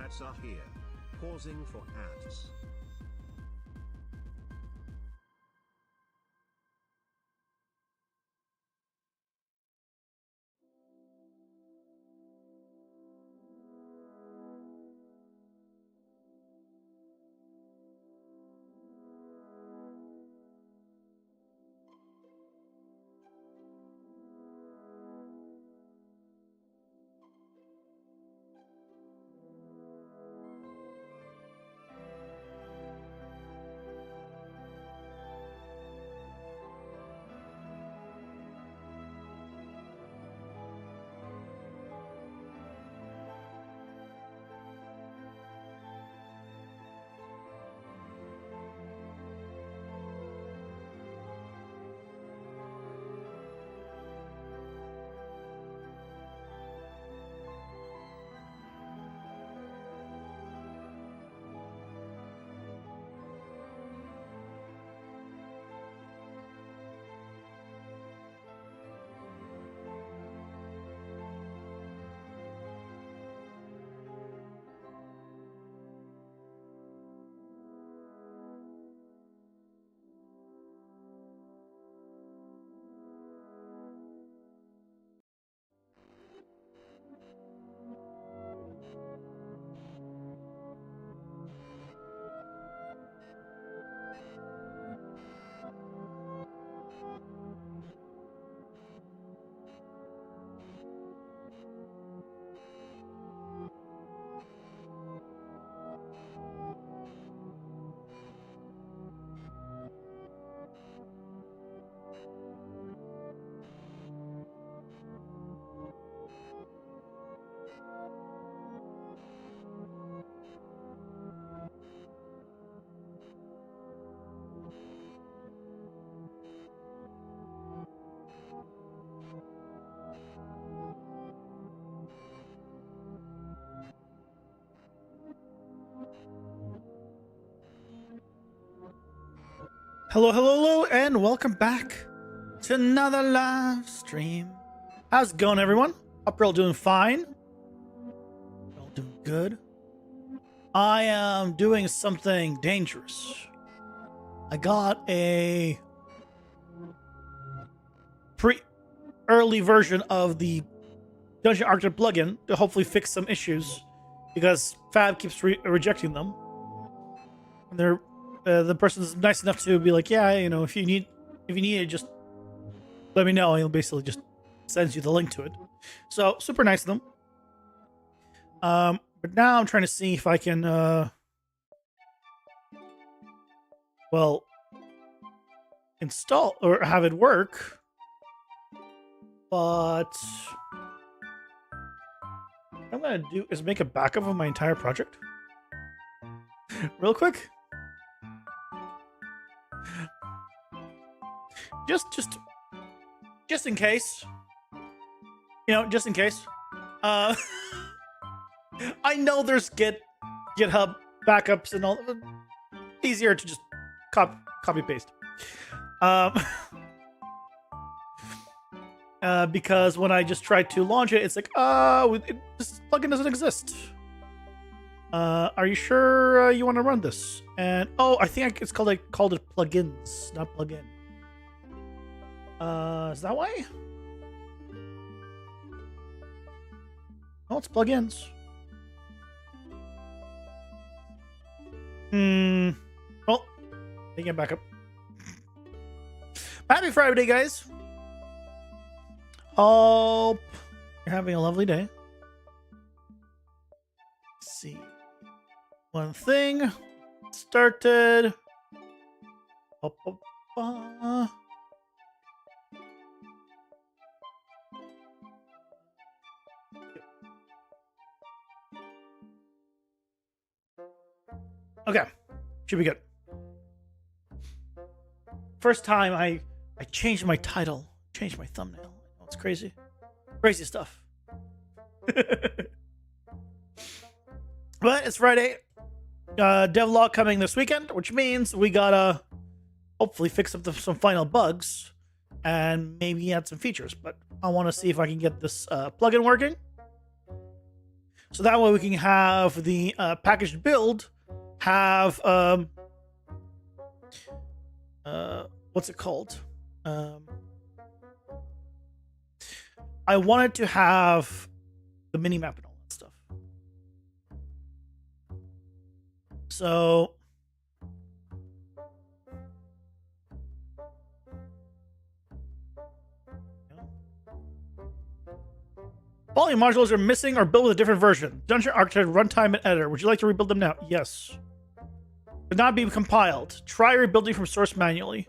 ads are here. Pausing for ads. Hello, hello, hello, and welcome back to another live stream. How's it going, everyone? Hope you're all doing fine. You're all doing good. I am doing something dangerous. I got a early version of the Dungeon Architect plugin to hopefully fix some issues because Fab keeps rejecting them. And they're the person's nice enough to be like, yeah, you know, if you need it, just let me know. He'll basically just sends you the link to it. So super nice of them. But now I'm trying to see if I can, well, install or have it work. But what I'm gonna do is make a backup of my entire project, real quick. Just in case, you know, just in case. I know there's GitHub backups and all. Easier to just copy paste. Because when I just tried to launch it, it's like, this plugin doesn't exist. Are you sure you want to run this? And I think it's called it plugins, not plugin. Is that why? Oh, it's plugins. Well, taking it back up. Happy Friday, guys. Hope you're having a lovely day. Let's see. One thing started. Okay, should be good. First time I changed my title, changed my thumbnail. Oh, it's crazy. Crazy stuff. But it's Friday. Devlog coming this weekend, which means we gotta hopefully fix up some final bugs and maybe add some features. But I want to see if I can get this plugin working. So that way we can have the packaged build have what's it called? I wanted to have the mini map and all that stuff. So volume modules are missing or built with a different version. Dungeon Architect, runtime, and editor. Would you like to rebuild them now? Yes. Could not be compiled. Try rebuilding from source manually.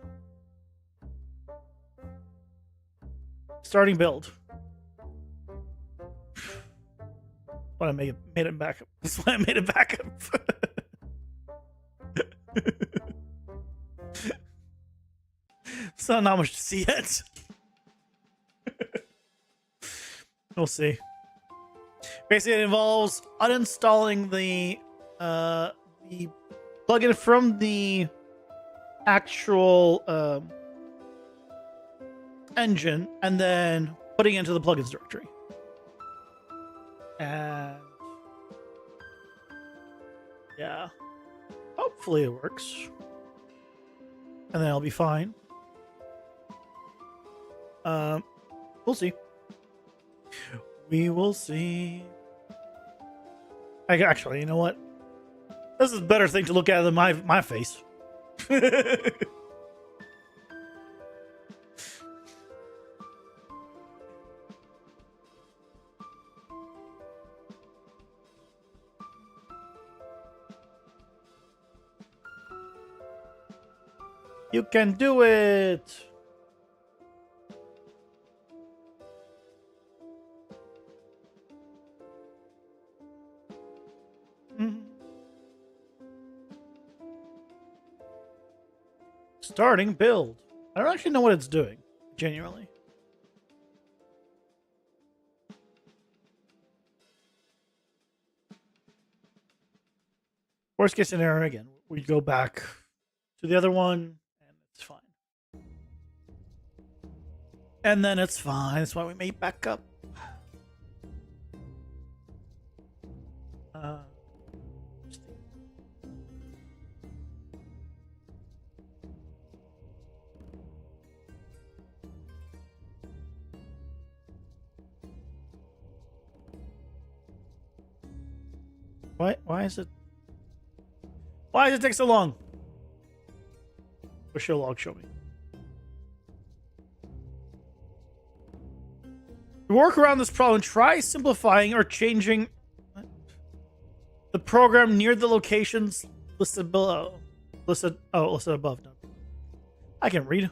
Starting build. But I made it backup. That's why I made it backup. So not much to see yet. We'll see. Basically, it involves uninstalling the plugin from the actual engine and then putting it into the plugins directory. And yeah, hopefully it works. And then I'll be fine. We'll see. We will see. Actually, you know what? This is a better thing to look at than my face. You can do it. Starting build. I don't actually know what it's doing, genuinely. Worst case scenario again, we go back to the other one and it's fine. And then it's fine. That's why we made backup. Why is it? Why does it take so long? Or show log show me. To work around this problem, try simplifying or changing the program near the locations listed below. Listed above. No. I can read.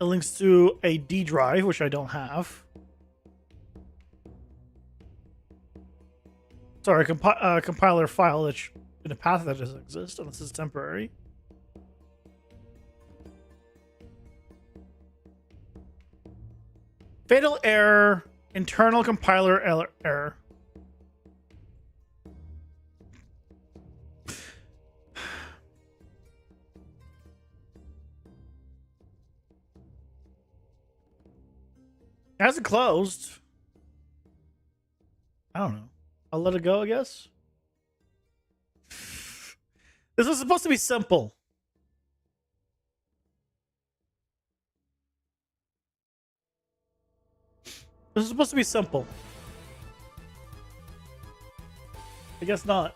It links to a D drive, which I don't have. Sorry, a compiler file that's in a path that doesn't exist, and this is temporary. Fatal error, internal compiler error. It hasn't closed. I don't know. I'll let it go, I guess. This was supposed to be simple. This is supposed to be simple. I guess not.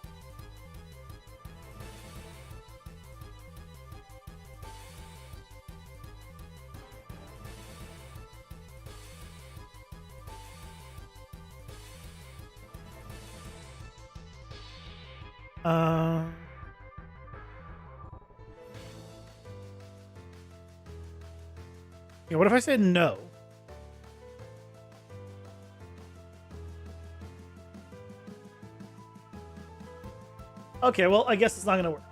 Yeah, what if I said no? Okay, well, I guess it's not gonna work.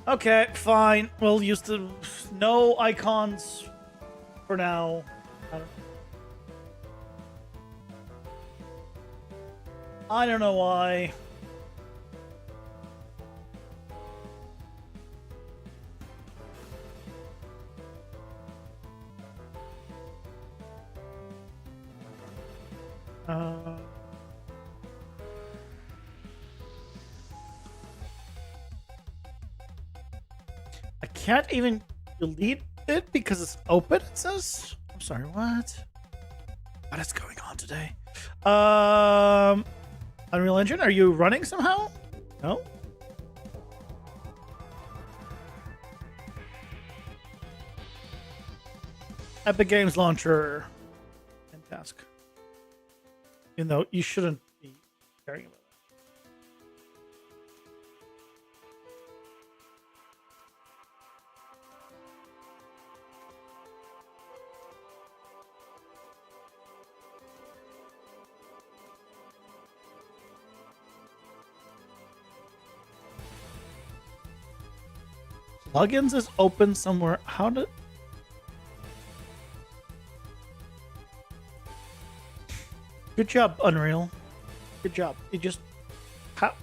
Okay, fine. We'll use the no icons for now. I don't know why. I can't even delete it because it's open, it says. I'm sorry, what? What is going on today? Unreal Engine, are you running somehow? No? Epic Games Launcher. End task. You know, you shouldn't be caring about that. Plugins is open somewhere. How did... Good job, Unreal. Good job. You just... How...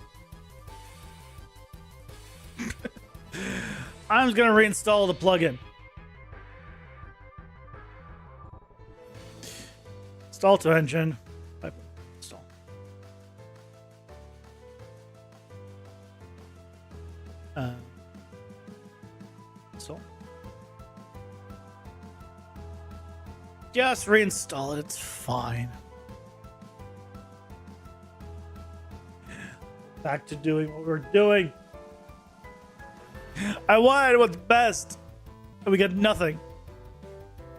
I'm just gonna reinstall the plugin. Install to engine. Install. Install. Just reinstall it. It's fine. Back to doing what we're doing. I wanted what's best, and we get nothing.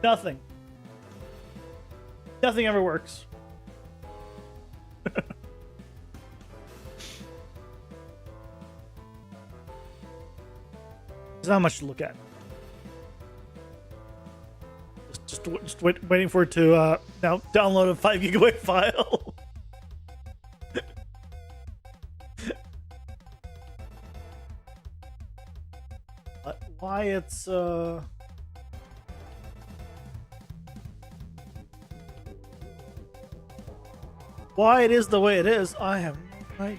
Nothing. Nothing ever works. There's not much to look at. Just waiting for it to now download a 5 gigabyte file. Why it's why it is the way it is, I have no idea.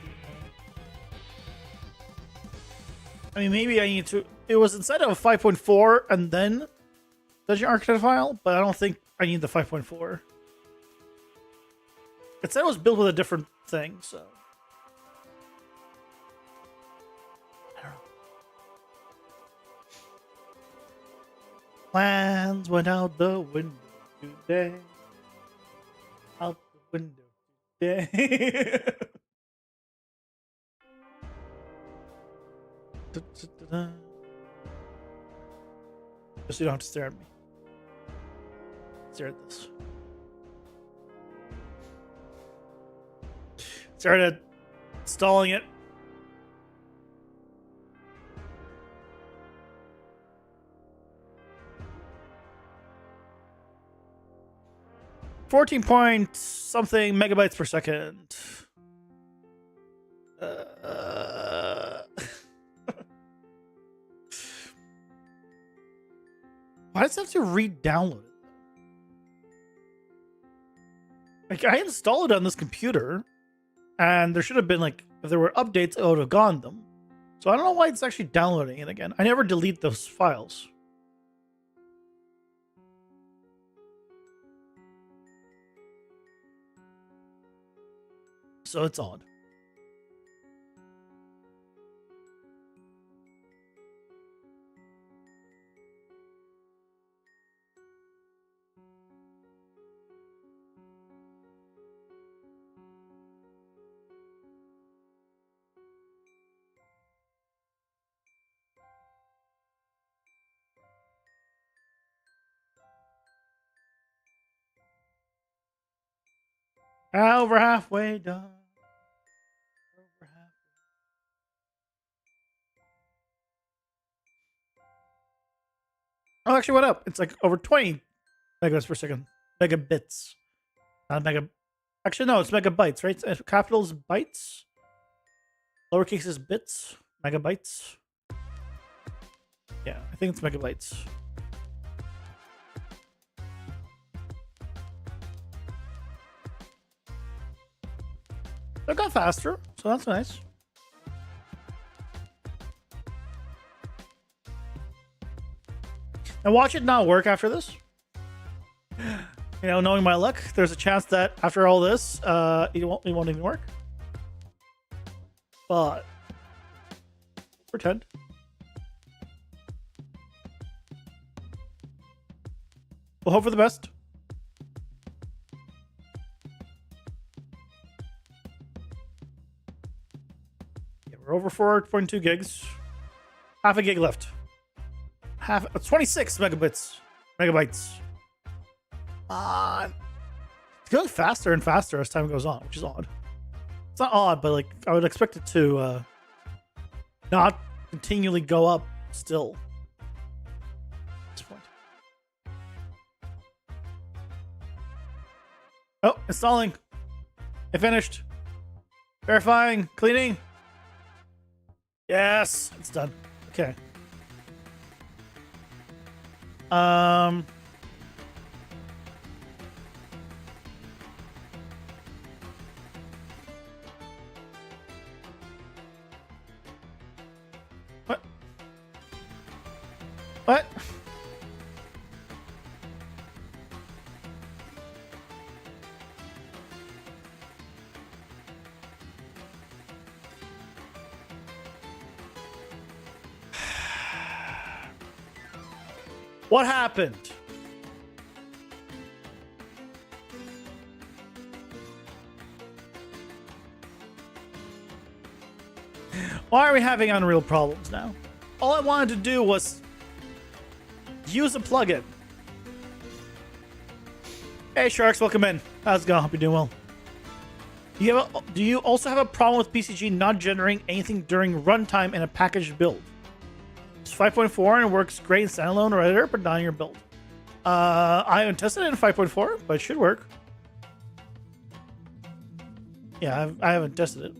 I mean, maybe I need to... It was inside of a 5.4 and then Dungeon Architect file, but I don't think I need the 5.4. It said it was built with a different thing, so... I don't know. Plans went out the window today. Out the window today. Just so you don't have to stare at me. Stare at this. Started installing it. .14 point something megabytes per second. Why does it have to re-download it? Like, I installed it on this computer, and there should have been, like, if there were updates, it would have gone them. So I don't know why it's actually downloading it again. I never delete those files. So it's odd. Over halfway done. Over halfway. Oh, actually went up. It's like over 20 megabits per second. Megabits. Not mega. Actually, no, it's megabytes, right? Capital is bytes. Lowercase is bits. Megabytes. Yeah, I think it's megabytes. It got faster, so that's nice. And watch it not work after this. You know, knowing my luck, there's a chance that after all this, it won't even work. But pretend. We'll hope for the best. Yeah, we're over 4.2 gigs. Half a gig left. 26 megabytes. It's going faster and faster as time goes on, which is odd. It's not odd, but like I would expect it to not continually go up still. At this point. Oh, installing. It finished. Verifying. Cleaning. Yes, it's done. Okay. What? What? What happened? Why are we having Unreal problems now? All I wanted to do was use a plugin. Hey Sharks, welcome in. How's it going? Hope you're doing well. Do you also have a problem with PCG not generating anything during runtime in a packaged build? It's 5.4 and it works great in standalone or editor, but not in your build. I haven't tested it in 5.4, but it should work. Yeah, I haven't tested it.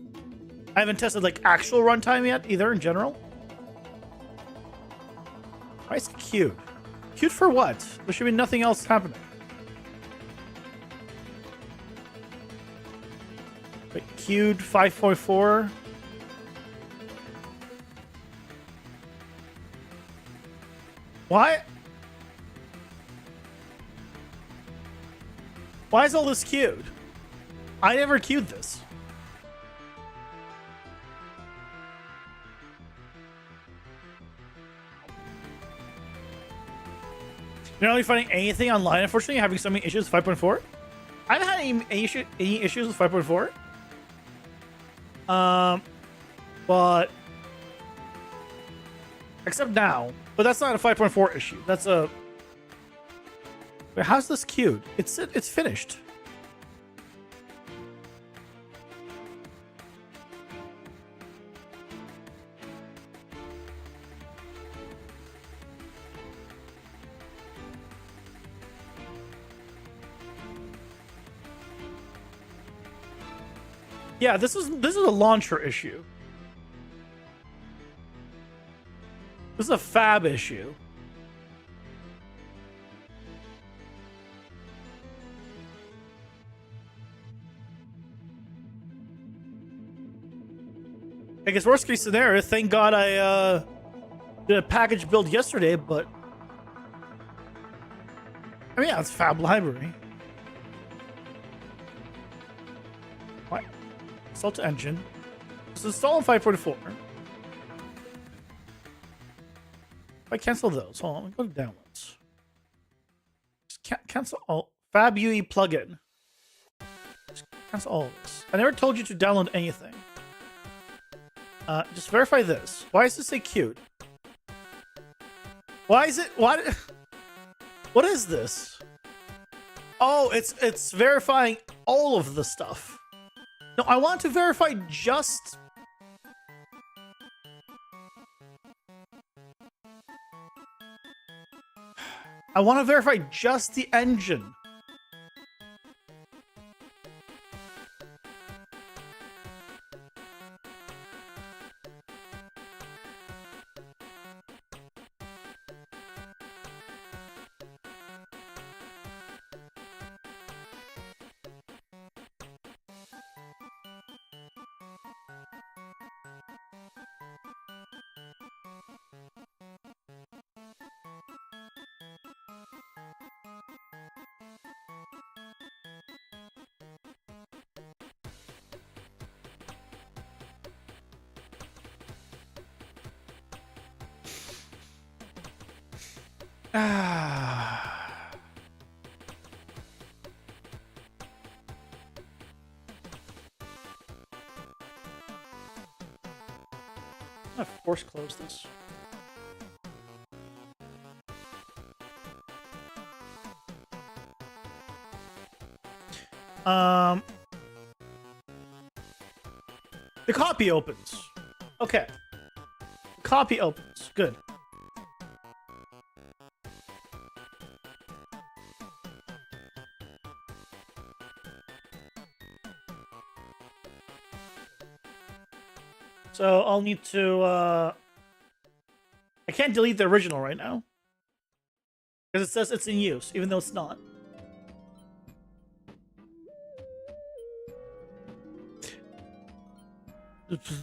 I haven't tested like actual runtime yet either in general. Why is it queued? Queued for what? There should be nothing else happening. Wait, queued 5.4. Why? Why is all this queued? I never queued this. You're not really finding anything online, unfortunately, having so many issues with 5.4. I haven't had any issues with 5.4. But except now. But that's not a 5.4 issue. That's a. Wait, how's this queued? It's finished. Yeah, this is a launcher issue. This is a fab issue. I guess worst case scenario, thank God I did a package build yesterday, but I mean, yeah, it's fab library. What? Install to engine. Just install in 5.4. If I cancel those, hold on, go to downloads. Just cancel all Fab UE plugin. Just cancel all of this. I never told you to download anything. Just verify this. Why does it say queued? Why is it? What is this? Oh, it's verifying all of the stuff. No, I want to verify just. I want to verify just the engine. Ah. I'm gonna force close this. The copy opens. Okay. The copy opens. Good. So I'll need to, I can't delete the original right now. Because it says it's in use, even though it's not.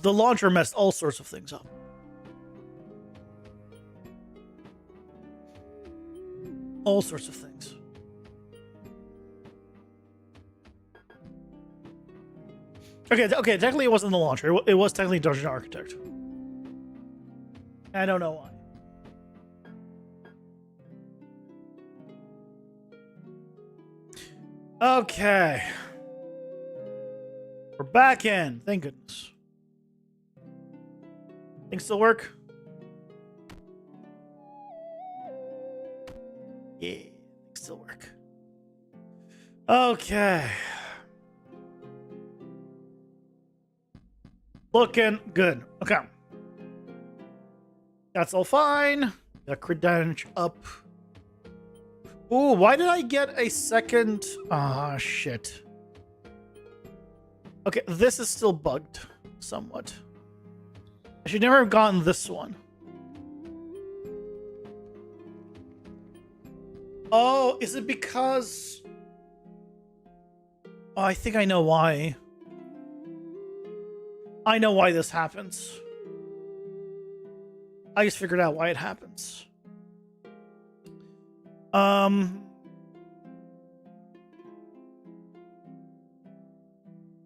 The launcher messed all sorts of things up. All sorts of things. Okay, technically it wasn't the launcher. It was technically Dungeon Architect. I don't know why. Okay. We're back in. Thank goodness. Things still work? Yeah, things still work. Okay. Looking good. Okay. That's all fine. Got credential up. Ooh, why did I get a second? Ah, shit. Okay, this is still bugged somewhat. I should never have gotten this one. Oh, is it because... Oh, I think I know why. I know why this happens. I just figured out why it happens.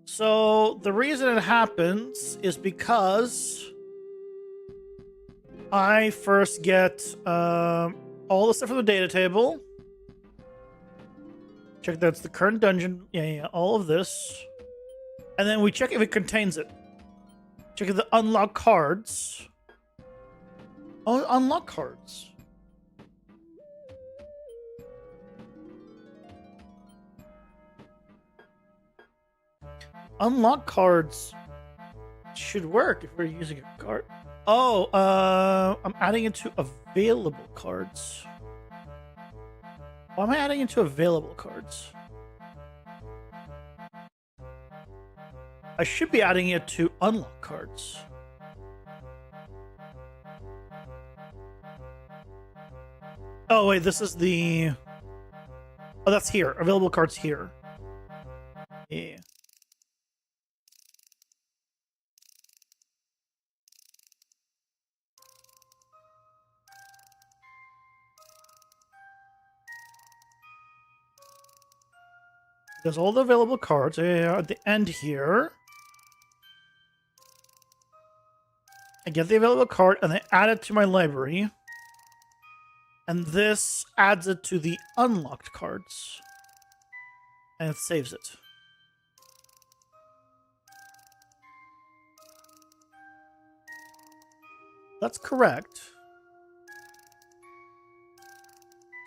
So the reason it happens is because I first get all the stuff from the data table. Check that's the current dungeon. Yeah, all of this. And then we check if it contains it. Check the unlock cards. Oh, unlock cards. Unlock cards should work if we're using a card. Oh, I'm adding it to available cards. Why am I adding it to available cards? I should be adding it to unlock cards. Oh, wait, this is the... Oh, that's here. Available cards here. Yeah. There's all the available cards at the end here. I get the available card and I add it to my library. And this adds it to the unlocked cards. And it saves it. That's correct.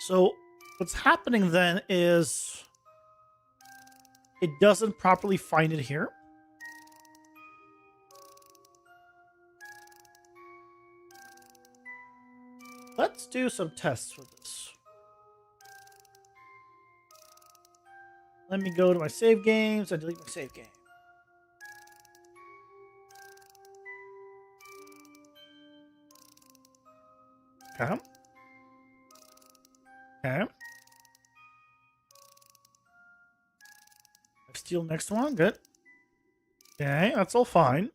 So what's happening then is it doesn't properly find it here. Let's do some tests with this. Let me go to my save games and delete my save game. Okay. Okay. Steal next one. Good. Okay, that's all fine.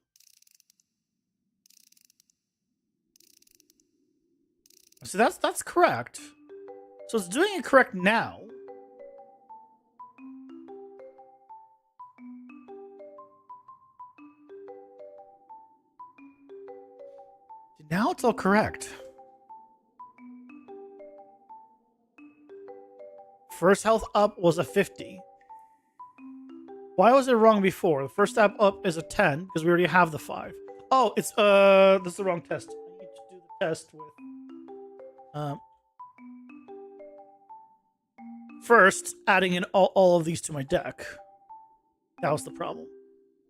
So that's correct. So it's doing it correct now. Now it's all correct. first health up was a 50. Why was it wrong before? The first step up is a 10 because we already have the 5. Oh, it's this is the wrong test. I need to do the test with first adding in all of these to my deck. That was the problem.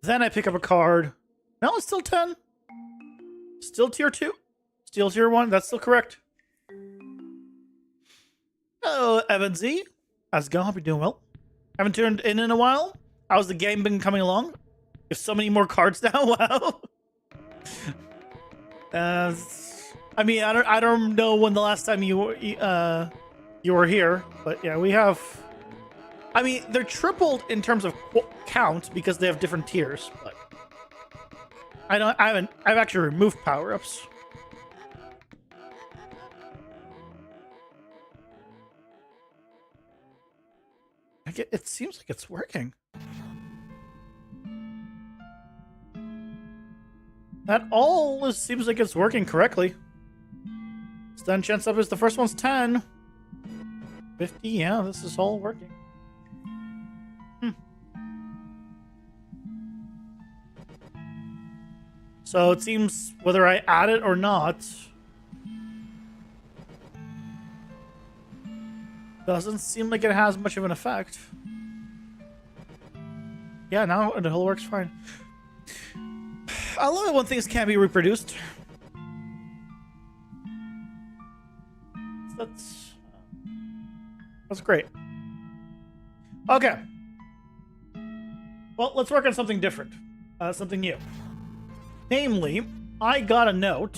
Then I pick up a card. No, it's still 10. Still tier 2. Still tier 1. That's still correct. Hello, Evan Z. How's it going? Hope you're doing well. Haven't turned in a while. How's the game been coming along? You have so many more cards now. Wow. I mean, I don't know when the last time you were here, but yeah, we have. I mean, they're tripled in terms of count because they have different tiers. But I've actually removed power-ups. It seems like it's working. That all seems like it's working correctly. Stun chance up is the first one's 10. 50, yeah, this is all working. So it seems whether I add it or not doesn't seem like it has much of an effect. Yeah, now it all works fine. I love it when things can't be reproduced. That's great. Okay. Well, let's work on something different. Something new. Namely, I got a note.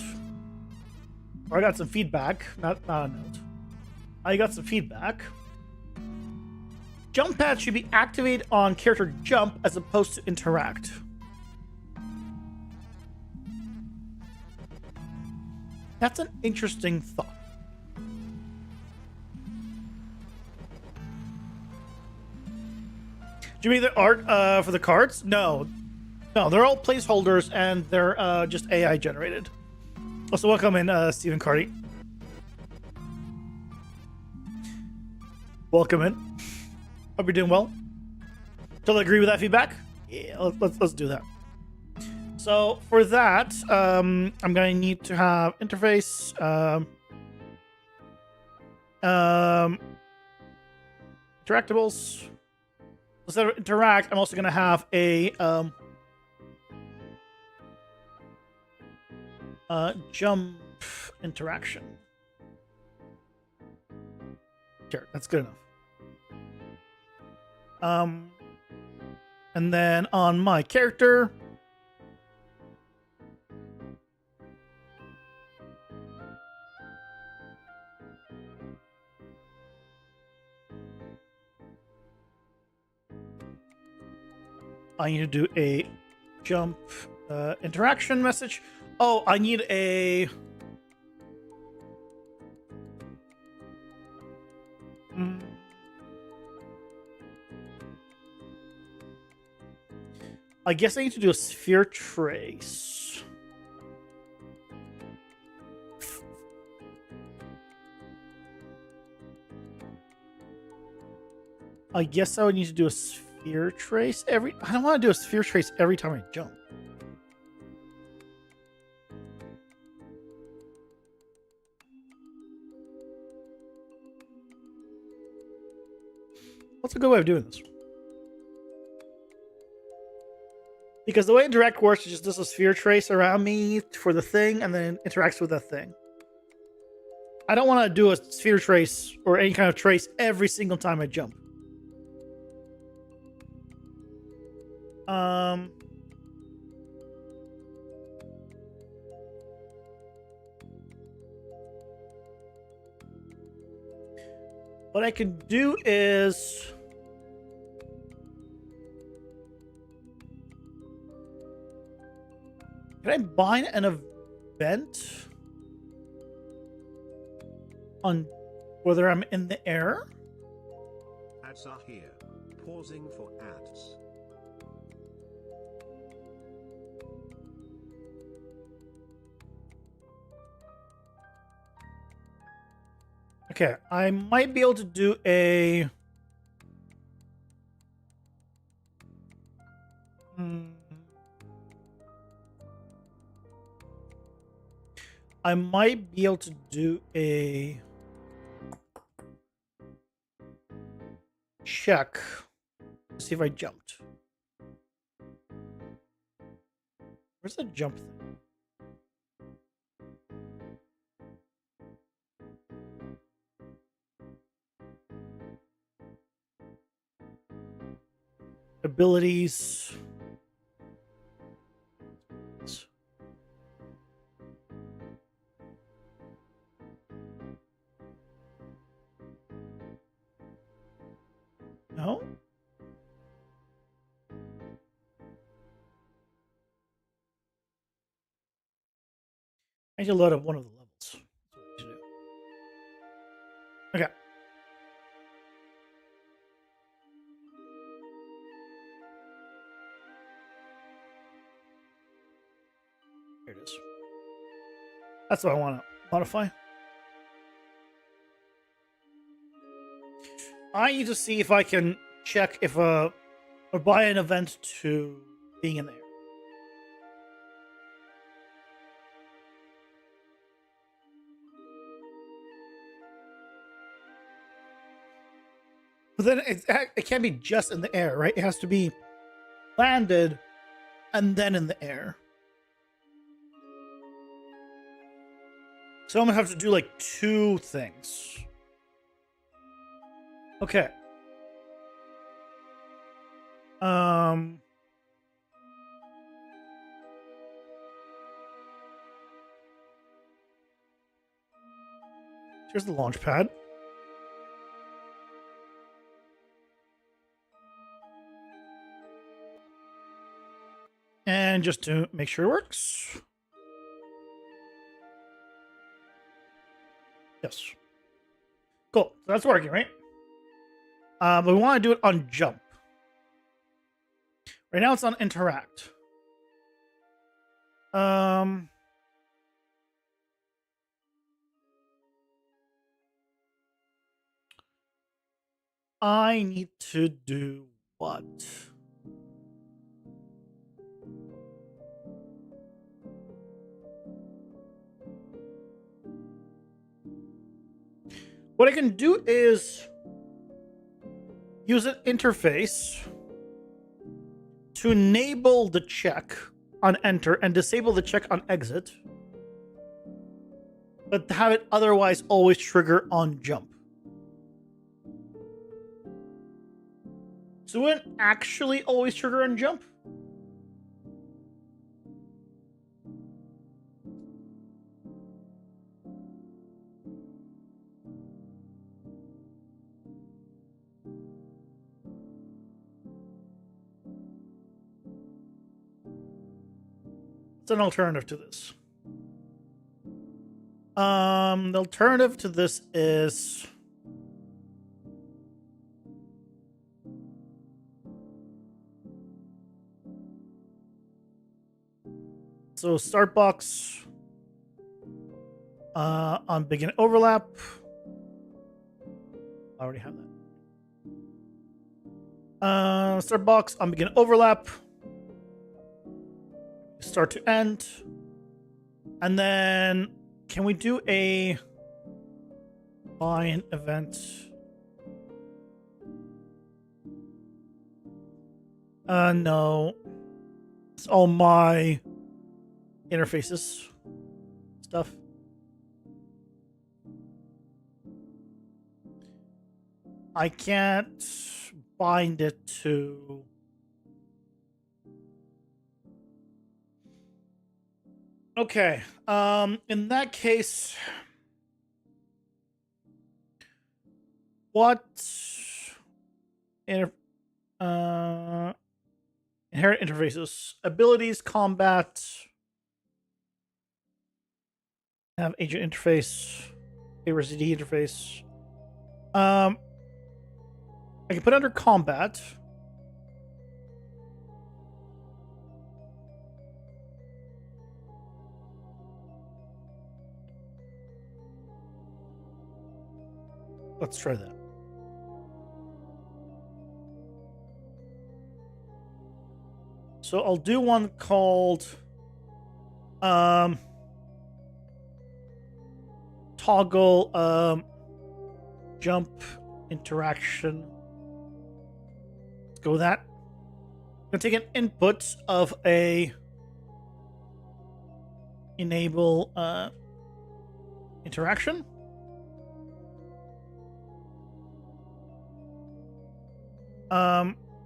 Or I got some feedback. Not a note. I got some feedback. Jump pad should be activated on character jump as opposed to interact. That's an interesting thought. Do you mean the art for the cards? No. No, they're all placeholders and they're just AI generated. Also, welcome in, Stephen Carty. Welcome in. Hope you're doing well. Totally agree with that feedback. Yeah, let's do that. So for that, I'm gonna need to have interface, interactables. Instead of interact, I'm also gonna have a jump interaction. Sure, that's good enough. And then on my character, I need to do a jump interaction message. Oh, I need a I guess I need to do a sphere trace. I guess I would need to do a sphere trace every... I don't want to do a sphere trace every time I jump. What's a good way of doing this? Because the way Direct works is just does a sphere trace around me for the thing and then interacts with that thing. I don't want to do a sphere trace or any kind of trace every single time I jump. What I can do is... Can I bind an event on whether I'm in the air? Ads are here. Pausing for ads. Okay, I might be able to do a... I might be able to do a check. See if I jumped. Where's the jump thing? Abilities. No? I need to load up one of the levels. That's what I need to do. Okay. Here it is. That's what I want to modify. I need to see if I can check if or buy an event to being in there. But then it can't be just in the air, right? It has to be landed and then in the air. So I'm gonna have to do like 2 things. Okay. Here's the launch pad. And just to make sure it works. Yes. Cool. So that's working, right? But we want to do it on jump. Right now it's on interact. I need to do what? What I can do is use an interface to enable the check on enter and disable the check on exit, but have it otherwise always trigger on jump. So it wouldn't actually always trigger on jump. It's an alternative to this. The alternative to this is so start box on begin overlap. I already have that. Start box on begin overlap. Start to end. And then can we do a bind event? No. It's all my interfaces stuff. I can't bind it to okay. In that case, what inherent interfaces, abilities, combat, have agent interface, ARCD interface. I can put under combat. Let's try that. So I'll do one called toggle jump interaction. Let's go with that. I'm gonna take an input of a enable interaction.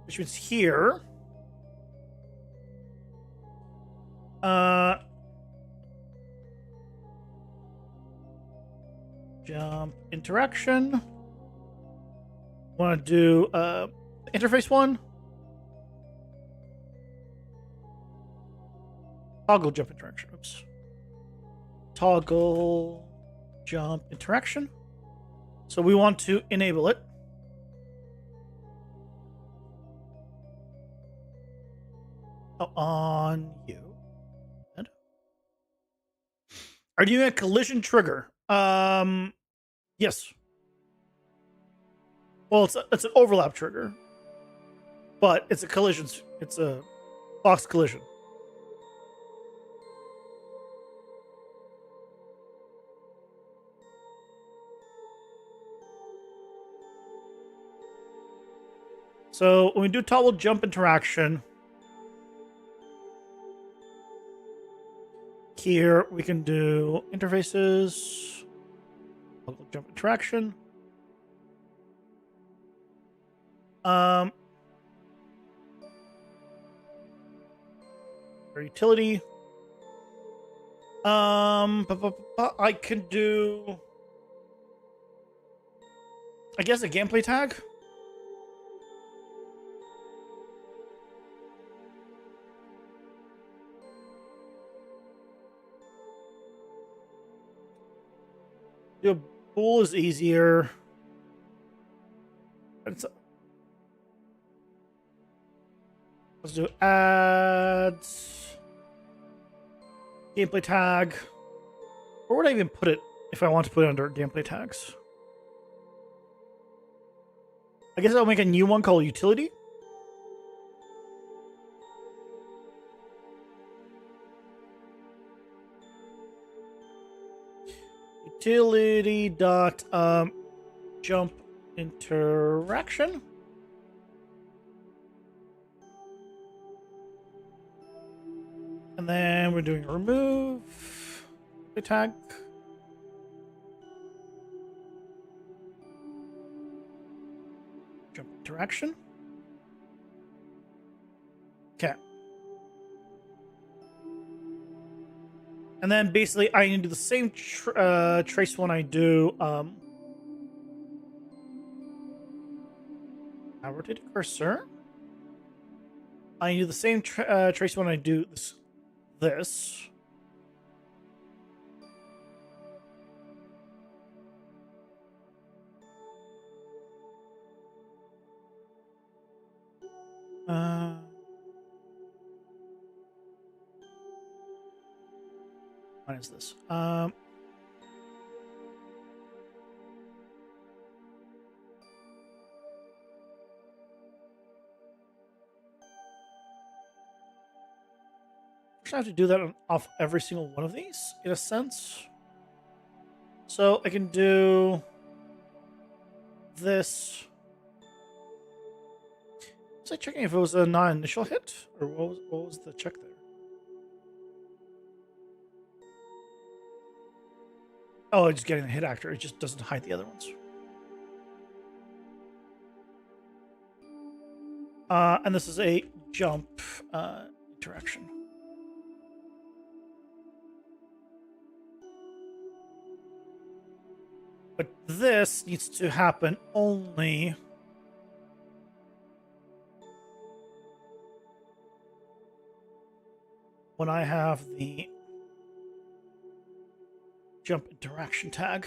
Which means here. Jump interaction. Want to do interface one. Toggle jump interaction. Oops. Toggle jump interaction. So we want to enable it. Oh, on you. And are you a collision trigger? Yes. Well, it's an overlap trigger, but it's a collision. It's a box collision. So when we do toggle jump interaction, here we can do interfaces, toggle jump interaction. For utility. I can do, I guess, a gameplay tag. Do a bool is easier. Let's do ads, gameplay tag. Where would I even put it if I want to put it under gameplay tags? I guess I'll make a new one called utility. Utility dot jump interaction. And then we're doing remove the tag. Jump interaction. Okay. And then basically I need to do the same trace when I do I rotate the cursor. I do the same trace when I do this. What is this? I have to do that off every single one of these, in a sense. So I can do this. Was I checking if it was a non-initial hit? Or what was the check there? Oh, it's getting the hit actor. It just doesn't hide the other ones. And this is a jump interaction. But this needs to happen only when I have the jump interaction tag.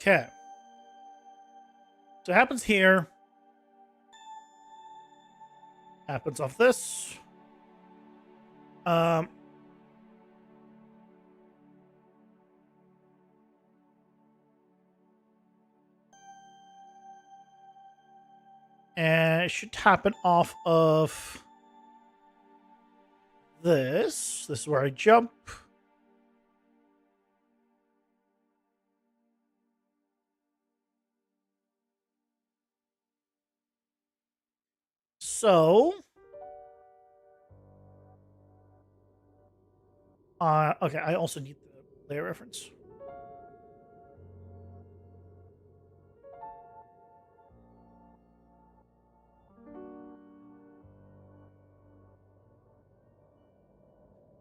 Okay. So it happens here. Happens off this. And it should happen off of this. This is where I jump. So, okay, I also need the layer reference.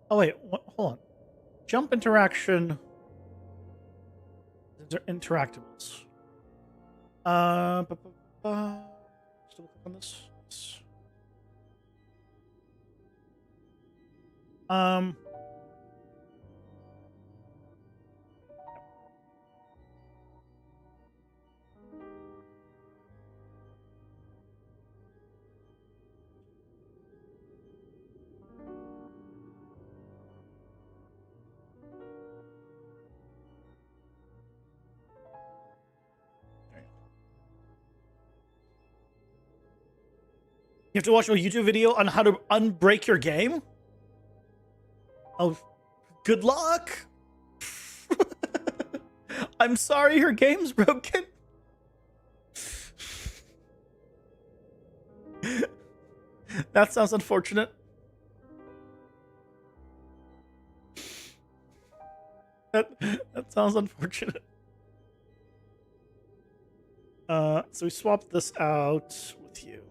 Oh wait, hold on. Jump interaction. These are interactables. Still click on this. You have to watch a YouTube video on how to unbreak your game? Oh, good luck! I'm sorry your game's broken. That sounds unfortunate. That sounds unfortunate. So we swapped this out with you.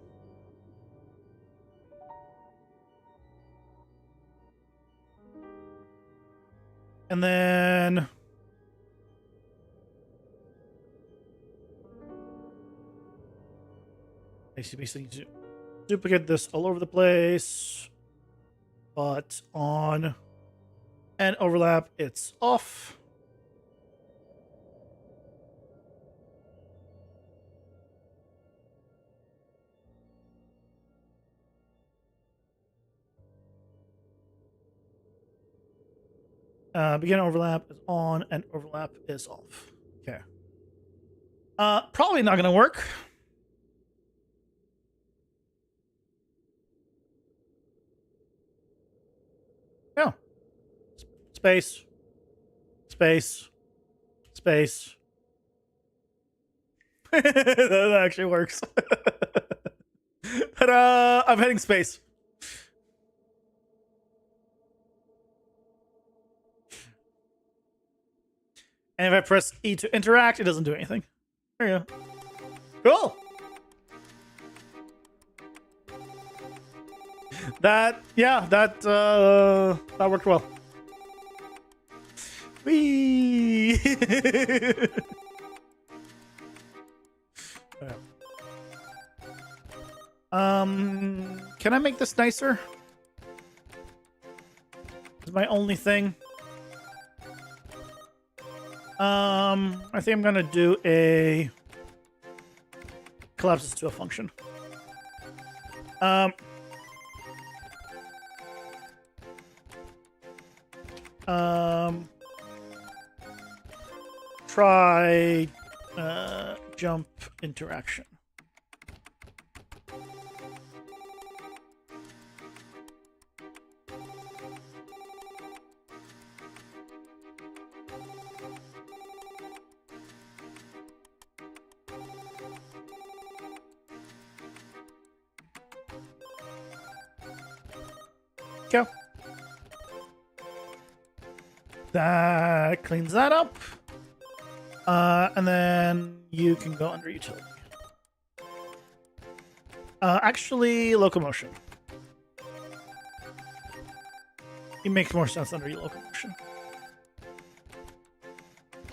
And then I basically need to duplicate this all over the place, but on and overlap, it's off. Begin overlap is on and overlap is off. Okay. Probably not gonna work. No. Space. Space. Space. That actually works. Ta-da! I'm hitting space. And if I press E to interact, it doesn't do anything. There you go. Cool. That worked well. Whee! Can I make this nicer? It's my only thing. I think I'm gonna do a collapse this to a function. Try jump interaction. Go. That cleans that up. And then you can go under utility. Actually, locomotion. It makes more sense under your locomotion.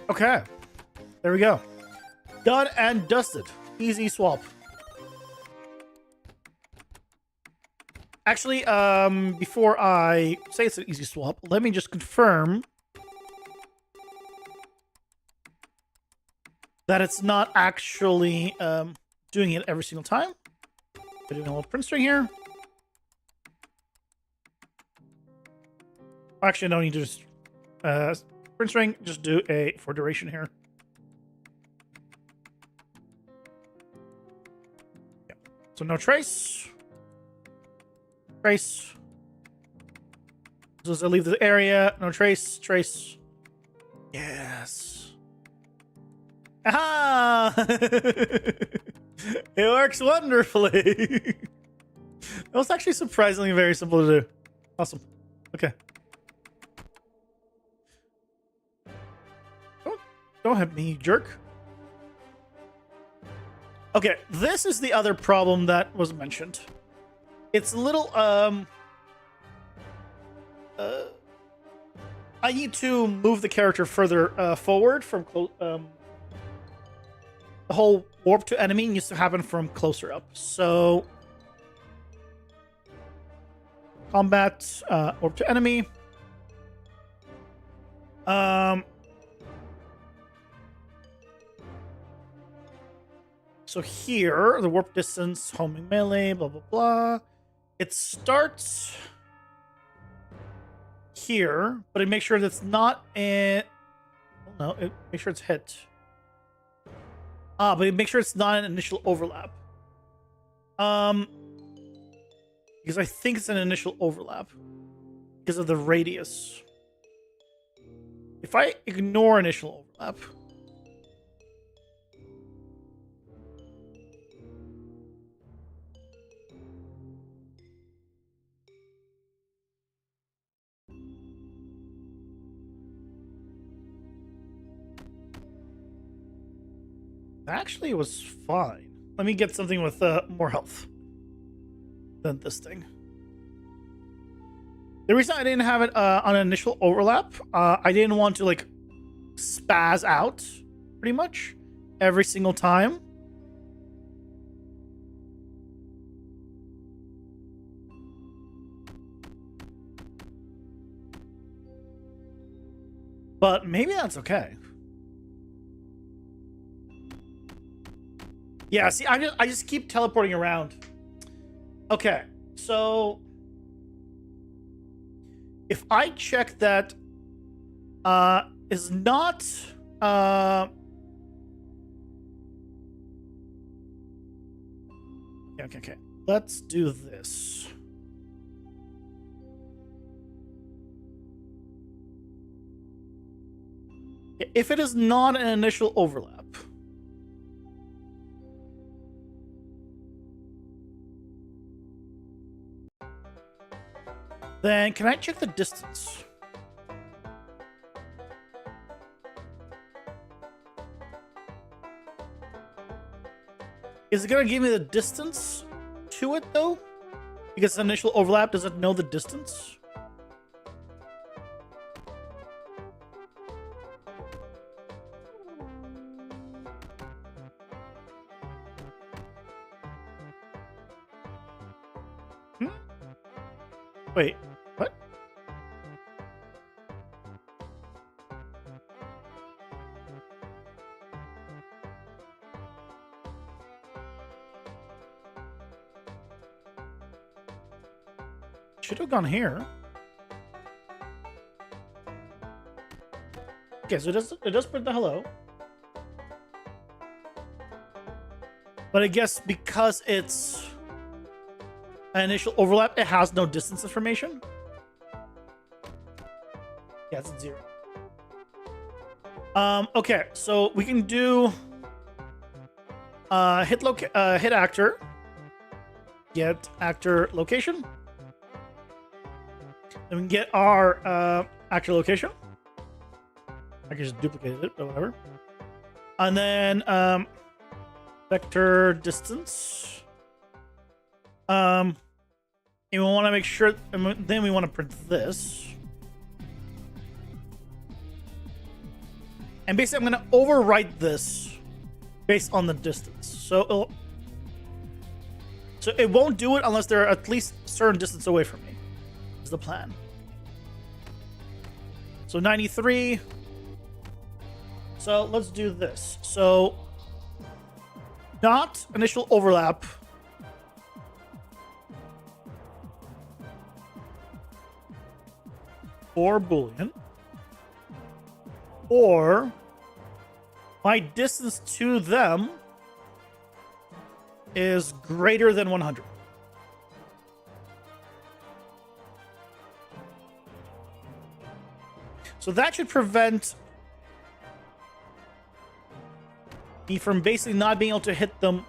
Okay. There we go. Done and dusted. Easy swap. Actually, before I say it's an easy swap, let me just confirm that it's not actually doing it every single time. We're doing a little print string here. Actually, no need to just print string. Just do a for duration here. Yeah. So no trace. Trace. So as I leave the area, no trace. Trace. Yes. Aha! It works wonderfully. That was actually surprisingly very simple to do. Awesome. Okay. Don't hit me, you jerk. Okay, this is the other problem that was mentioned. It's a little, I need to move the character further forward from the whole warp to enemy needs to happen from closer up. So combat, warp to enemy. So here, the warp distance, homing melee, blah, blah, blah. It starts here, but it makes sure that's not in... Oh, no, it makes sure it's hit. But it makes sure it's not an initial overlap. Because I think it's an initial overlap. Because of the radius. If I ignore initial overlap... Actually, it was fine. Let me get something with more health than this thing. The reason I didn't have it on an initial overlap, I didn't want to like spaz out pretty much every single time. But maybe that's okay. Yeah, see, I just keep teleporting around. Okay, so if I check that is not okay. Let's do this. If it is not an initial overlap, then can I check the distance? Is it gonna give me the distance to it though? Because the initial overlap, does it know the distance? Wait, what? Should have gone here. Okay, so it does print the hello. But I guess because it's an initial overlap, it has no distance information. Yeah, it's 0. Okay, so we can do hit actor, get actor location. Then we can get our actor location. I can just duplicate it, but whatever. And then vector distance. And we want to make sure, and then we want to print this. And basically, I'm going to overwrite this based on the distance. So it won't do it unless they're at least a certain distance away from me. Is the plan. So 93. So let's do this. So not initial overlap. Or Boolean. Or my distance to them is greater than 100. So that should prevent me from basically not being able to hit them.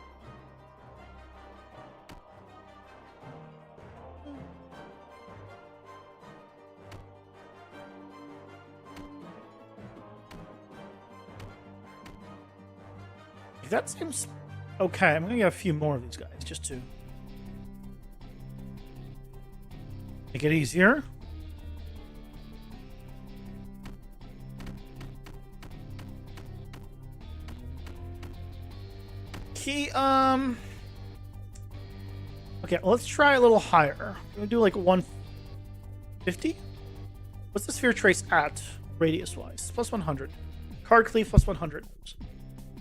That seems okay. I'm gonna get a few more of these guys just to make it easier. Okay, let's try a little higher. We'll do like 150. What's the sphere trace at radius wise? Plus 100. Card cleave plus 100.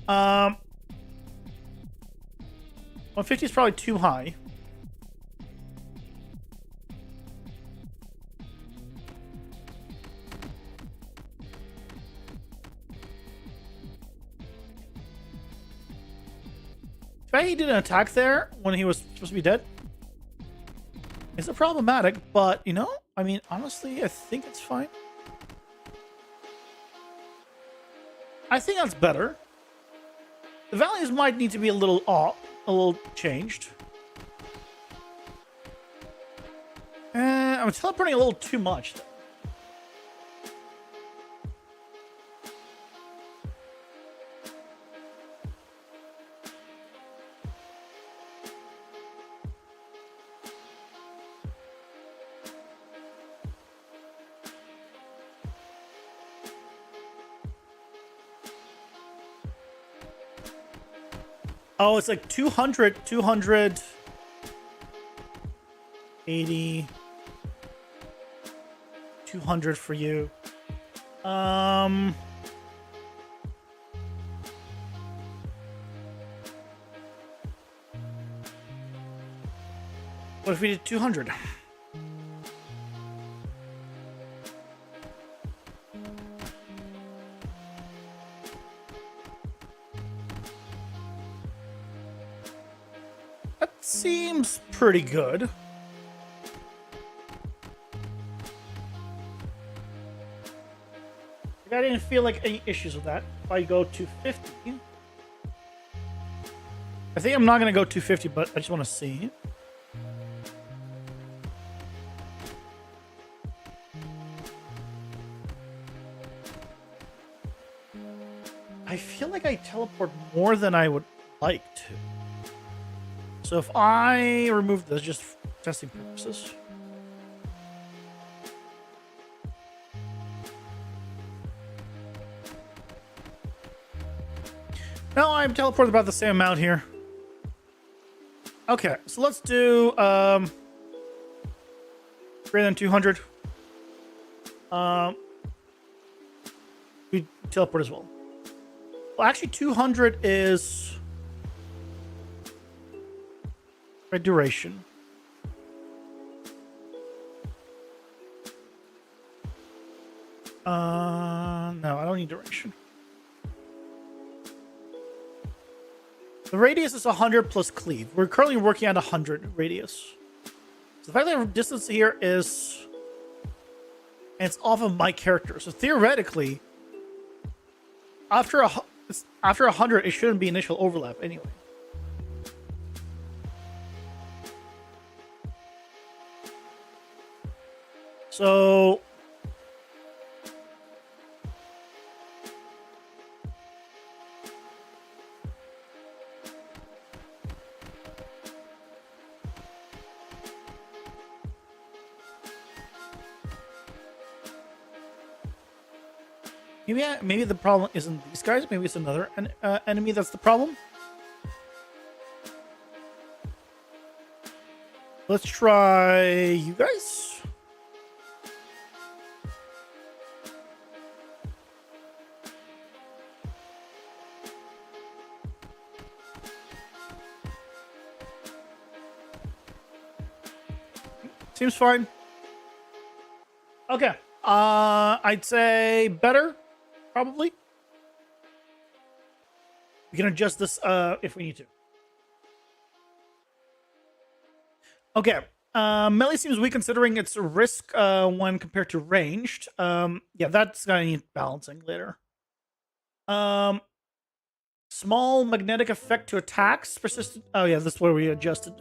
150 is probably too high. If he did an attack there when he was supposed to be dead, it's a problematic, but you know, I mean, honestly, I think it's fine. I think that's better. The values might need to be a little off, a little changed. I'm teleporting a little too much. Oh, it's like 200, 80, 200 for you. What if we did 200? Seems pretty good. I didn't feel like any issues with that. If I go 250, I think I'm not going to go 250, but I just want to see. I feel like I teleport more than I would like to. So if I remove this, just for testing purposes. No, I'm teleporting about the same amount here. Okay, so let's do greater than 200. We teleport as well. Well, actually, 200 is duration. No, I don't need duration. The radius is 100 plus cleave. We're currently working at 100 radius. So the fact that the distance here is, and it's off of my character. So theoretically, after 100, it shouldn't be initial overlap anyway. So maybe the problem isn't these guys. Maybe it's another enemy that's the problem. Let's try you guys. Seems fine. Okay. I'd say better, probably. We can adjust this if we need to. Okay. Melee seems weak considering its risk when compared to ranged. Yeah, that's gonna need balancing later. Small magnetic effect to attacks. Persistent. Oh yeah, this is where we adjusted.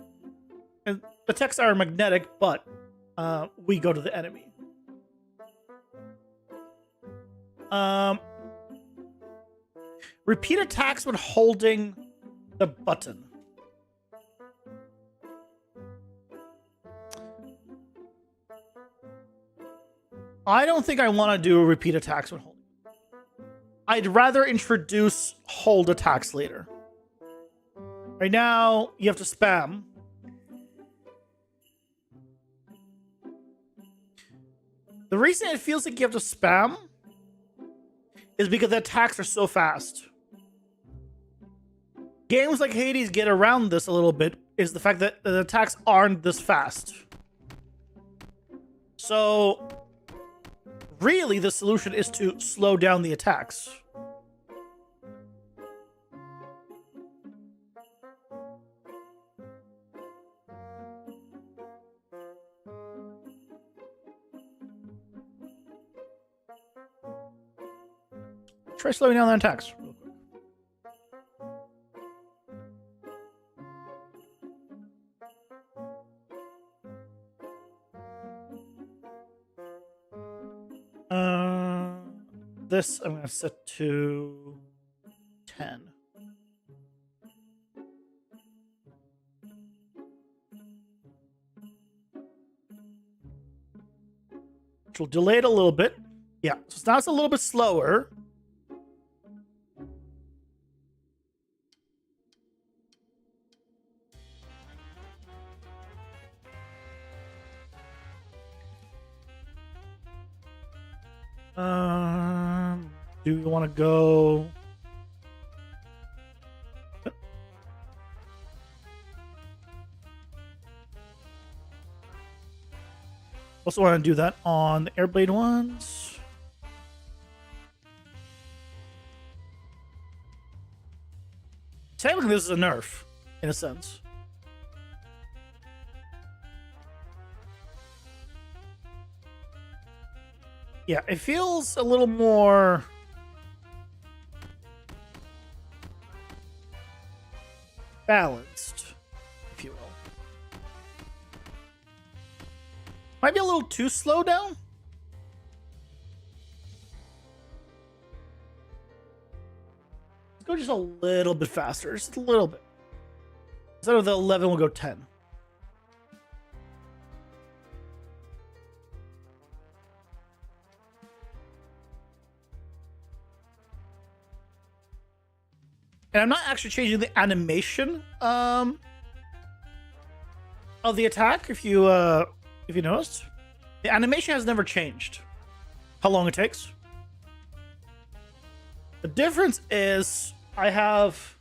And attacks are magnetic, but we go to the enemy. Repeat attacks when holding the button. I don't think I want to do repeat attacks when holding. I'd rather introduce hold attacks later. Right now, you have to spam. The reason it feels like you have to spam is because the attacks are so fast. Games like Hades get around this a little bit, is the fact that the attacks aren't this fast. So, really, the solution is to slow down the attacks. Try slowing down the attacks real quick. This I'm going to set to 10. Which will delay it a little bit. Yeah, so now it's a little bit slower. Do you want to go? Also want to do that on the Airblade ones. Technically, this is a nerf, in a sense. Yeah, it feels a little more balanced, if you will. Might be a little too slow down. Let's go just a little bit faster, just a little bit. Instead of the 11, we'll go 10. And I'm not actually changing the animation of the attack. If you noticed, the animation has never changed. How long it takes. The difference is I have,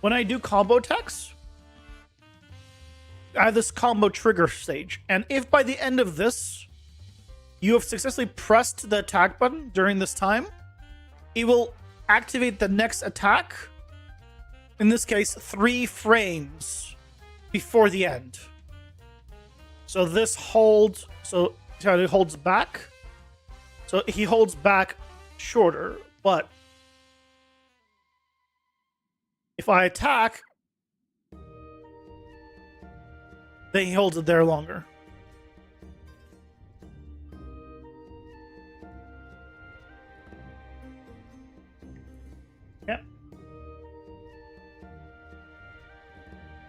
when I do combo attacks, I have this combo trigger stage, and if by the end of this you have successfully pressed the attack button during this time, it will activate the next attack, in this case 3 frames before the end. So this holds, so it holds back, so he holds back shorter, but if I attack, then he holds it there longer. Yeah.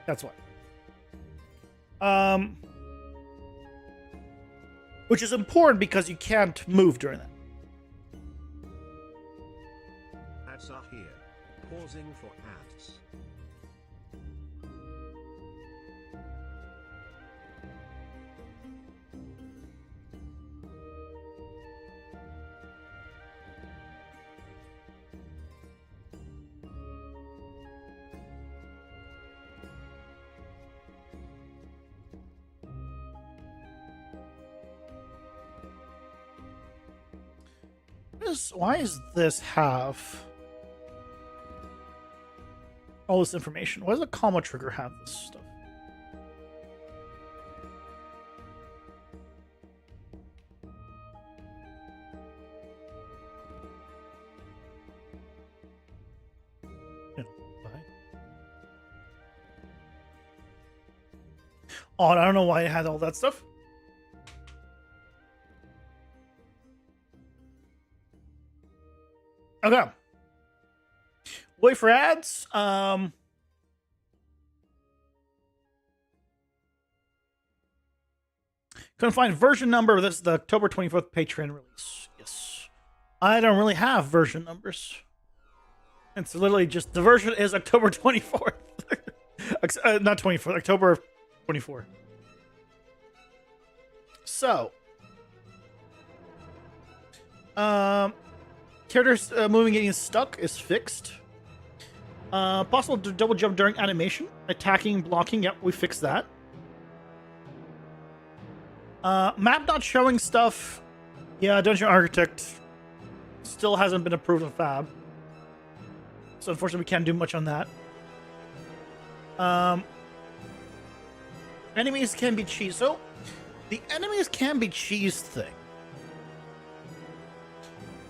That's why. Which is important because you can't move during that. Ads are here. Pausing for ads. Why does this have all this information? Why does the combo trigger have this stuff? odd. I don't know why it had all that stuff. Okay. Wait for ads. Couldn't find version number. This is the October 24th Patreon release. Yes. I don't really have version numbers. It's literally just the version is October 24th. Not 24th, October 24th. So, characters moving getting stuck is fixed. Possible to double jump during animation, attacking, blocking. Yep, we fixed that. Map not showing stuff. Yeah, Dungeon Architect still hasn't been approved on Fab. So unfortunately we can't do much on that. Enemies can be cheese. So the enemies can be cheese thing.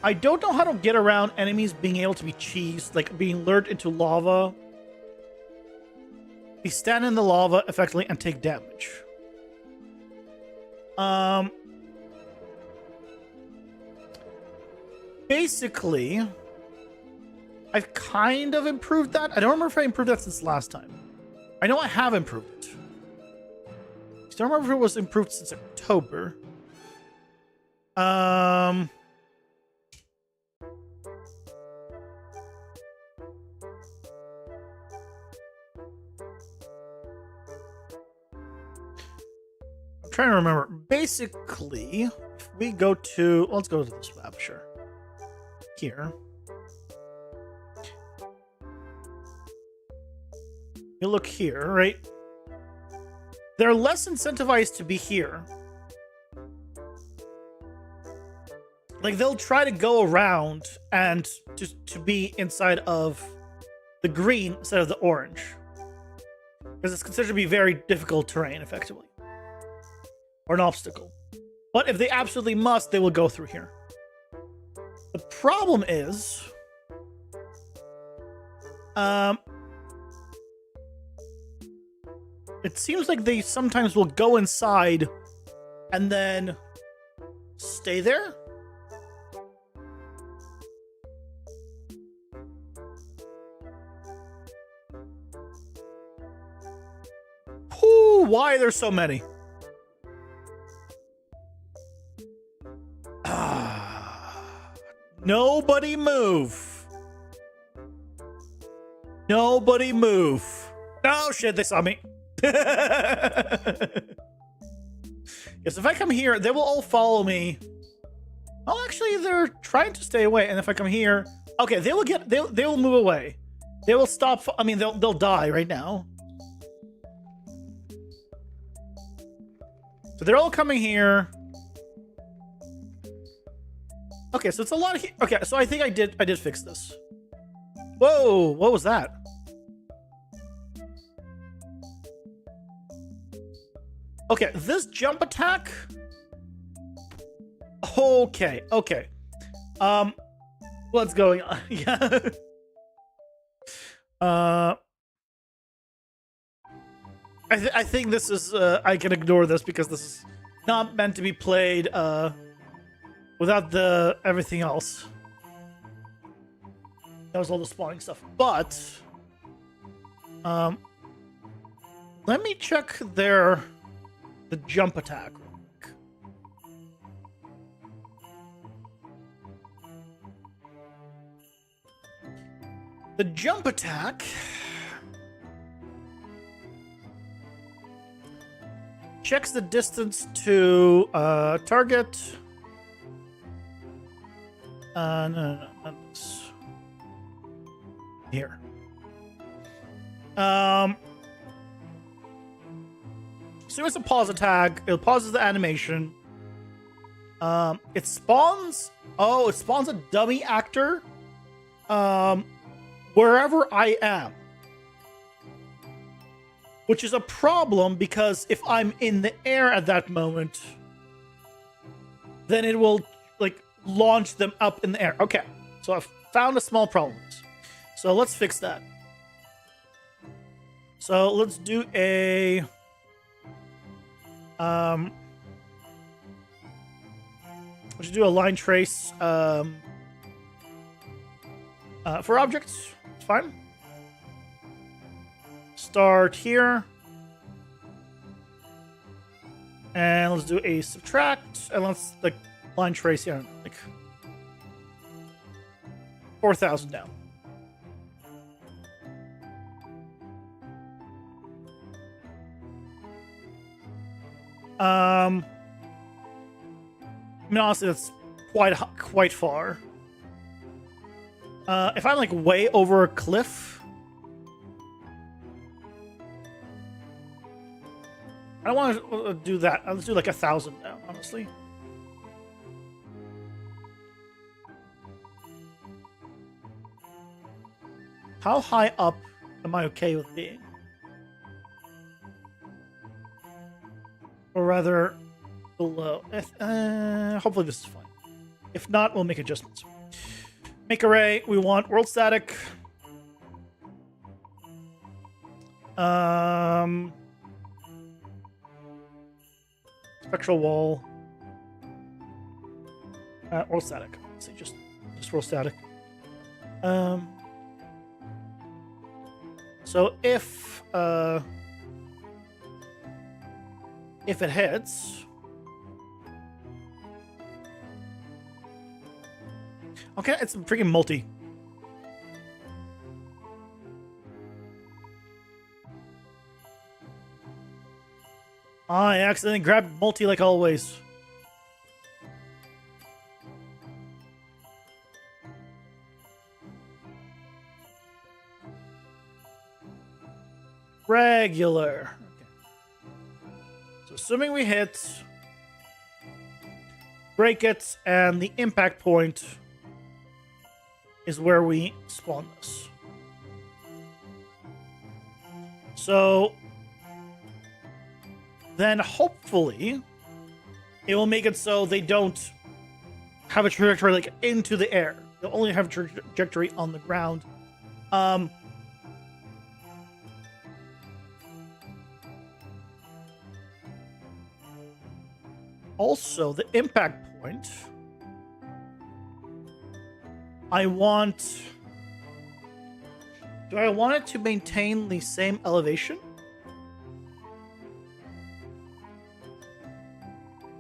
I don't know how to get around enemies being able to be cheesed, like being lured into lava. They stand in the lava effectively and take damage. Basically, I've kind of improved that. I don't remember if I improved that since last time. I know I have improved it. I don't remember if it was improved since October. I'm trying to remember. Basically, if we go to... Let's go to this map, sure. Here. You look here, right? They're less incentivized to be here. Like, they'll try to go around and to be inside of the green instead of the orange. Because it's considered to be very difficult terrain, effectively. Or an obstacle. But if they absolutely must, they will go through here. The problem is... it seems like they sometimes will go inside and then stay there. Ooh, why are there so many? Nobody move. Nobody move. Oh shit, they saw me. Yes, if I come here, they will all follow me. Oh, actually, they're trying to stay away. And if I come here, okay, they will move away. They will stop. I mean, they'll die right now. So they're all coming here. Okay, so it's a lot of... Okay, so I think I did fix this. Whoa, what was that? Okay, this jump attack... Okay, okay. What's going on? Yeah. I think this is... I can ignore this because this is not meant to be played... without the everything else. That was all the spawning stuff. But let me check the jump attack. The jump attack checks the distance to target. No, not this. Here. So it's a pause attack. It pauses the animation. It spawns... Oh, it spawns a dummy actor. Wherever I am. Which is a problem because if I'm in the air at that moment, then it will, like, launch them up in the air. Okay, so I've found a small problem. So let's fix that. So let's do a We should do a line trace for objects. It's fine. Start here. And let's do a subtract. And let's like line trace here. Like 4,000 down. I mean, honestly, that's quite far. If I'm like way over a cliff, I don't want to do that. Let's do like 1,000 now, honestly. How high up am I okay with being? Or rather, below. Hopefully this is fine. If not, we'll make adjustments. Make array. We want world static. Spectral wall. World static. Let's see, just world static. So if it hits, okay, it's freaking multi. I accidentally grabbed multi like always. Regular. Okay. So assuming we hit, break it, and the impact point is where we spawn this. So then hopefully it will make it so they don't have a trajectory like into the air. They'll only have a trajectory on the ground. Also, the impact point, I want... Do I want it to maintain the same elevation?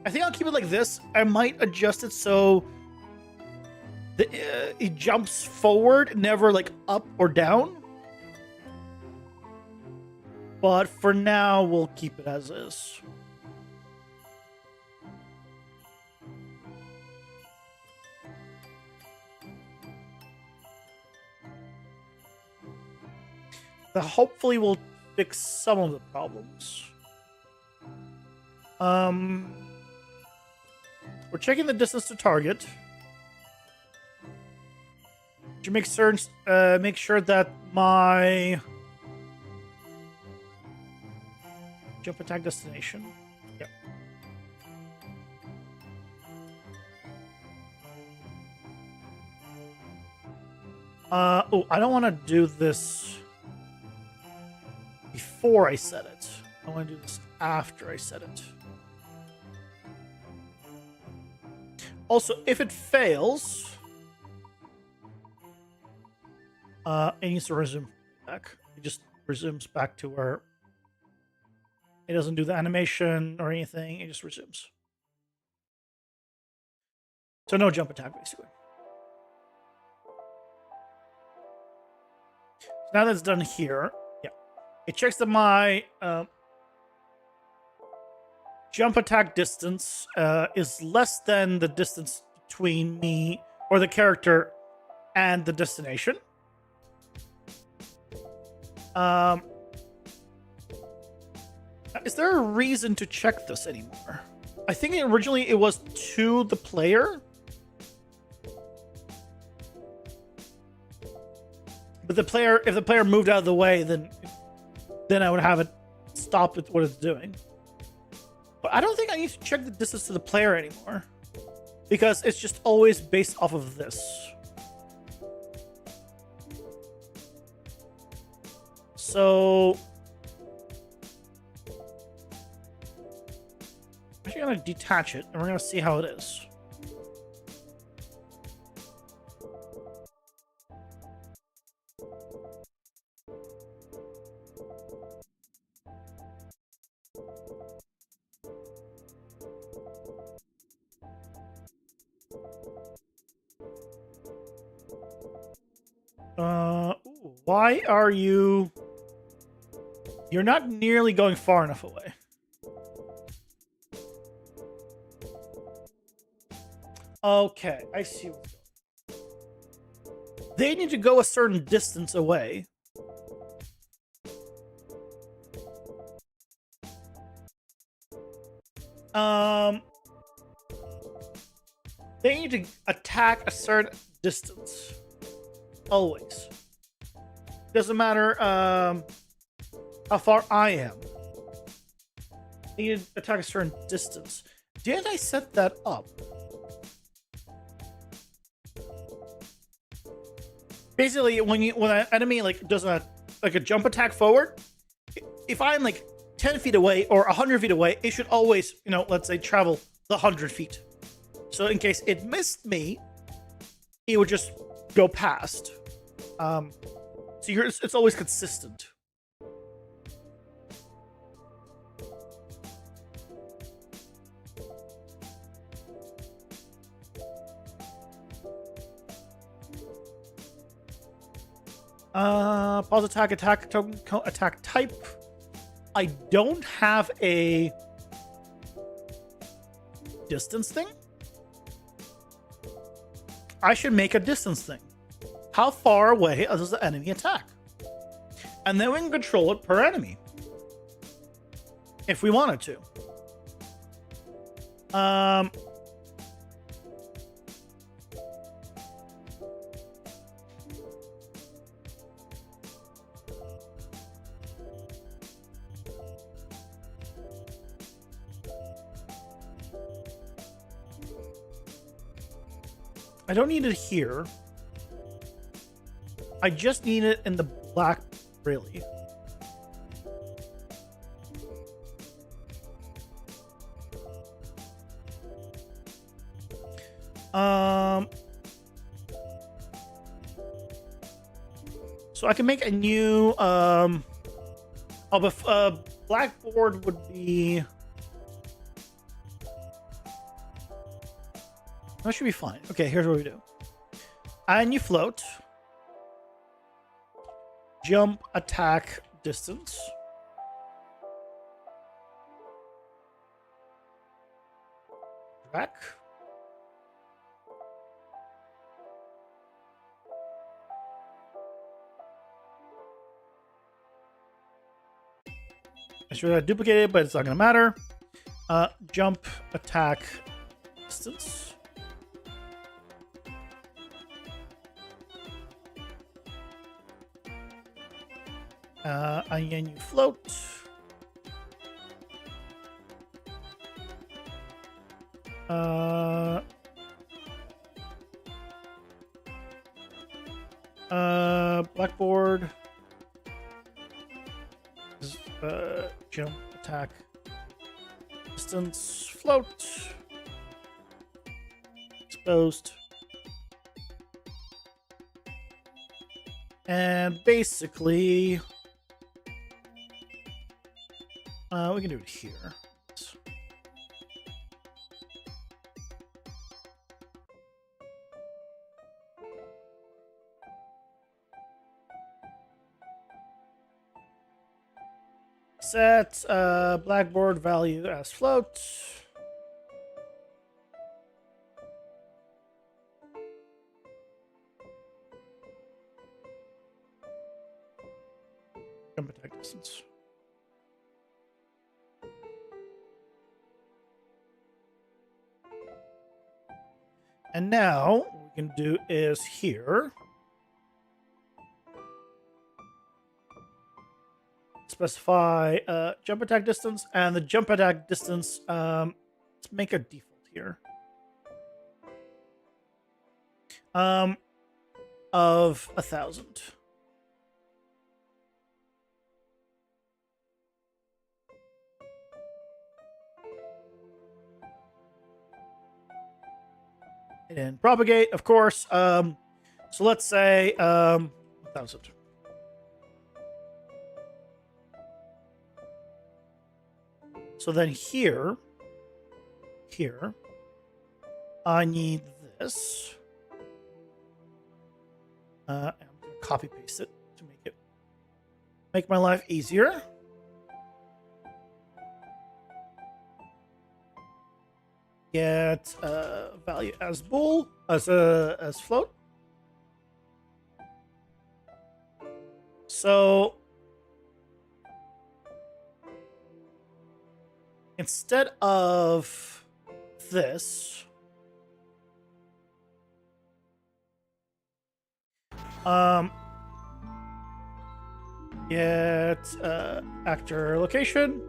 I think I'll keep it like this. I might adjust it so it jumps forward, never like up or down. But for now, we'll keep it as is. That hopefully will fix some of the problems. We're checking the distance to target. To make sure that my jump attack destination. Yep. Oh, I don't want to do this before I set it. I want to do this after I set it. Also, if it fails, it needs to resume back. It just resumes back to where it doesn't do the animation or anything. It just resumes. So no jump attack, basically. So now that's done here, yeah, it checks that my jump attack distance is less than the distance between me or the character and the destination. Is there a reason to check this anymore? I think originally it was to the player. But if the player moved out of the way, then I would have it stop with what it's doing. But I don't think I need to check the distance to the player anymore, because it's just always based off of this. So actually gonna detach it, and we're gonna see how it is. Why are you... You're not nearly going far enough away. Okay, I see what's going on. They need to go a certain distance away. They need to attack a certain distance. Always. Doesn't matter how far I am. They need to attack a certain distance. Did I set that up? Basically, when an enemy like does a jump attack forward, if I'm like 10 feet away or 100 feet away, it should always, let's say travel the 100 feet. So in case it missed me, it would just go past. So it's always consistent. Pause attack token attack type. I don't have a distance thing. I should make a distance thing. How far away does the enemy attack? And then we can control it per enemy. If we wanted to. I don't need it here. I just need it in the black, really. So I can make a new blackboard would be... That should be fine. Okay, here's what we do. And you float. Jump, attack, distance. Drag. I should have duplicated it, but it's not going to matter. Jump, attack, distance. And then you float. Blackboard. Jump, attack, distance, float. Exposed. And basically, we can do it here. Set blackboard value as float. Jump attack distance. And now what we can do is here specify jump attack distance, and the jump attack distance, let's make a default here of 1,000. And then propagate, of course. So let's say 1,000. So then here, I need this. I'm gonna copy paste it to make my life easier. Get value as bool as float. So instead of this, get actor location.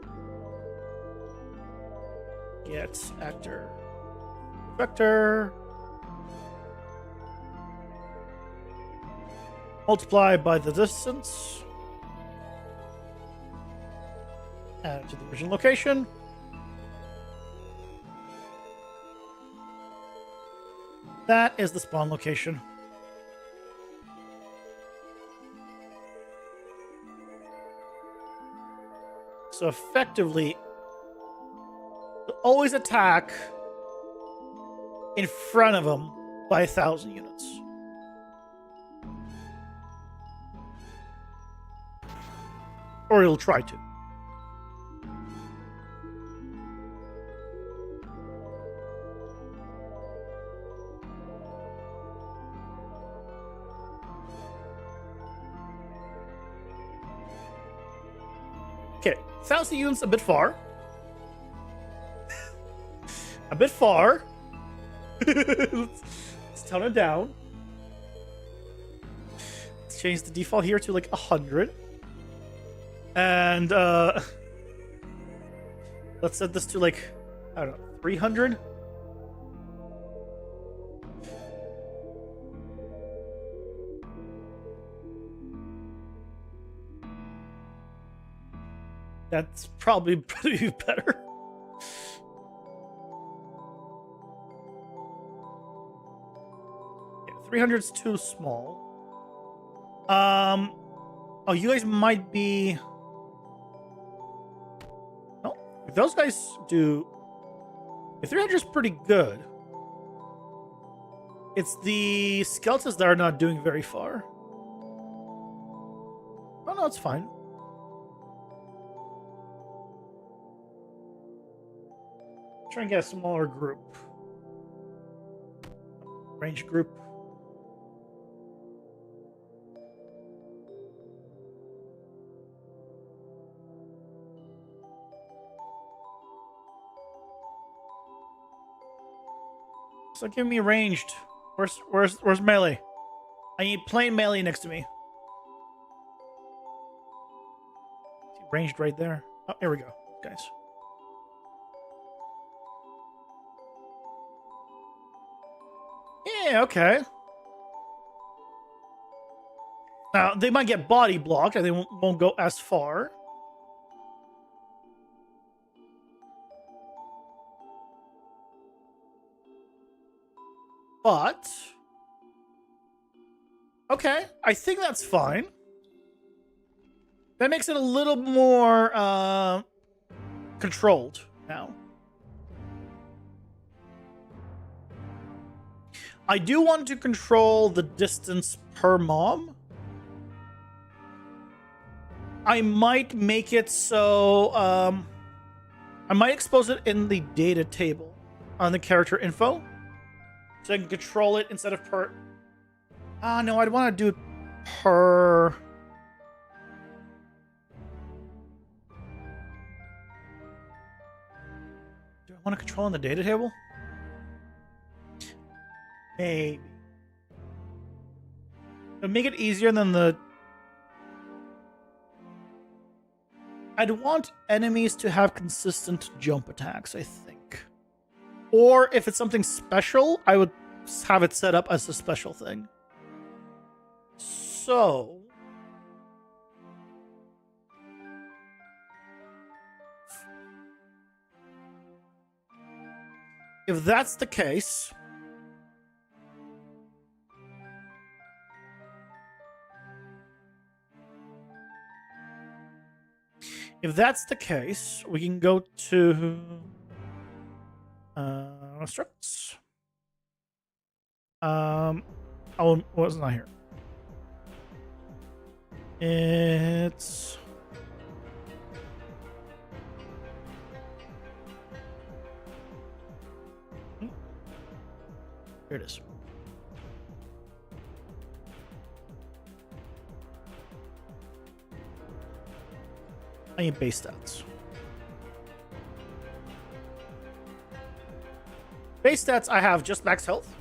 Get actor vector. Multiply by the distance. Add it to the original location. That is the spawn location. So effectively, always attack in front of them by 1,000 units. Or he'll try to. Okay, 1,000 units a bit far. A bit far. Let's tone it down. Let's change the default here to like 100. And let's set this to like, I don't know, 300. That's probably pretty better. Yeah, 300 is too small. Oh, you guys might be. No, if those guys do. If 300 is pretty good. It's the skeletons that are not doing very far. Oh no, it's fine. Try and get a smaller group. Range group. So give me ranged. Where's melee? I need plain melee next to me. Ranged right there. Oh, here we go, guys. Yeah, okay. Now, they might get body blocked and they won't go as far. But... okay, I think that's fine. That makes it a little more controlled now. I do want to control the distance per mob. I might make it so I might expose it in the data table on the character info, so I can control it instead of per. No, I'd want to do it per. Do I want to control in the data table? Maybe. It'll make it easier than the. I'd want enemies to have consistent jump attacks, I think. Or if it's something special, I would have it set up as a special thing. So... if that's the case... If that's the case, we can go to structs. Oh, it's not here. It's here. It is. I need base stats. Base stats, I have just max health,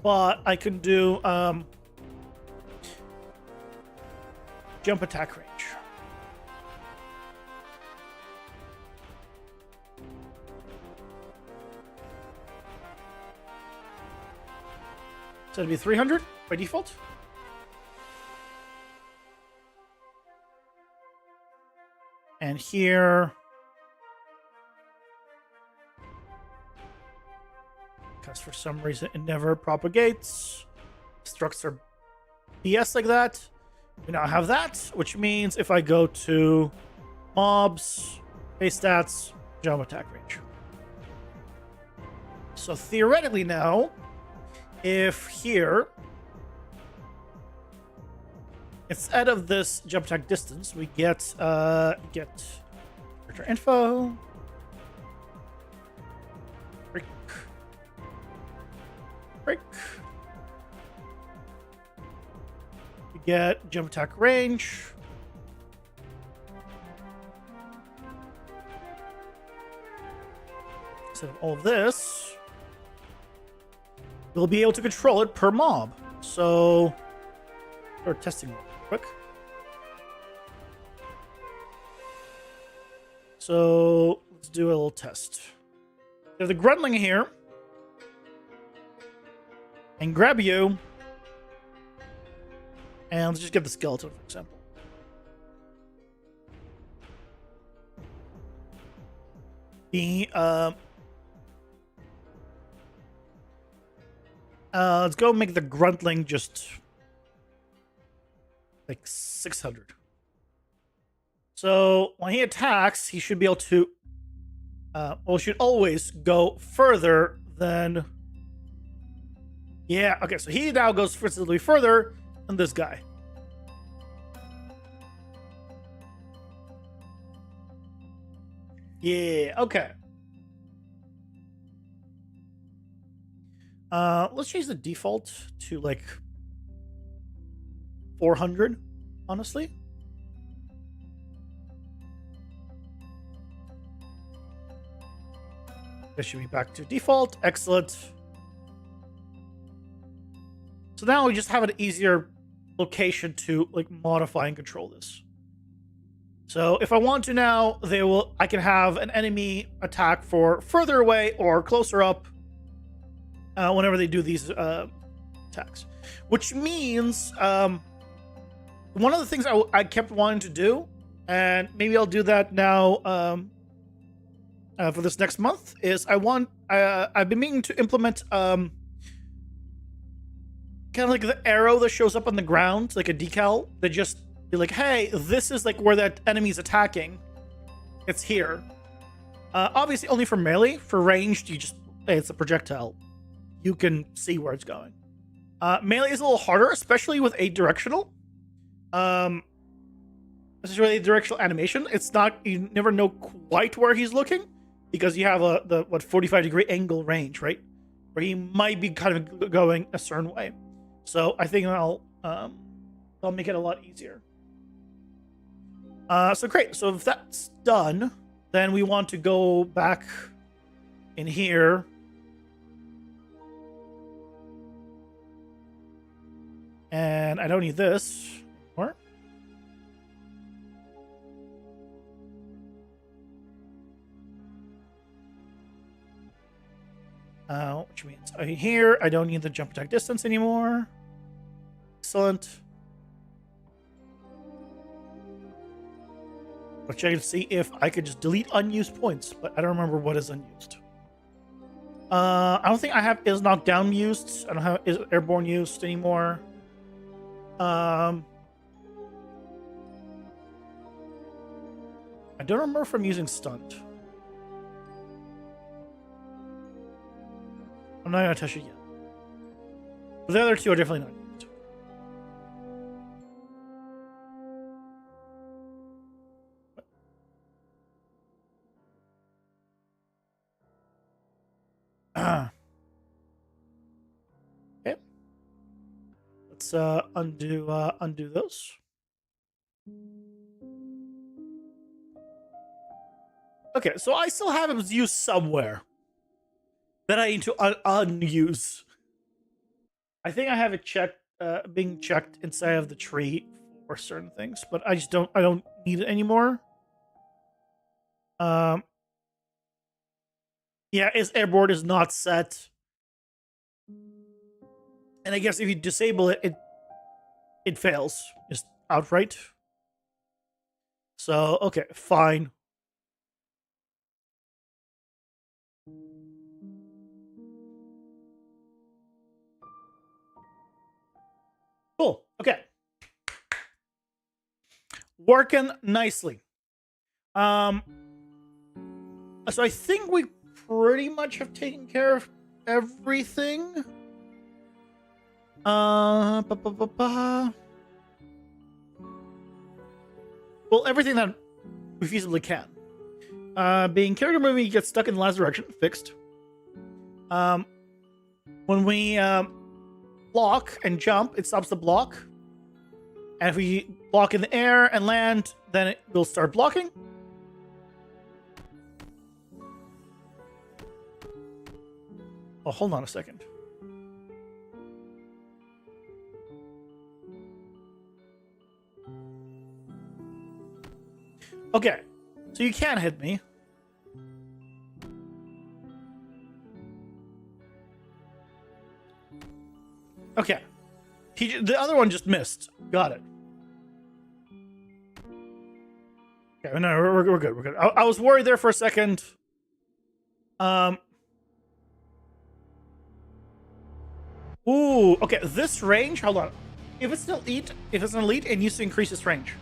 but I can do jump attack range. So it'd be 300 by default. And here, because for some reason it never propagates, structs are BS like that. We now have that, which means if I go to mobs, base stats, jump attack range. So theoretically now, if here, instead of this jump attack distance, we get character info. Break. We get jump attack range. Instead of all of this, we'll be able to control it per mob. So, start testing real quick. So, let's do a little test. There's the Gruntling here. And grab you. And let's just get the skeleton, for example. Let's go make the Gruntling just like 600. So when he attacks, he should be able to should always go further than. Yeah, okay, so he now goes considerably further than this guy. Yeah, okay. Let's change the default to like 400, honestly. This should be back to default. Excellent. So now we just have an easier location to like modify and control this. So if I want to now, I can have an enemy attack for further away or closer up whenever they do these attacks. Which means one of the things I kept wanting to do, and maybe I'll do that now for this next month, is I've been meaning to implement kind of like the arrow that shows up on the ground, like a decal that just be like, hey, this is like where that enemy's attacking. It's here. Obviously only for melee. For ranged, hey, it's a projectile. You can see where it's going. Melee is a little harder, especially with a directional. This is really a directional animation. It's not, you never know quite where he's looking because you have the 45-degree angle range, right? Where he might be kind of going a certain way. So I think I'll make it a lot easier. So great. So if that's done, then we want to go back in here. And I don't need this anymore. Which means here I don't need the jump attack distance anymore. Excellent. I'll check and see if I could just delete unused points, but I don't remember what is unused. I don't think I have is knocked down used. I don't have is airborne used anymore. I don't remember if I'm using stunt. I'm not gonna touch it yet. But the other two are definitely not used. Okay. Let's undo those. Okay, so I still have him used somewhere that I need to unuse. I think I have it checked, being checked inside of the tree for certain things, but I don't need it anymore. Yeah, his airboard is not set. And I guess if you disable it, it fails just outright. So, okay, fine. Cool. Okay. Working nicely. So I think we pretty much have taken care of everything. Well, everything that we feasibly can. Being character movie gets stuck in the last direction, fixed. When we block and jump, it stops the block. And if we block in the air and land, then it will start blocking. Oh, hold on a second. Okay, so you can't hit me. Okay. The other one just missed. Got it. Okay, no, we're good. We're good. I was worried there for a second. Ooh, okay. This range, hold on. If it's an elite, it needs to increase its range.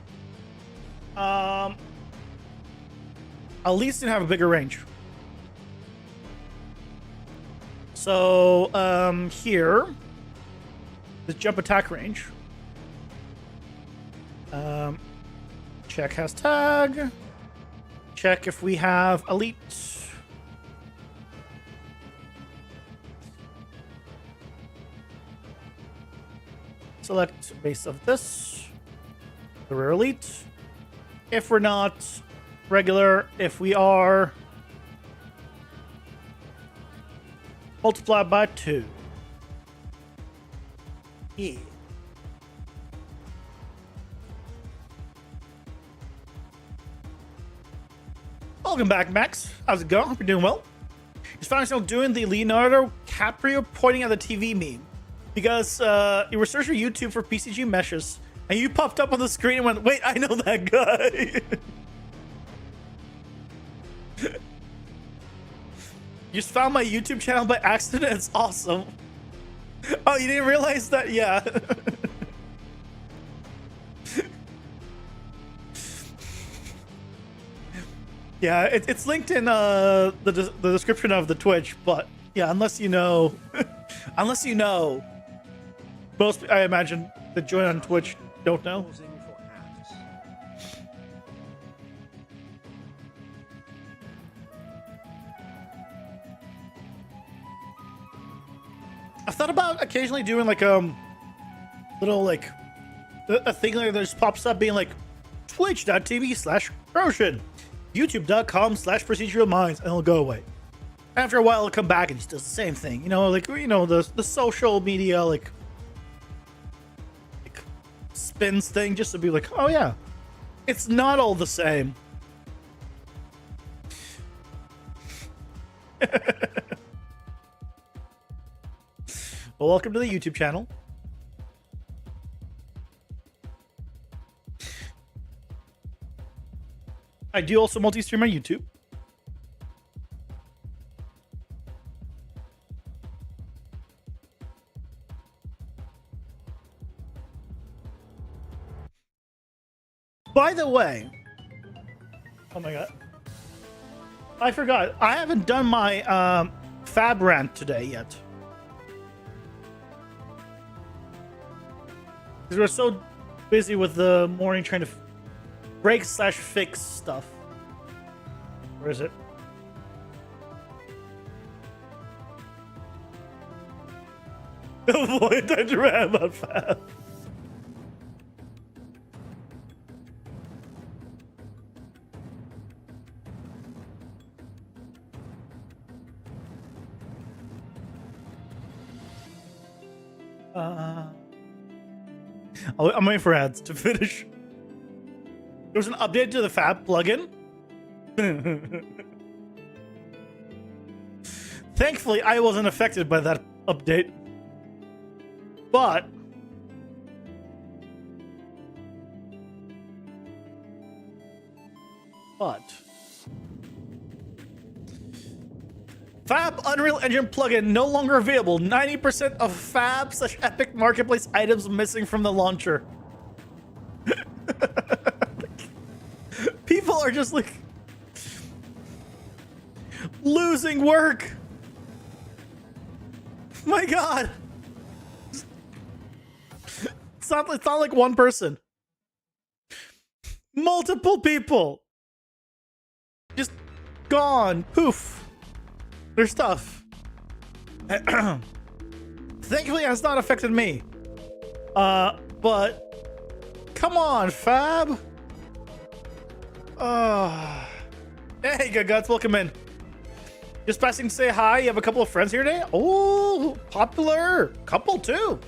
At least it have a bigger range. So, here, the jump attack range. Check hashtag. Check if we have elite. Select base of this. The rare elite. If we're not regular, if we are, multiply by 2. Yeah. Welcome back, Max. How's it going? Hope you're doing well. Just found myself doing the Leonardo DiCaprio pointing at the TV meme because you were searching YouTube for PCG meshes and you popped up on the screen and went, "Wait, I know that guy." You just found my YouTube channel by accident. It's awesome. Oh, you didn't realize that? Yeah. Yeah, it's linked in the description of the Twitch, but yeah, unless you know, most, I imagine, that join on Twitch don't know. I thought about occasionally doing like little like a thing that just pops up being like twitch.tv/Roshan, youtube.com/procedural minds, and it'll go away. After a while it'll come back and just does the same thing. You know, like, you know, the social media like spins thing just to be like, oh yeah, it's not all the same. Well, welcome to the YouTube channel. I do also multi-stream on YouTube. By the way, Oh my god. I forgot. I haven't done my fab rant today yet. Because we're so busy with the morning trying to break/fix stuff. Where is it? Avoid the rant about fab. I'm waiting for ads to finish. There was an update to the Fab plugin. Thankfully, I wasn't affected by that update. But Fab Unreal Engine plugin no longer available. 90% of Fab/Epic Marketplace items missing from the launcher. People are just like losing work. My God. It's not like one person. Multiple people. Just gone. Poof. Their stuff. Thankfully, it has not affected me. But come on, Fab. Hey, good guts, welcome in. Just passing to say hi. You have a couple of friends here today. Oh, popular couple too.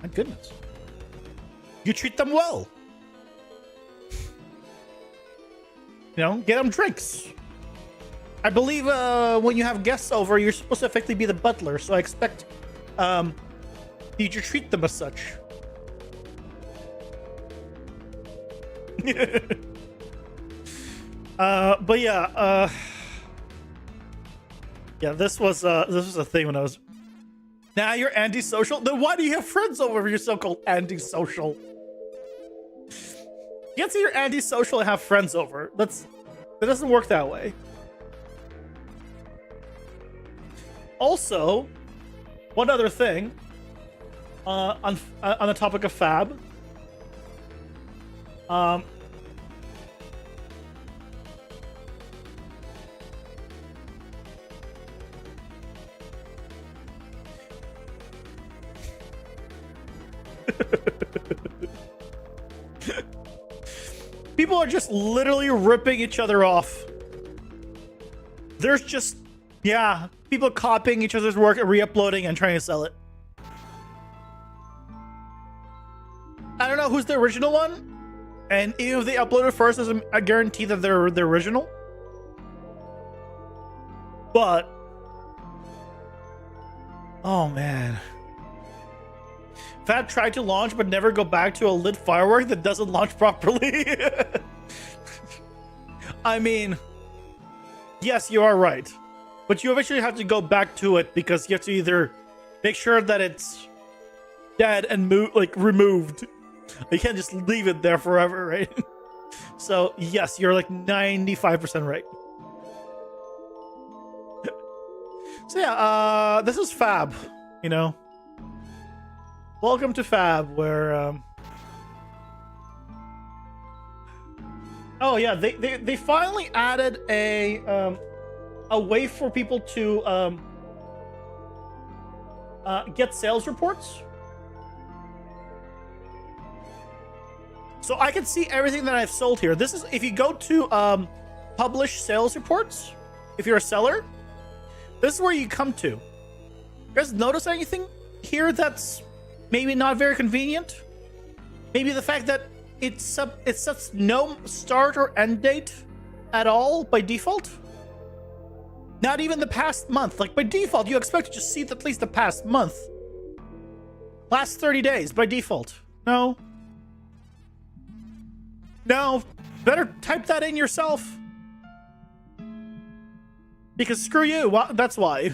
My goodness. You treat them well. You know, get them drinks. I believe when you have guests over, you're supposed to effectively be the butler, so I expect you to treat them as such. But yeah, this was a thing when I was. Now you're antisocial. Then why do you have friends over if you're so-called antisocial? You can't say you're antisocial and have friends over. That doesn't work that way. Also, one other thing on the topic of Fab. People are just literally ripping each other off. There's just, yeah, people copying each other's work and re-uploading and trying to sell it. I don't know who's the original one, and even if they upload it first, doesn't I guarantee that they're the original. But oh man, Fab tried to launch but never go back to a lit firework that doesn't launch properly. I mean, yes, you are right, but you eventually have to go back to it because you have to either make sure that it's dead and removed. You can't just leave it there forever, right? So yes, you're like 95% right. So yeah, this is Fab, you know. Welcome to Fab, where oh yeah, they finally added a way for people to get sales reports. So I can see everything that I've sold here. This is if you go to publish sales reports, if you're a seller, this is where you come to. You guys notice anything here that's maybe not very convenient? Maybe the fact that it sets no start or end date at all by default? Not even the past month. Like by default, you expect to just see at least the past month. Last 30 days by default. No. No. Better type that in yourself. Because screw you. Well, that's why.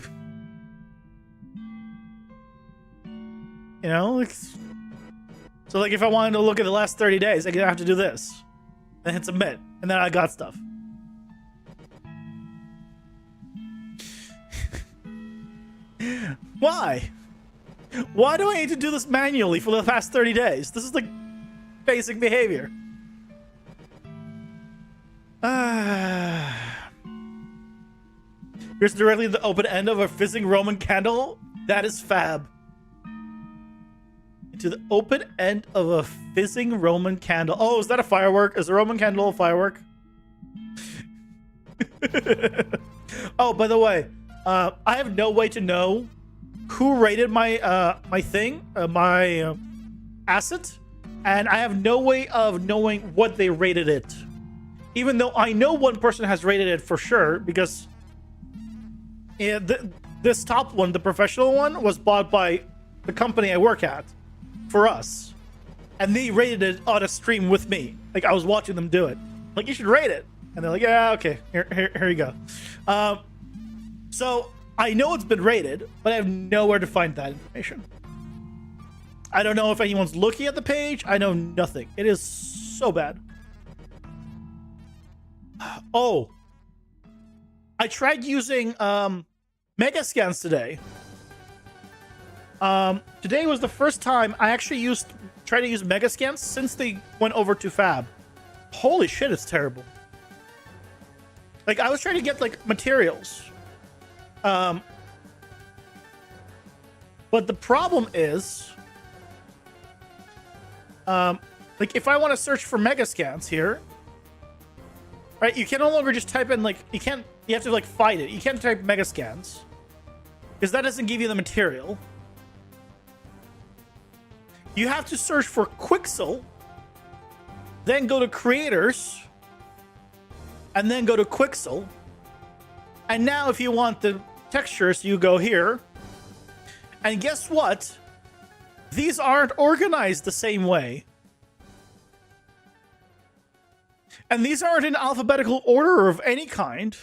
You know, like, so like if I wanted to look at the last 30 days, I'm gonna have to do this. and hit submit, and then I got stuff. Why? Why do I need to do this manually for the past 30 days? This is like basic behavior. Here's directly the open end of a fizzing Roman candle. That is fab. Into the open end of a fizzing Roman candle. Oh, is that a firework? Is a Roman candle a firework? Oh, by the way, I have no way to know who rated my my asset, and I have no way of knowing what they rated it. Even though I know one person has rated it for sure, because this top one, the professional one, was bought by the company I work at for us, and they rated it on a stream with me. Like, I was watching them do it. Like, you should rate it, and they're like, yeah, okay, here you go. So I know it's been rated, but I have nowhere to find that information. I don't know if anyone's looking at the page. I know nothing. It is so bad. Oh, I tried using mega scans today. Today was the first time I actually tried to use mega scans since they went over to Fab. Holy shit, it's terrible. Like, I was trying to get like materials. But the problem is, like, if I want to search for mega scans here, right, you can no longer just type in, like, you have to like fight it. You can't type mega scans because that doesn't give you the material. You have to search for Quixel, then go to creators, and then go to Quixel. And now if you want the textures, you go here. And guess what? These aren't organized the same way. And these aren't in alphabetical order of any kind.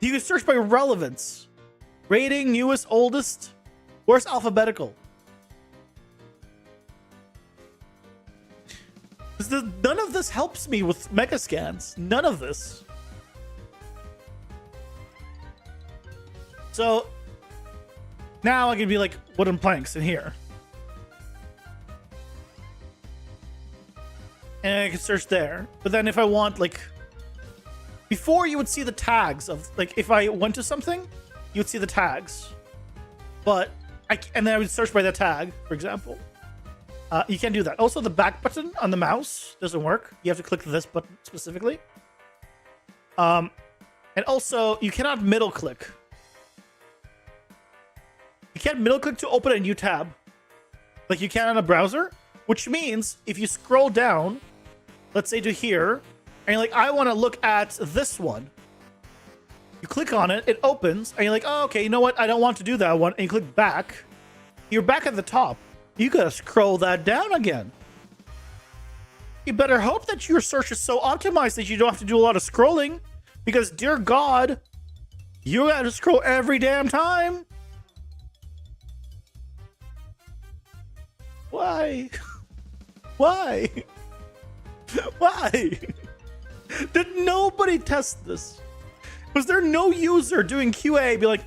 You can search by relevance. Rating, newest, oldest. Where's alphabetical? None of this helps me with mega scans. None of this. So now I can be like wooden planks in here. And I can search there. But then if I want, like, before you would see the tags of, like, if I went to something, you would see the tags. But and then I would search by the tag, for example. You can't do that. Also, the back button on the mouse doesn't work. You have to click this button specifically. And also, you cannot middle click. You can't middle click to open a new tab like you can on a browser, which means if you scroll down, let's say to here, and you're like, I want to look at this one. You click on it, it opens, and you're like, oh, okay, you know what? I don't want to do that one. And you click back. You're back at the top. You gotta scroll that down again. You better hope that your search is so optimized that you don't have to do a lot of scrolling, because, dear God, you gotta scroll every damn time. Why? Why? Why? Did nobody test this? Was there no user doing QA be like,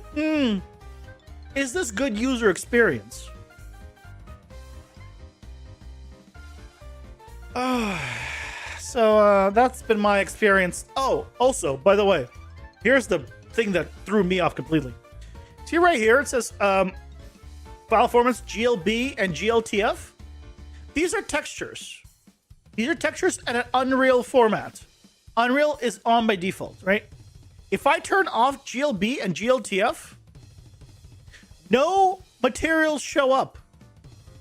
is this good user experience? So that's been my experience. Oh, also, by the way, here's the thing that threw me off completely. See right here, it says file formats GLB and GLTF. These are textures. These are textures in an Unreal format. Unreal is on by default, right? If I turn off GLB and GLTF, no materials show up.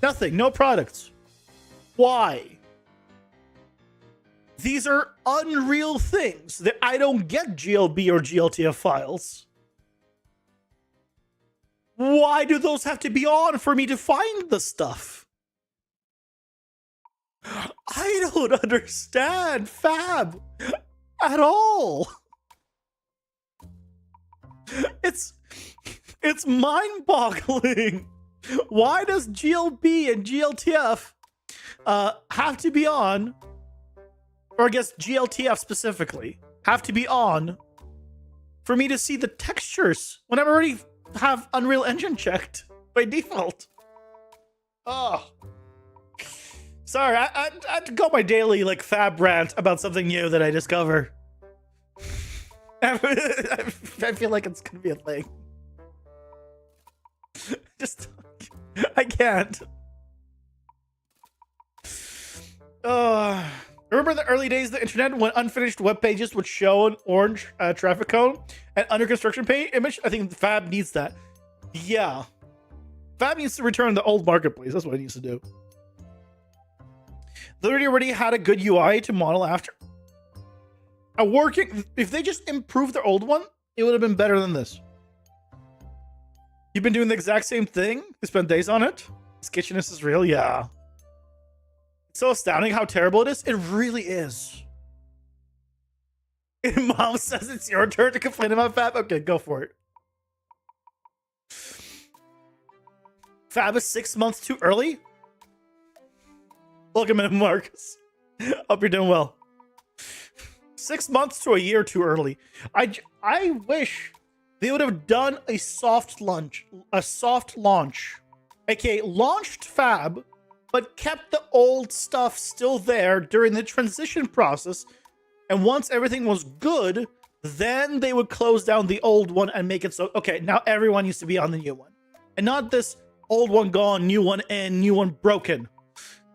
Nothing, no products. Why? These are Unreal things that I don't get GLB or GLTF files. Why do those have to be on for me to find the stuff? I don't understand Fab at all. It's mind-boggling. Why does GLB and GLTF have to be on, or I guess GLTF specifically, have to be on for me to see the textures when I already have Unreal Engine checked by default? Oh. Sorry, I had to go my daily like fab rant about something new that I discover. I feel like it's gonna be a thing. Just, I can't. Remember the early days of the internet when unfinished web pages would show an orange traffic cone and under construction image? I think Fab needs that. Yeah. Fab needs to return the old marketplace. That's what it needs to do. They already had a good UI to model after. If they just improved their old one, it would have been better than this. You've been doing the exact same thing? You spent days on it? This kitchenist is real? Yeah. It's so astounding how terrible it is. It really is. Mom says it's your turn to complain about Fab? Okay, go for it. Fab is 6 months too early? Welcome in, Marcus. Hope you're doing well. 6 months to a year too early. I wish they would have done a soft launch, aka launched Fab, but kept the old stuff still there during the transition process. And once everything was good, then they would close down the old one and make it so, okay, now everyone needs to be on the new one. And not this old one gone, new one in, new one broken.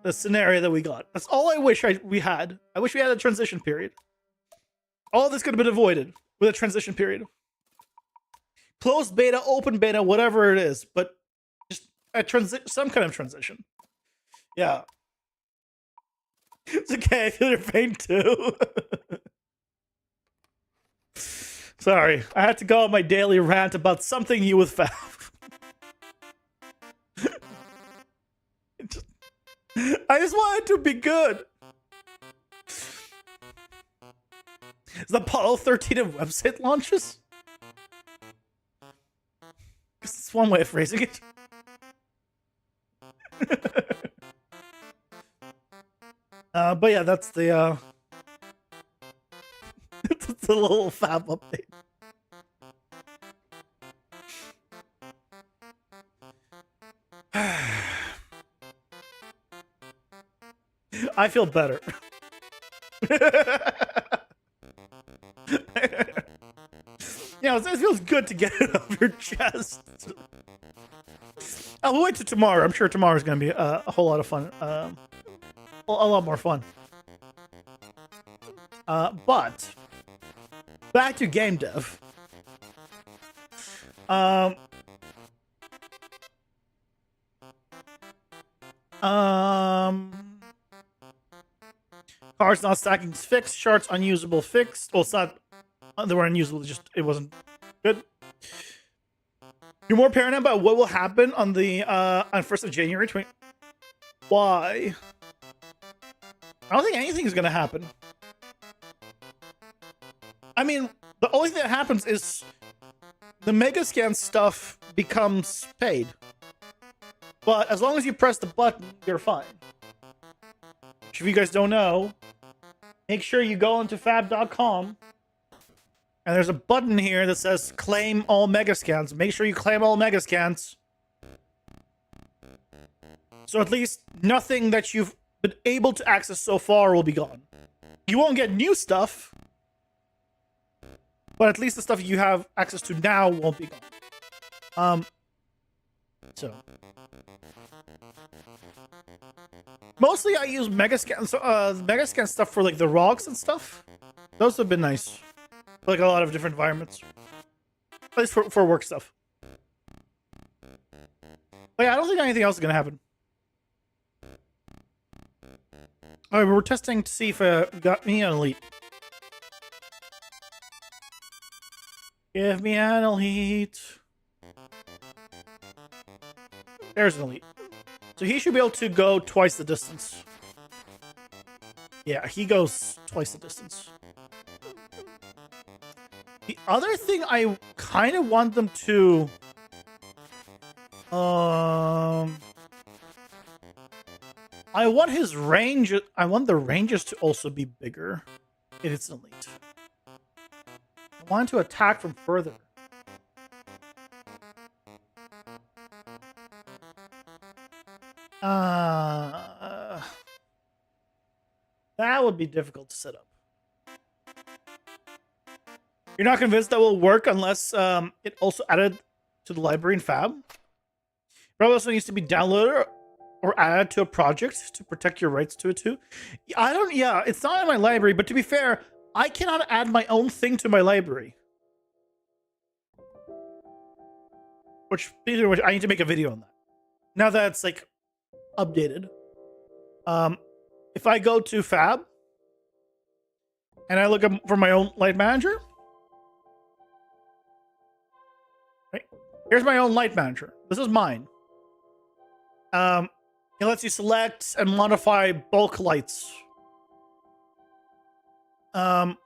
The scenario that we got. That's all I wish we had. I wish we had a transition period. All this could have been avoided with a transition period. Closed beta, open beta, whatever it is, but just some kind of transition. Yeah. It's okay, I feel your pain too. Sorry, I had to go on my daily rant about something new with Fab. I just want it to be good. Is the Apollo 13 of website launches? Because it's one way of phrasing it. But yeah, that's the that's a little Fab update. I feel better. Yeah, it feels good to get it off your chest. I'll wait till tomorrow. I'm sure tomorrow's going to be a whole lot of fun. A lot more fun. But back to game dev. Cars not stacking fixed, charts unusable fixed. Well, it's not. They were unusable. It wasn't good. You're more paranoid about what will happen on the on 1st of January 20. Why? I don't think anything is gonna happen. I mean, the only thing that happens is the Megascan stuff becomes paid. But as long as you press the button, you're fine. Which, if you guys don't know, make sure you go into fab.com and there's a button here that says claim all Megascans. Make sure you claim all Megascans. So at least nothing that you've been able to access so far will be gone. You won't get new stuff, but at least the stuff you have access to now won't be gone. So mostly I use Megascan, Megascan stuff for like the rocks and stuff. Those have been nice. Like a lot of different environments. At least for work stuff. But yeah, I don't think anything else is gonna happen. Alright, we're testing to see if we got me an elite. Give me an elite. There's an elite. So he should be able to go twice the distance. Yeah, he goes twice the distance. The other thing I kind of want them to I want his range. I want the ranges to also be bigger. If it's an elite. I want to attack from further. That would be difficult to set up. You're not convinced that will work unless it also added to the library in Fab? Probably also needs to be downloaded or added to a project to protect your rights to it too. Yeah, it's not in my library, but to be fair, I cannot add my own thing to my library. Which I need to make a video on that. Now that it's like updated. If I go to Fab and I look up for my own light manager, right? Here's my own light manager. This is mine. It lets you select and modify bulk lights. And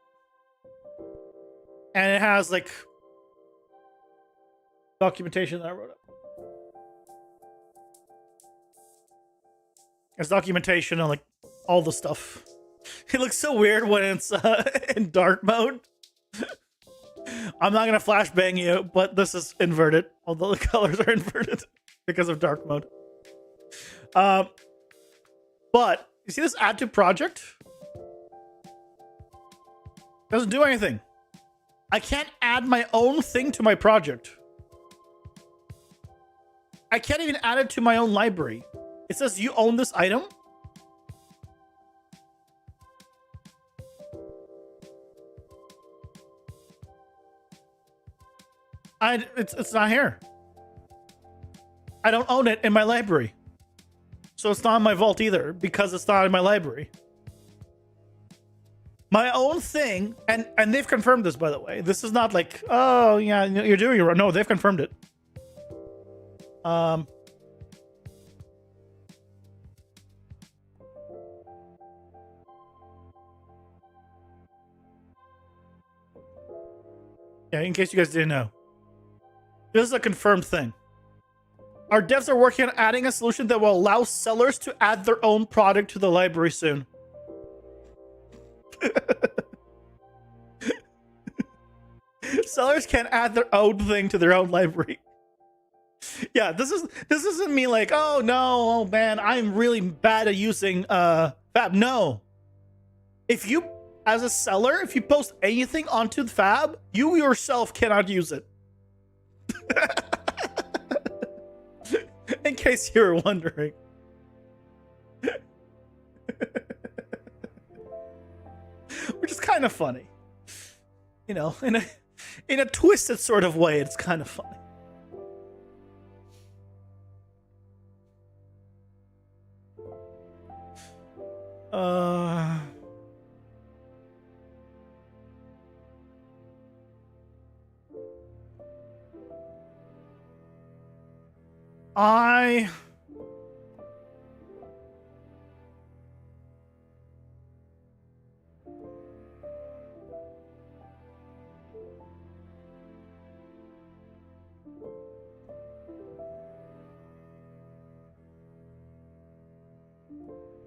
it has like documentation that I wrote up. There's documentation on like all the stuff. It looks so weird when it's in dark mode. I'm not gonna flashbang you, but this is inverted. Although the colors are inverted because of dark mode. But you see this add to project? Doesn't do anything. I can't add my own thing to my project. I can't even add it to my own library. It says you own this item. It's not here. I don't own it in my library. So it's not in my vault either, because it's not in my library. My own thing, and they've confirmed this, by the way. This is not like, oh yeah, you're doing it right. No, they've confirmed it. Yeah, in case you guys didn't know. This is a confirmed thing. Our devs are working on adding a solution that will allow sellers to add their own product to the library soon. Sellers can add their own thing to their own library. Yeah, this isn't me like, oh no, oh man, I'm really bad at using Fab. No. If you, as a seller, if you post anything onto the Fab, you yourself cannot use it. In case you were wondering. Which is kind of funny. You know, in a twisted sort of way, it's kind of funny.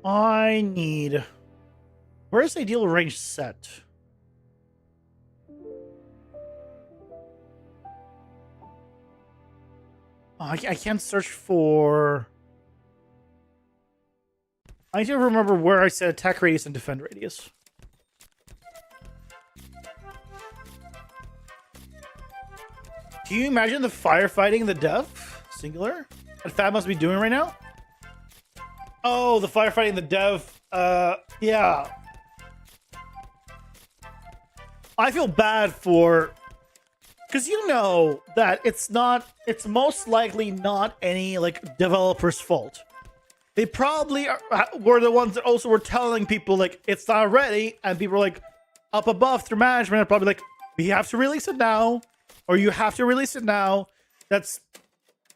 I need... Where's the ideal range set? Oh, I can't search for... I need to remember where I said attack radius and defend radius. Can you imagine the firefighting the dev? Singular? That Fab must be doing right now? Oh, the firefighting the dev. Yeah. I feel bad for... Because you know that it's most likely not any, like, developer's fault. They probably were the ones that also were telling people, like, it's not ready, and people were, like, up above through management are probably like, we have to release it now, or you have to release it now. That's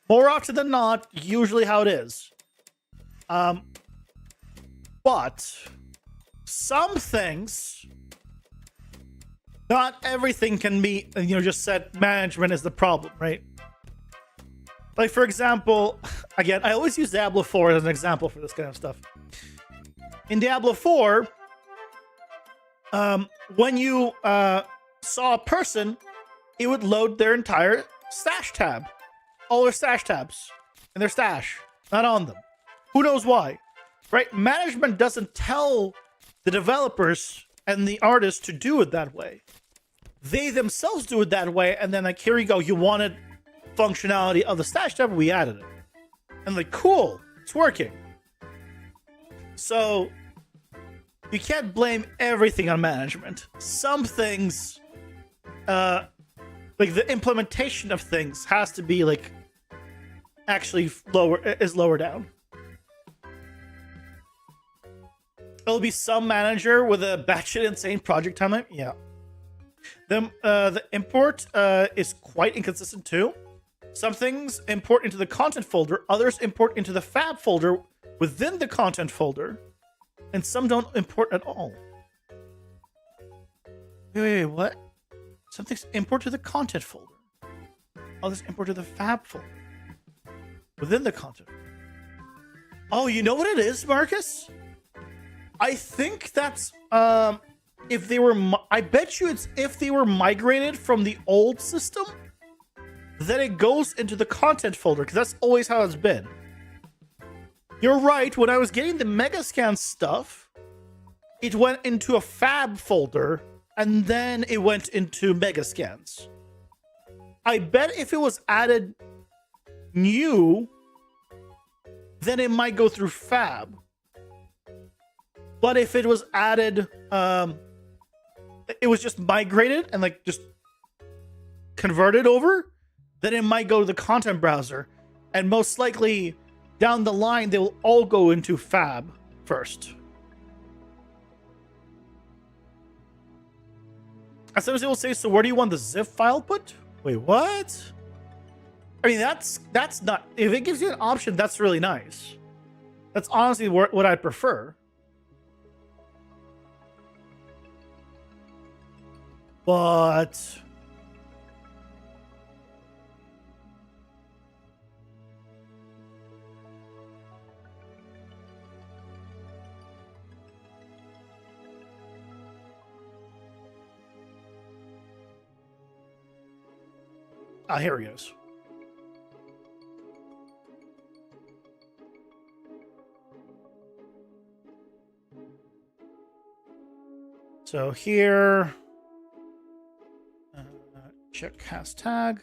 more often than not usually how it is. But some things, not everything can be, just said management is the problem, right? Like, for example, again, I always use Diablo 4 as an example for this kind of stuff. In Diablo 4, when you saw a person, it would load their entire stash tab. All their stash tabs in their stash, not on them. Who knows why? Right? Management doesn't tell the developers and the artists to do it that way. They themselves do it that way, and then like, here you go, you wanted functionality of the stash tab, we added it. And like, cool, it's working. So you can't blame everything on management. Some things, like the implementation of things has to be like actually lower down. It'll be some manager with a batshit insane project timeline. Yeah. The import is quite inconsistent too. Some things import into the content folder, others import into the fab folder within the content folder, and some don't import at all. Wait, what? Some things import to the content folder, others import to the fab folder within the content. Oh, you know what it is, Marcus? I think that's if they were. I bet you it's if they were migrated from the old system, then it goes into the content folder because that's always how it's been. You're right. When I was getting the Megascan stuff, it went into a fab folder and then it went into Megascans. I bet if it was added new, then it might go through fab. But if it was added, it was just migrated and like just converted over, then it might go to the content browser. And most likely down the line, they will all go into fab first. And sometimes they will say, so where do you want the zip file put? Wait, what? I mean, that's not, if it gives you an option, that's really nice. That's honestly what I'd prefer. But here he goes. So here, check hashtag.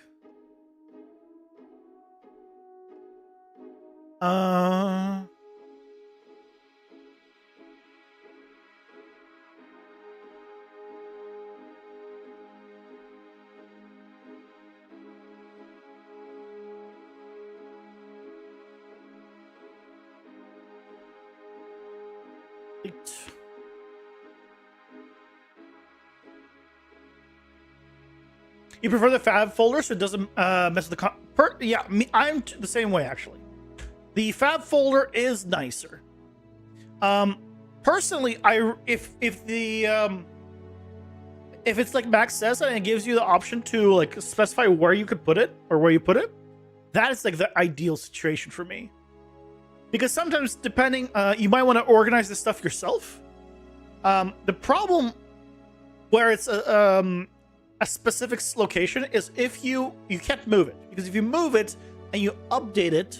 You prefer the fab folder so it doesn't mess with the yeah, I'm the same way actually. The fab folder is nicer. Personally, if it's like Max says and it gives you the option to like specify where you could put it or where you put it, that is like the ideal situation for me. Because sometimes depending, you might want to organize this stuff yourself. The problem where it's a specific location is if you can't move it, because if you move it and you update it,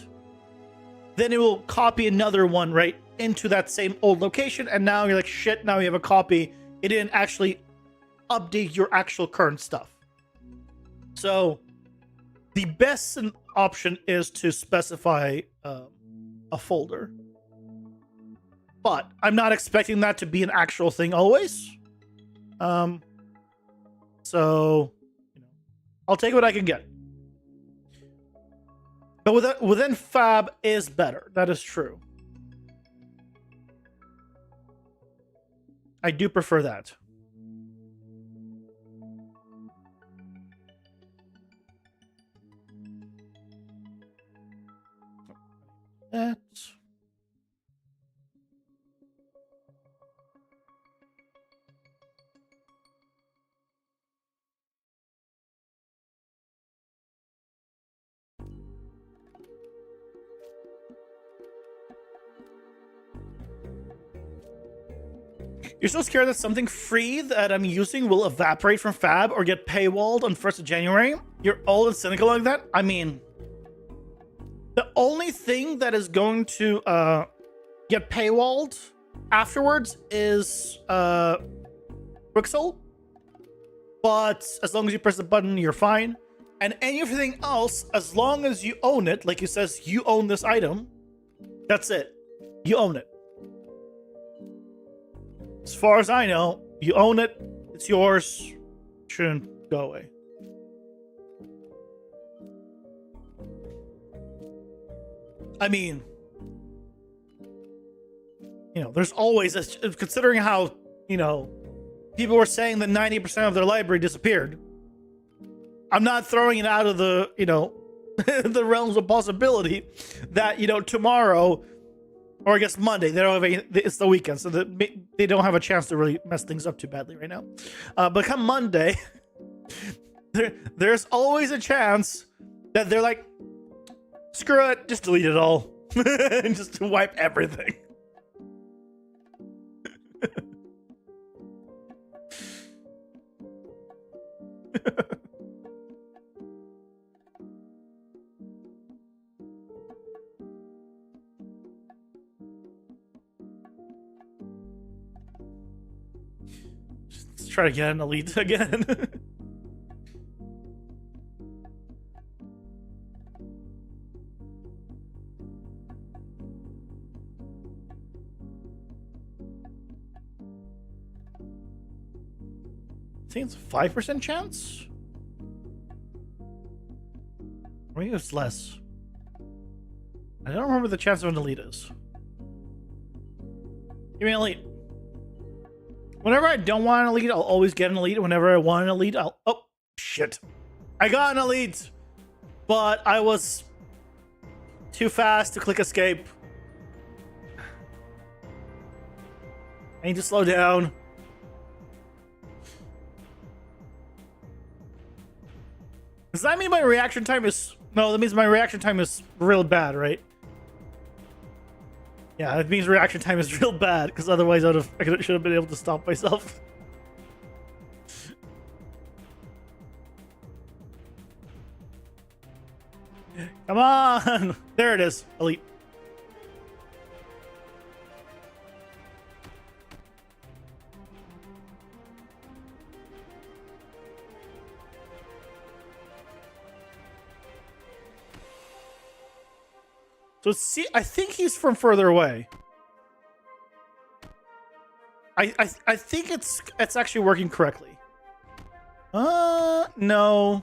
then it will copy another one right into that same old location, and now you're like, shit, now you have a copy. It didn't actually update your actual current stuff. So the best option is to specify a folder, but I'm not expecting that to be an actual thing always. So, I'll take what I can get. But within Fab is better. That is true. I do prefer that. That's... You're so scared that something free that I'm using will evaporate from Fab or get paywalled on 1st of January? You're old and cynical like that? I mean, the only thing that is going to get paywalled afterwards is Quixel. But as long as you press the button, you're fine. And anything else, as long as you own it, like it says you own this item, that's it. You own it. As far as I know, you own it. It's yours. Shouldn't go away. I mean, you know, there's always a, considering how, you know, people were saying that 90% of their library disappeared. I'm not throwing it out of the, you know, the realms of possibility that, you know, tomorrow, or I guess Monday, they don't have any, it's the weekend, so they don't have a chance to really mess things up too badly right now. But come Monday, there's always a chance that they're like, screw it, just delete it all. And just to wipe everything. Let's try to get an elite again. I think it's a 5% chance? Or maybe it's less. I don't remember the chance of an elite is. Give me an elite. Whenever I don't want an elite, I'll always get an elite. Whenever I want an elite, I'll... Oh, shit. I got an elite, but I was too fast to click escape. I need to slow down. Does that mean my reaction time is... No, that means my reaction time is real bad, right? Yeah, it means reaction time is real bad, because otherwise I should have been able to stop myself. Come on! There it is. Elite. So see, I think he's from further away. I think it's actually working correctly. No.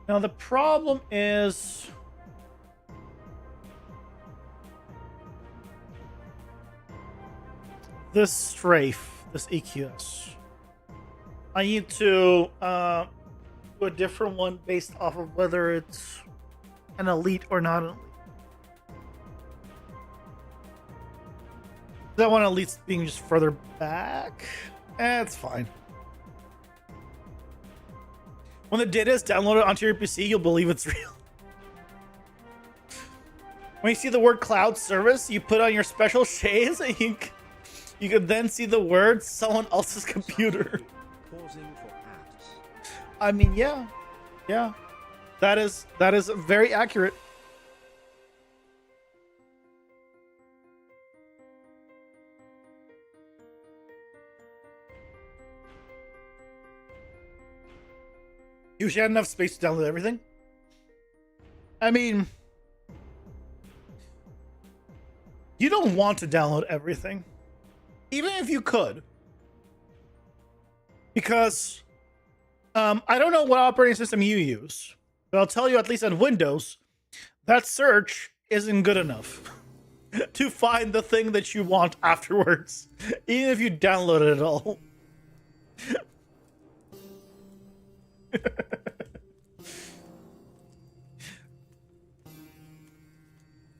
Now the problem is this strafe, this EQS. I need to a different one based off of whether it's an elite or not an elite. That one elite's being just further back. It's fine. When the data is downloaded onto your PC, you'll believe it's real. When you see the word cloud service, you put on your special shades and you can then see the word someone else's computer. Pausing for apps. I mean, yeah. That is very accurate. You should have enough space to download everything. I mean, you don't want to download everything, even if you could, because I don't know what operating system you use, but I'll tell you, at least on Windows, that search isn't good enough to find the thing that you want afterwards, even if you download it at all.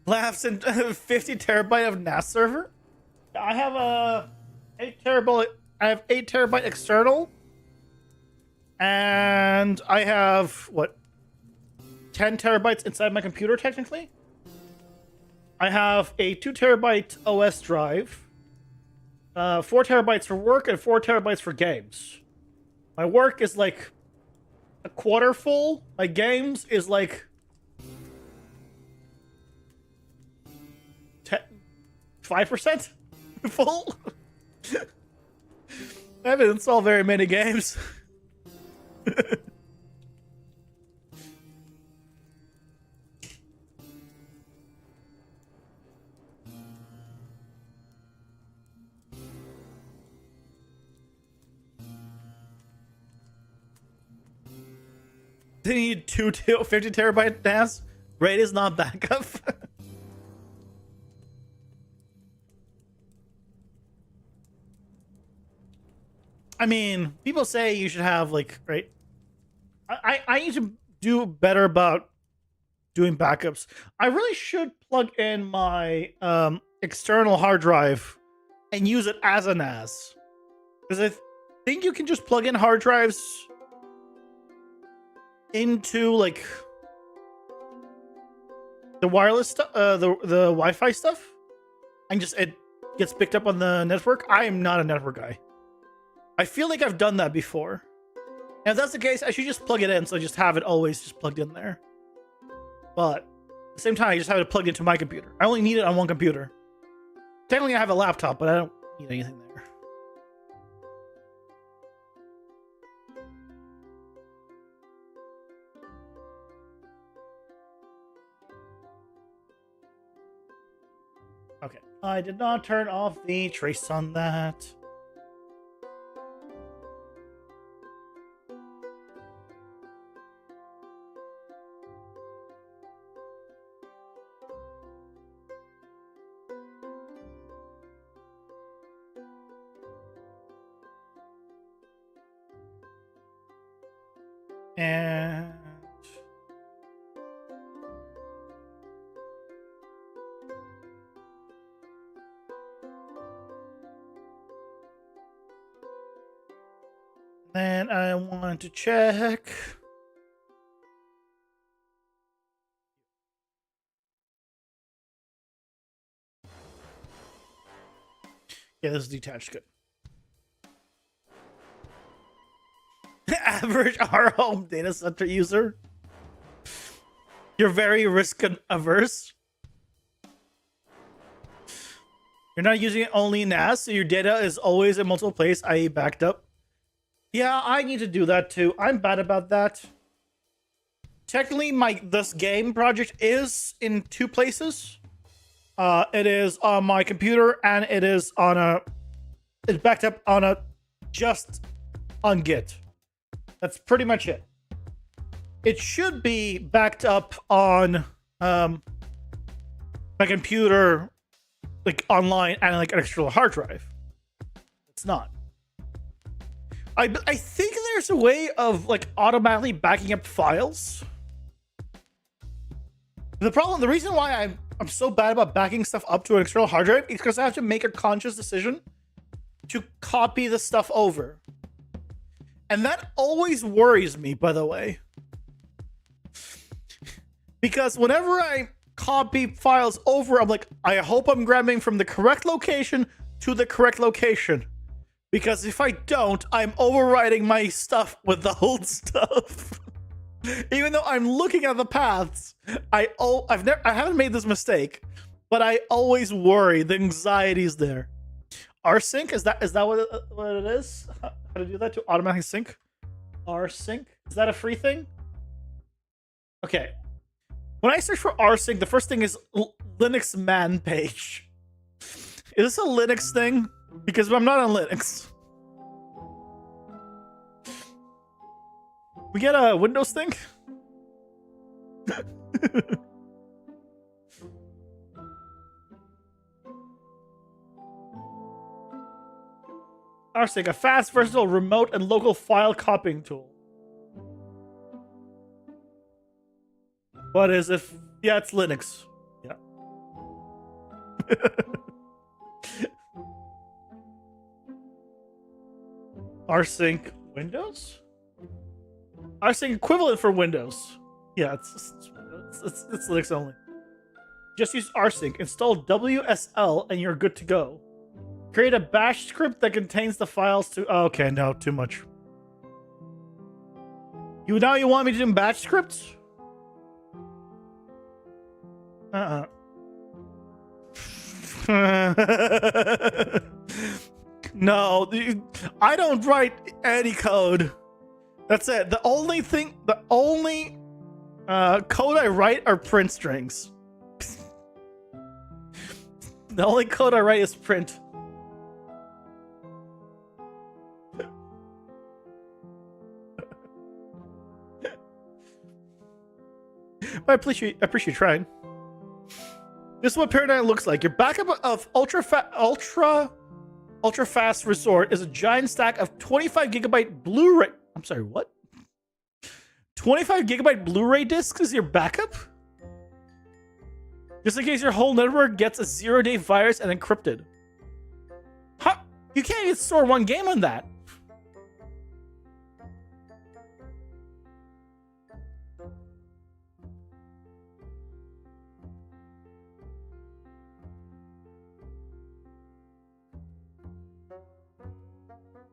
Laughs in 50 terabyte of NAS server. I have a 8 terabyte. I have 8 terabyte external, and I have what 10 terabytes inside my computer technically. I have a 2 terabyte OS drive, 4 terabytes for work, and 4 terabytes for games. My work is like a quarter full. My games is like 5% full. I haven't installed very many games. They need 50 terabyte NAS. RAID is not backup. I mean, people say you should have like, right? I need to do better about doing backups. I really should plug in my external hard drive and use it as a NAS, because I think you can just plug in hard drives into like the wireless stuff, the Wi-Fi stuff, and just it gets picked up on the network. I am not a network guy. I feel like I've done that before. And if that's the case, I should just plug it in, so I just have it always just plugged in there. But at the same time, I just have it plugged into my computer. I only need it on one computer. Technically, I have a laptop, but I don't need anything there. Okay, I did not turn off the trace on that. And then I want to check. Yeah, this is detached. Good. Average our home data center user. You're very risk averse. You're not using it only in NAS, so your data is always in multiple places, i.e. backed up. Yeah, I need to do that too. I'm bad about that. Technically, this game project is in 2 places. It is on my computer, and it is on it's backed up on just on Git. That's pretty much it. It should be backed up on my computer, like online, and like an external hard drive. It's not. I think there's a way of like automatically backing up files. The reason why I'm so bad about backing stuff up to an external hard drive is because I have to make a conscious decision to copy the stuff over. And that always worries me, by the way. Because whenever I copy files over, I'm like, I hope I'm grabbing from the correct location to the correct location. Because if I don't, I'm overwriting my stuff with the old stuff. Even though I'm looking at the paths, I haven't made this mistake, but I always worry. The anxiety's there. rsync, is that what it is? How to do that to automatically sync? rsync, is that a free thing? Okay. When I search for rsync, the first thing is Linux man page. Is this a Linux thing? Because I'm not on Linux. We get a Windows thing? rsync, a fast, versatile, remote, and local file copying tool. What is it? Yeah, it's Linux. Yeah. rsync Windows? rsync equivalent for Windows. Yeah, it's Linux only. Just use rsync, install WSL, and you're good to go. Create a bash script that contains the files to... Oh, okay, no, too much. Now you want me to do bash scripts? No, I don't write any code. That's it. The only code I write are print strings. The only code I write is print. I appreciate you trying. This is what Paradigm looks like. Your backup of ultra fast resort is a giant stack of 25 gigabyte Blu-ray. I'm sorry, what? 25 gigabyte Blu-ray discs is your backup? Just in case your whole network gets a 0-day virus and encrypted. Huh? You can't even store one game on that.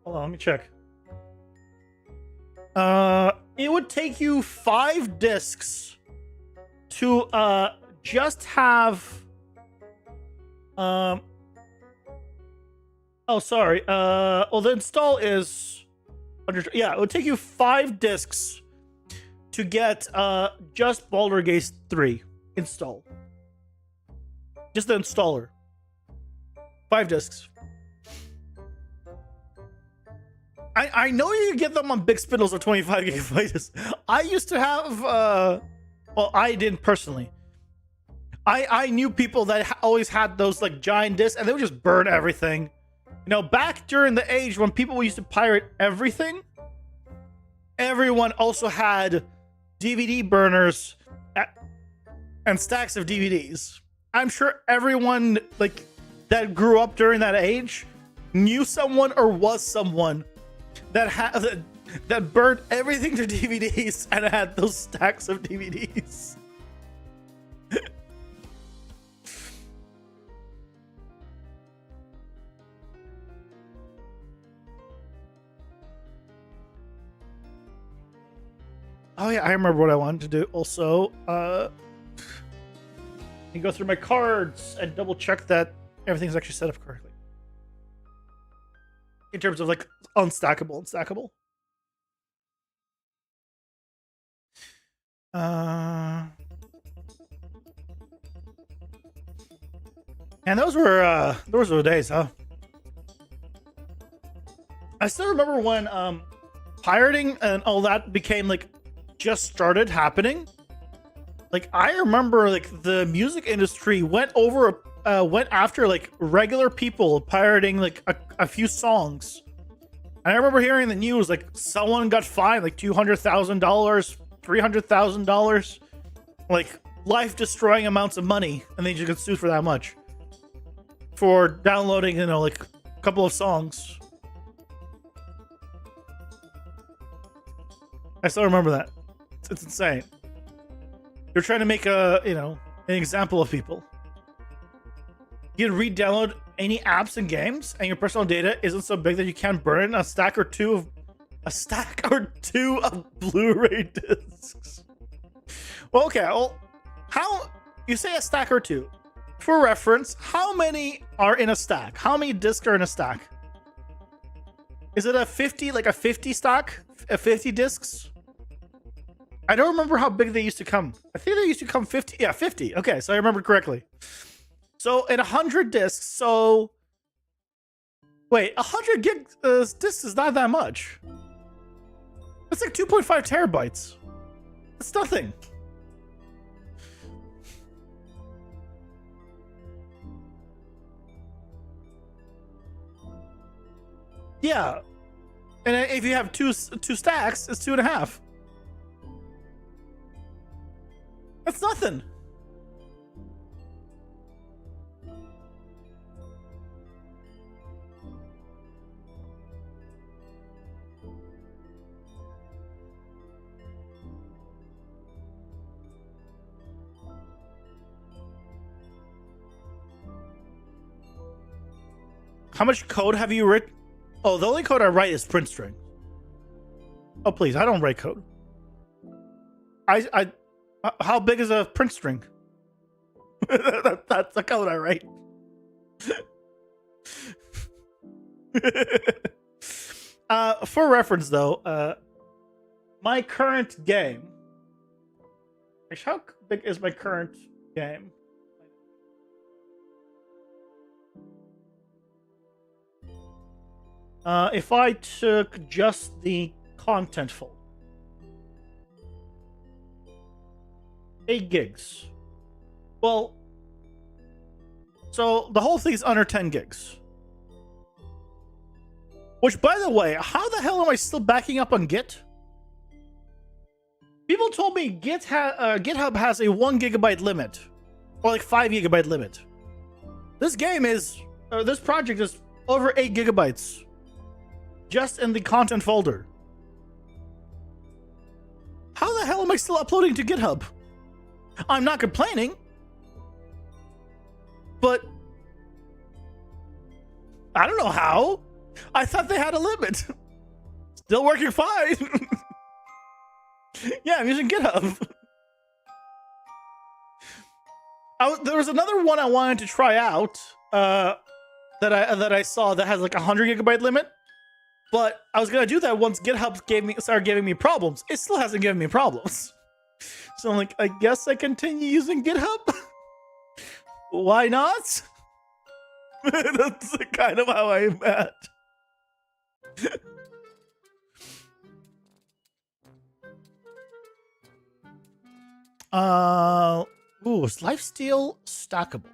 Hold on, let me check. It would take you 5 discs to just have oh sorry. Well, the install is yeah, it would take you 5 discs to get just Baldur's Gate 3 installed. Just the installer. 5 discs. I know you can get them on big spindles of 25 gigabytes. I used to have, well, I didn't personally. I knew people that always had those like giant discs, and they would just burn everything. You know, back during the age when people used to pirate everything, everyone also had DVD burners and stacks of DVDs. I'm sure everyone like that grew up during that age knew someone or was someone that burned everything to DVDs and had those stacks of DVDs. Oh yeah, I remember what I wanted to do. Also, you go through my cards and double check that everything's actually set up correctly. In terms of like unstackable and stackable. And those were the days, huh? I still remember when pirating and all that became like just started happening. Like I remember like the music industry went after like regular people pirating like a few songs. And I remember hearing the news like someone got fined like $200,000, $300,000, like life-destroying amounts of money, and they just got sued for that much for downloading, you know, like a couple of songs. I still remember that. It's insane. You're trying to make an example of people. You can re-download any apps and games, and your personal data isn't so big that you can't burn a stack or two of Blu-ray discs. Well, okay. Well, how you say a stack or two? For reference, how many are in a stack? How many discs are in a stack? Is it a 50, like a 50 stack? 50 discs? I don't remember how big they used to come. I think they used to come 50. Yeah, 50. Okay, so I remember correctly. So in 100 discs, so wait, 100 gig discs is not that much. It's like 2.5 terabytes. It's nothing. Yeah, and if you have two stacks, it's 2.5. That's nothing. How much code have you written? Oh, the only code I write is print string. Oh, please, I don't write code. How big is a print string? That's the code I write. For reference, though, my current game. Actually, how big is my current game? If I took just the content folder, 8 gigs. Well, so the whole thing is under 10 gigs. Which, by the way, how the hell am I still backing up on Git? People told me GitHub has a 1 gigabyte limit, or like 5 gigabyte limit. This game is, this project is over 8 gigabytes, just in the content folder. How the hell am I still uploading to GitHub? I'm not complaining, but I don't know how. I thought they had a limit. Still working fine. Yeah, I'm using GitHub. There was another one I wanted to try out that I saw that has like a 100 gigabyte limit, but I was gonna do that once GitHub started giving me problems. It still hasn't given me problems, so I'm like, I guess I continue using GitHub. Why not? That's kind of how I'm at. Is lifesteal stackable?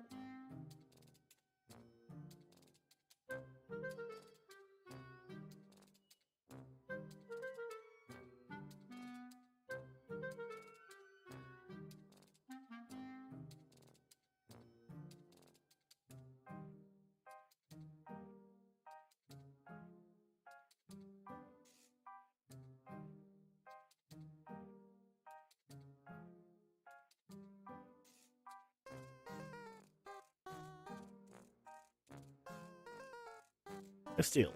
Steal.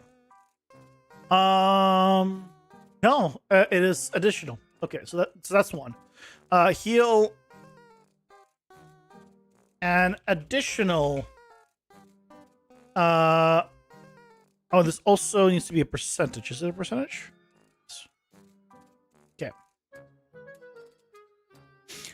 No, it is additional. Okay, so that's one. Heal an additional. Oh, this also needs to be a percentage. Is it a percentage? Okay.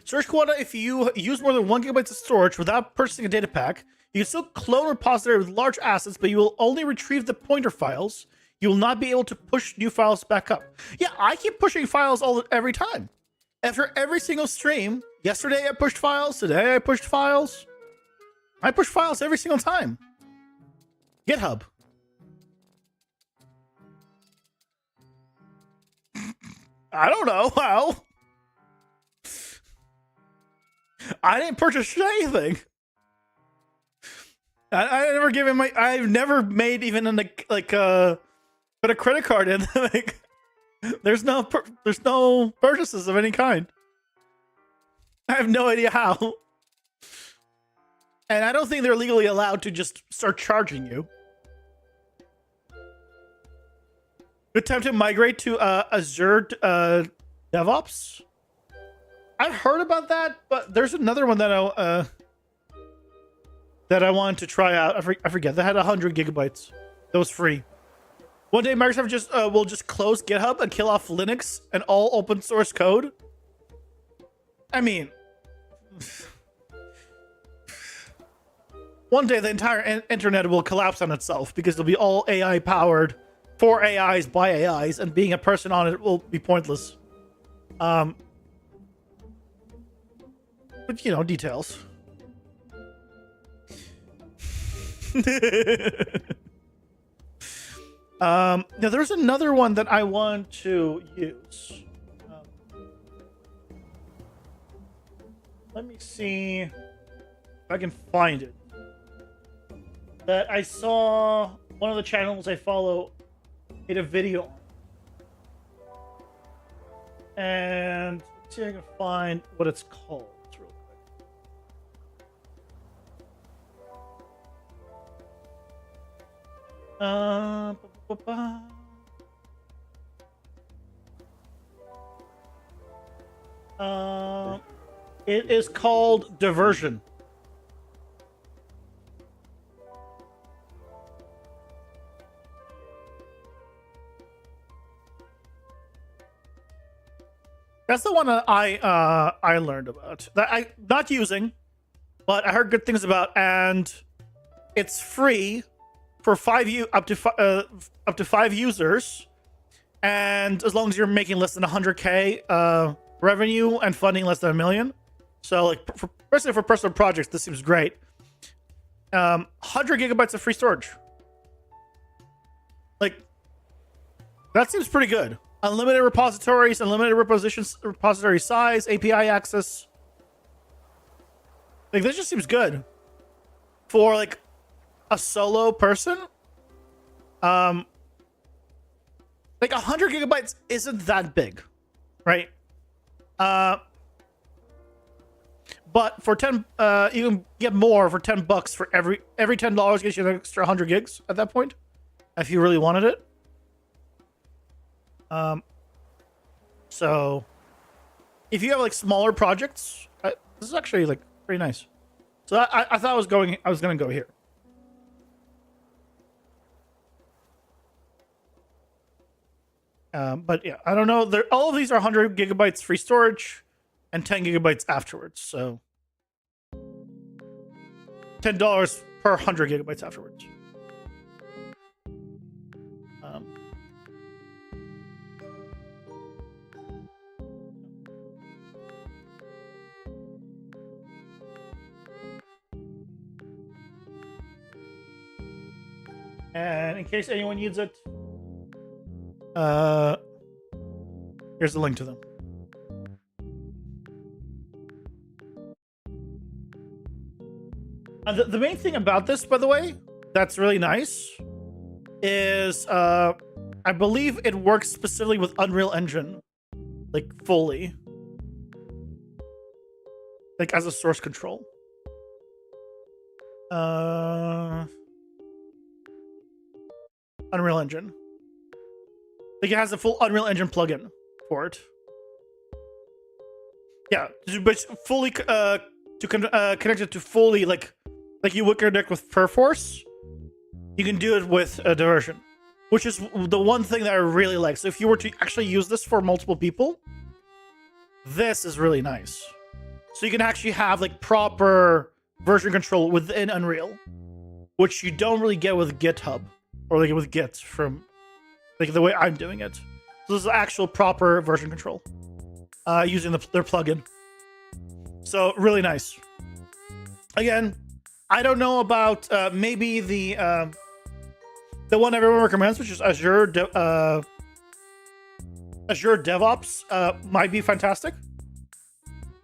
Storage quota. If you use more than 1 gigabyte of storage without purchasing a data pack, you can still clone a repository with large assets, but you will only retrieve the pointer files. You will not be able to push new files back up. Yeah, I keep pushing files every time. After every single stream. Yesterday I pushed files. Today I pushed files. I push files every single time. GitHub. I don't know how. I didn't purchase anything. I never given my. I've never made even put a credit card in. Like, there's no purchases of any kind. I have no idea how, and I don't think they're legally allowed to just start charging you. Good time to migrate to Azure DevOps. I've heard about that, but there's another one that I wanted to try out. I forget. That had 100 gigabytes. That was free. One day, Microsoft will just close GitHub and kill off Linux and all open source code. I mean, one day the entire internet will collapse on itself because it'll be all AI powered, for AIs by AIs, and being a person on it will be pointless. But you know, details. Now there's another one that I want to use. Let me see if I can find it. That I saw one of the channels I follow made a video on. And let's see if I can find what it's called. Real quick. Uh, ba- ba- ba. It is called diversion. That's the one that I learned about. That I not using, but I heard good things about, and it's free for up to 5 users, and as long as you're making less than 100K revenue and funding less than $1 million. So like especially for personal projects, this seems great. 100 gigabytes of free storage. Like that seems pretty good. Unlimited repositories, unlimited repository size, API access. Like this just seems good for like a solo person. Like 100 gigabytes isn't that big, right? But for 10, you can get more for $10 for every $10 gets you an extra 100 gigs at that point, if you really wanted it. So if you have like smaller projects, this is actually like pretty nice. So I thought I was going to go here. But yeah, I don't know. All of these are 100 gigabytes free storage and 10 gigabytes afterwards. So $10 per 100 gigabytes afterwards. And in case anyone needs it, here's the link to them. The main thing about this, by the way, that's really nice, is I believe it works specifically with Unreal Engine, like fully, like as a source control. Unreal Engine. Like it has a full Unreal Engine plugin for it. Yeah, but fully to connect it to fully like you would connect with Perforce. You can do it with Diversion, which is the one thing that I really like. So if you were to actually use this for multiple people, this is really nice. So you can actually have like proper version control within Unreal, which you don't really get with GitHub or like with Git from like the way I'm doing it. So this is actual proper version control using their plugin. So really nice. Again, I don't know about maybe the one everyone recommends, which is Azure DevOps might be fantastic.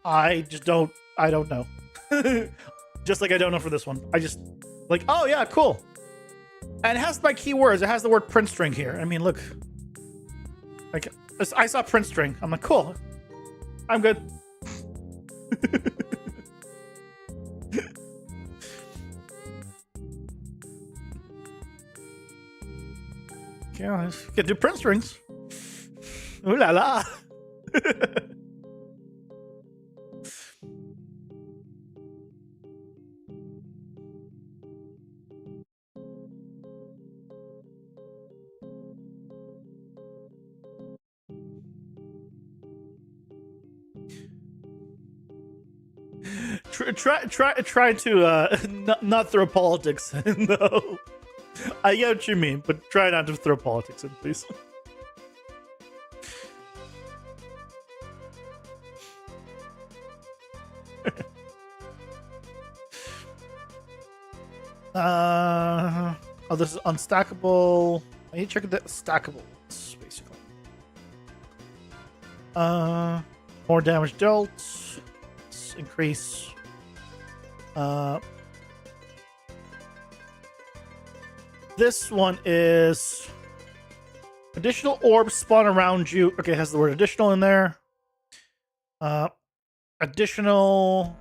I don't know. Just like I don't know for this one. I just like, oh yeah, cool. And it has my keywords. It has the word print string here. I mean, look. Like I saw print string. I'm like, cool. I'm good. Yeah, you can do print strings. Ooh la la. Try to not throw politics in, though. I get what you mean, but try not to throw politics in, please. Oh, this is unstackable. I need to check the stackables, basically. More damage dealt. Let's increase. This one is additional orbs spawn around you. Okay, it has the word additional in there. Additional.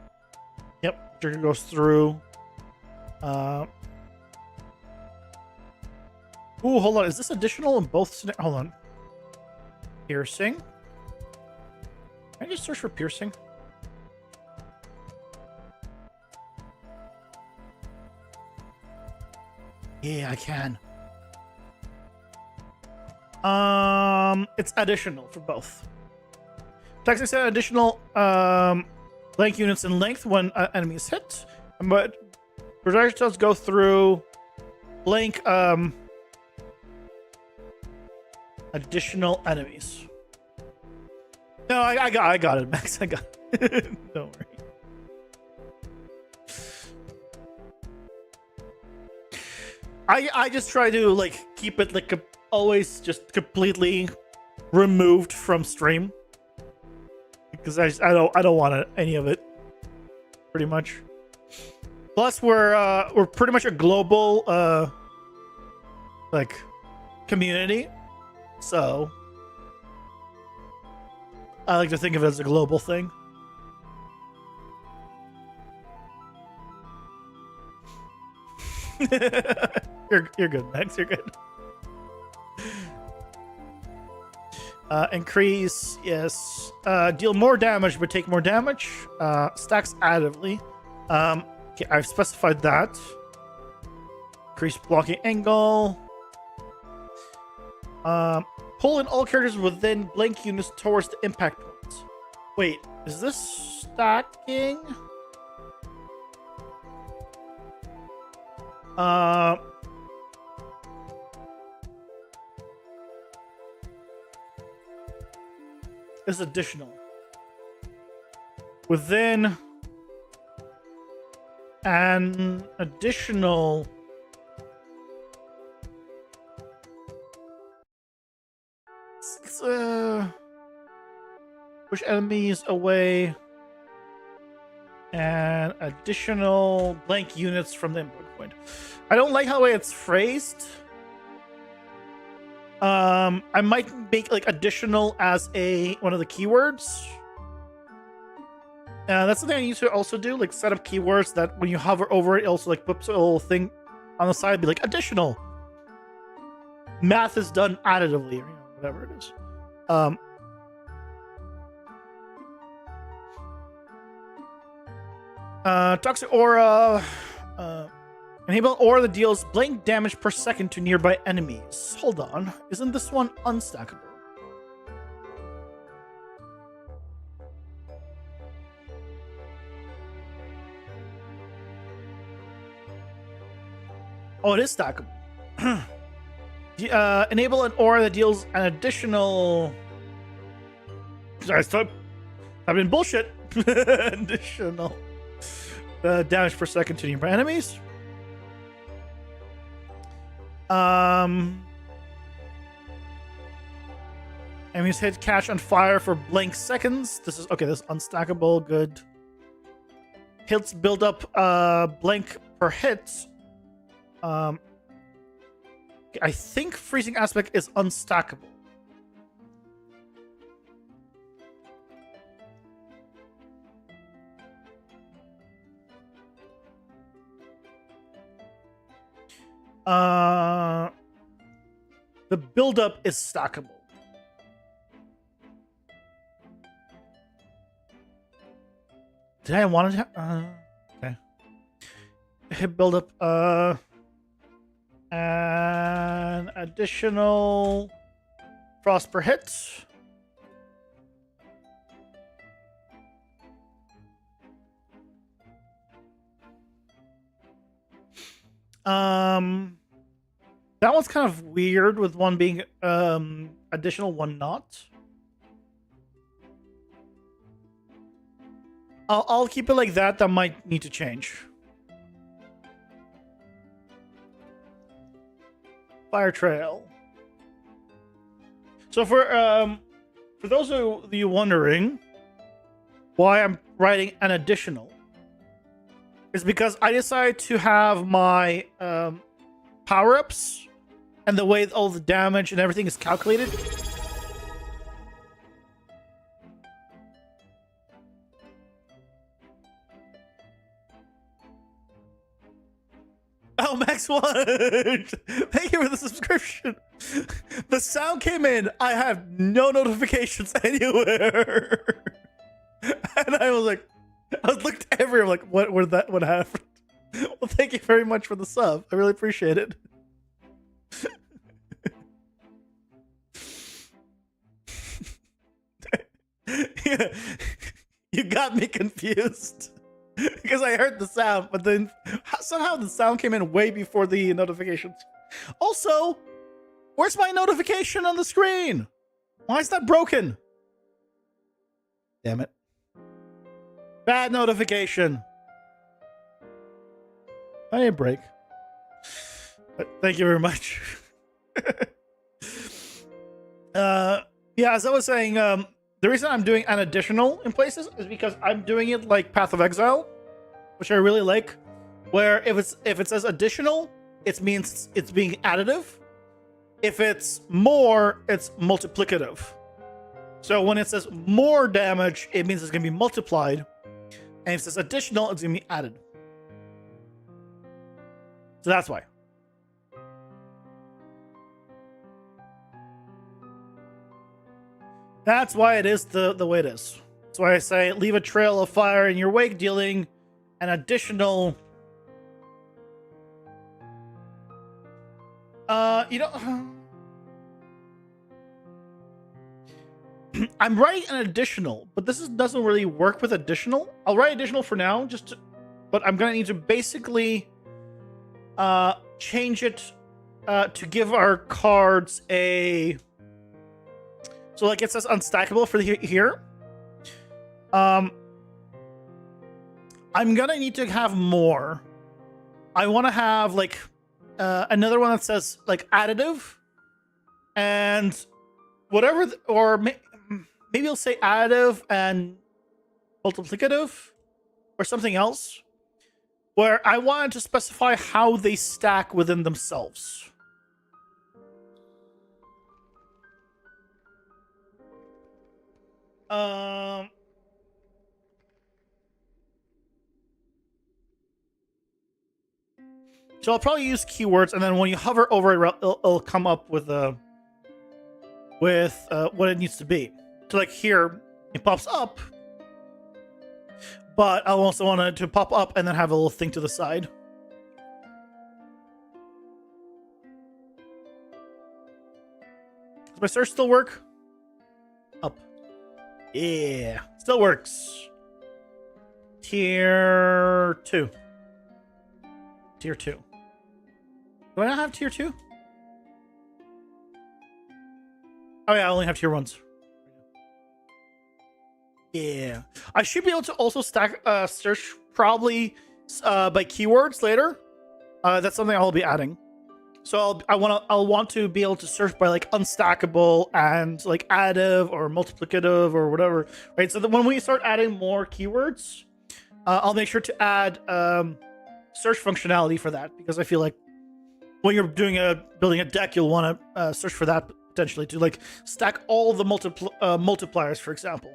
Yep, trigger goes through. Ooh, hold on. Is this additional in both? Hold on. Piercing. Can I just search for piercing? Yeah, I can. It's additional for both. Tactics add additional blank units in length when enemies hit, but projectiles go through blank additional enemies. No, I got it, Max. I got it. Don't worry. I just try to like keep it like always just completely removed from stream because I don't want any of it, pretty much. Plus we're pretty much a global like community, so I like to think of it as a global thing. You're good, Max. You're good. Increase, yes. Deal more damage, but take more damage. Stacks additively. Okay, I've specified that. Increase blocking angle. Pull in all characters within blank units towards the impact points. Wait, is this stacking? Is additional within an additional push enemies away and additional blank units from the input point. I don't like how the way it's phrased. I might make like additional as one of the keywords. That's something I used to also do, like set up keywords that when you hover over it also like puts a little thing on the side, be like additional. Math is done additively, or whatever it is. Toxic aura. Enable aura that deals blank damage per second to nearby enemies. Hold on. Isn't this one unstackable? Oh, it is stackable. Enable an aura that deals an additional... Sorry, stop. I've been bullshit. Additional damage per second to nearby enemies. Enemies hit catch on fire for blank seconds. This is okay. This is unstackable. Good. Hits build up blank per hit. I think freezing aspect is unstackable. The buildup is stackable. Did I want to? Okay. Hit buildup. An additional frost per hit. That one's kind of weird with one being additional, one not. I'll keep it like that. That might need to change. Fire trail. So for those of you wondering why I'm writing an additional, is because I decided to have my power-ups and the way all the damage and everything is calculated. Oh, Max Nice one. Thank you for the subscription. The sound came in. I have no notifications anywhere. And I was like, I looked everywhere like, what happened? Well, thank you very much for the sub. I really appreciate it. Yeah. You got me confused. Because I heard the sound, but then somehow the sound came in way before the notifications. Also, where's my notification on the screen? Why is that broken? Damn it. Bad notification. I need a break. Thank you very much. Yeah, as I was saying, the reason I'm doing an additional in places is because I'm doing it like Path of Exile, which I really like, where if it says additional, it means it's being additive. If it's more, it's multiplicative. So when it says more damage, it means it's going to be multiplied. And if it says additional, it's going to be added. So that's why. That's why it is the way it is. That's why I say leave a trail of fire in your wake, dealing an additional... you know... I'm writing an additional, but this doesn't really work with additional. I'll write additional for now, but I'm going to need to basically change it to give our cards a... So like it says unstackable for here. I'm gonna need to have more. I want to have like another one that says like additive and whatever, or maybe it'll say additive and multiplicative or something else, where I wanted to specify how they stack within themselves. So I'll probably use keywords, and then when you hover over it, it'll come up with what it needs to be. So like here, it pops up, but I also want it to pop up and then have a little thing to the side. Does my search still work? Up. Yeah, still works. Tier 2. Tier 2. Do I not have tier 2? Oh yeah, I only have tier 1s. Yeah. I should be able to also stack search probably by keywords later. That's something I'll be adding. So I'll want to be able to search by like unstackable and like additive or multiplicative or whatever, right? So that when we start adding more keywords, I'll make sure to add search functionality for that, because I feel like when you're building a deck, you'll want to search for that potentially to like stack all the multipliers, for example.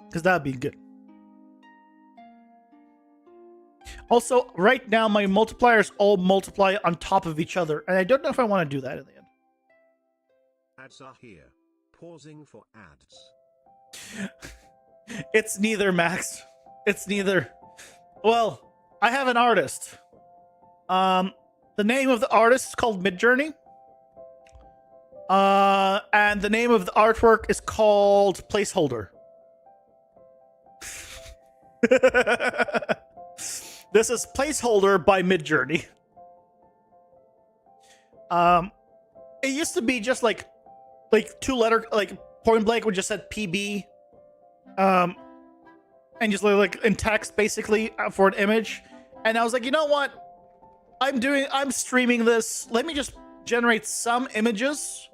Because that'd be good. Also, right now my multipliers all multiply on top of each other, and I don't know if I want to do that in the end. Ads are here. Pausing for ads. It's neither, Max. It's neither. Well, I have an artist. The name of the artist is called Midjourney. And the name of the artwork is called Placeholder. This is Placeholder by Midjourney. It used to be just like 2-letter, like point blank, would just said PB. And just like in text basically for an image. And I was like, you know what? I'm streaming this. Let me just generate some images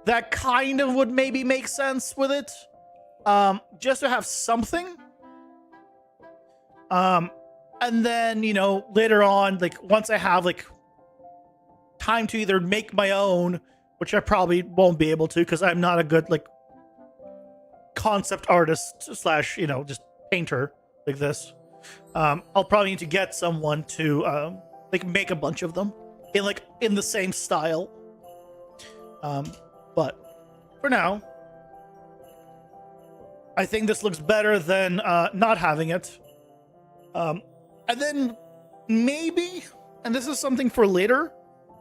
that kind of would maybe make sense with it. Just to have something. And then, you know, later on, like once I have like time to either make my own, which I probably won't be able to because I'm not a good like concept artist / you know, just painter. like this. I'll probably need to get someone to like make a bunch of them in the same style. But for now, I think this looks better than not having it. And then maybe, and this is something for later,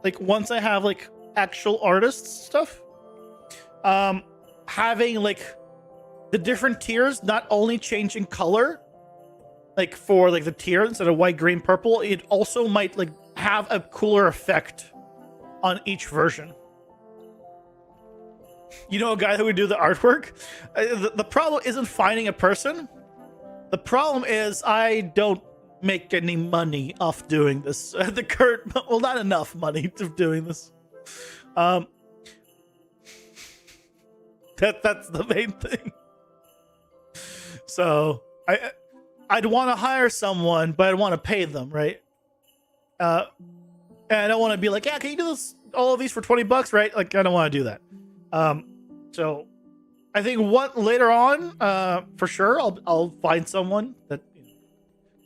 like once I have like actual artists stuff, having like the different tiers not only changing color, like for like the tier instead of white, green, purple, it also might like have a cooler effect on each version. You know, a guy who would do the artwork. The problem isn't finding a person. The problem is I don't make any money off doing this. The current, well, not enough money to doing this. That's the main thing. So I'd want to hire someone, but I'd want to pay them, right? And I don't want to be like, yeah, can you do this, all of these for $20, right? Like, I don't want to do that. So I think later on, for sure, I'll find someone that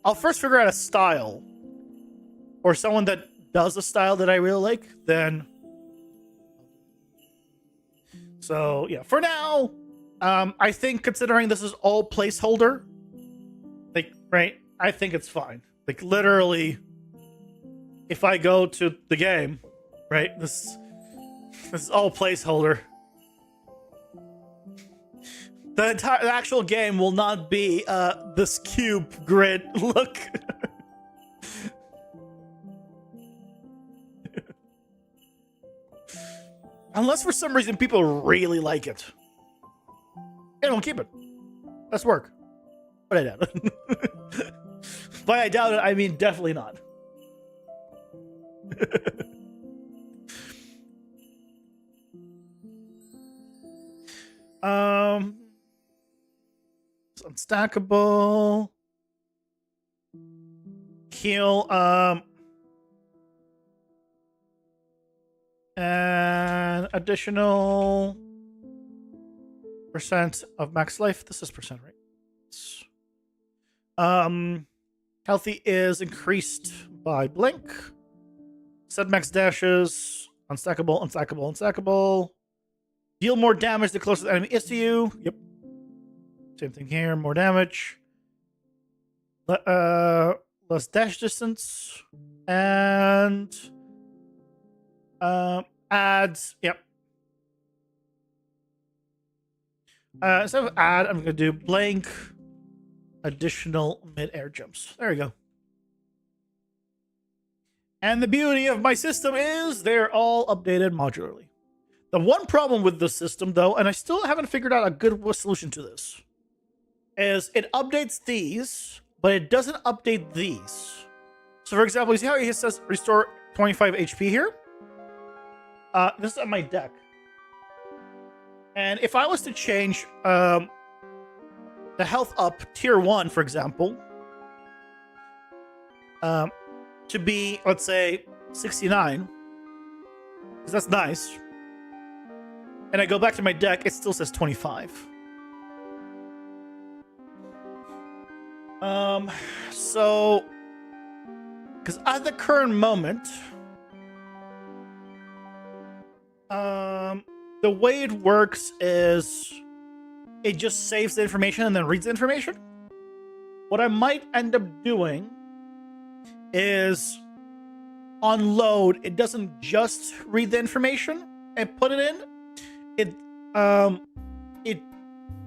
I'll first figure out a style or someone that does a style that I really like. Then, so yeah, for now, I think considering this is all placeholder, like, right, I think it's fine. Like, literally, if I go to the game, right, this is all placeholder. The actual game will not be this cube grid look. Unless for some reason people really like it. They don't keep it. Let's work. But I doubt it. By I doubt it, I mean definitely not. It's unstackable. Heal. And additional % of max life. This is %, right? Healthy is increased by blink. Set max dashes. Unstackable, unstackable, unstackable. Deal more damage the closest enemy is to you. Yep. Same thing here. More damage. Less dash distance. And adds. Yep. Instead of add, I'm going to do blank additional mid-air jumps. There we go. And the beauty of my system is they're all updated modularly. The one problem with this system, though, and I still haven't figured out a good solution to this, is it updates these, but it doesn't update these. So, for example, you see how it says restore 25 HP here? This is on my deck. And if I was to change the health up tier 1, for example, to be, let's say, 69, because that's nice, and I go back to my deck, it still says 25. So, because at the current moment, the way it works is it just saves the information and then reads the information. What I might end up doing is on load, it doesn't just read the information and put it in. It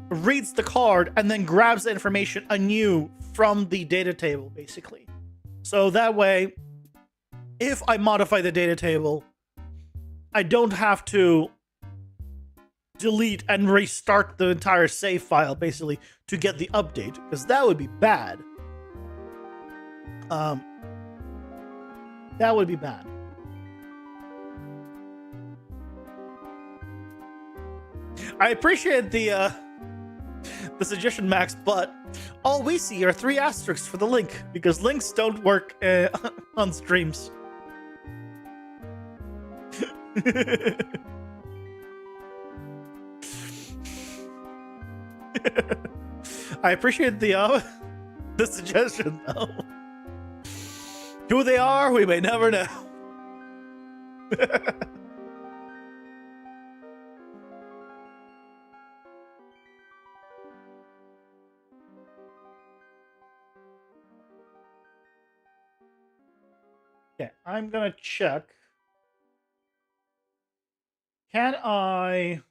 reads the card and then grabs the information anew from the data table, basically. So that way, if I modify the data table, I don't have to delete and restart the entire save file, basically, to get the update, because that would be bad. That would be bad. I appreciate the suggestion, Max, but all we see are 3 asterisks for the link, because links don't work on streams. I appreciate the the suggestion, though. Who they are, we may never know. Okay, I'm gonna check. Can I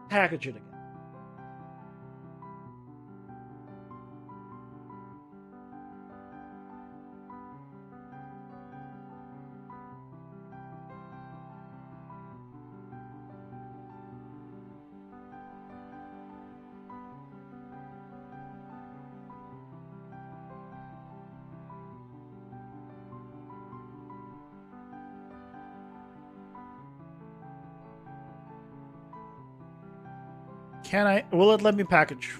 package it again? Can I? Will it let me package?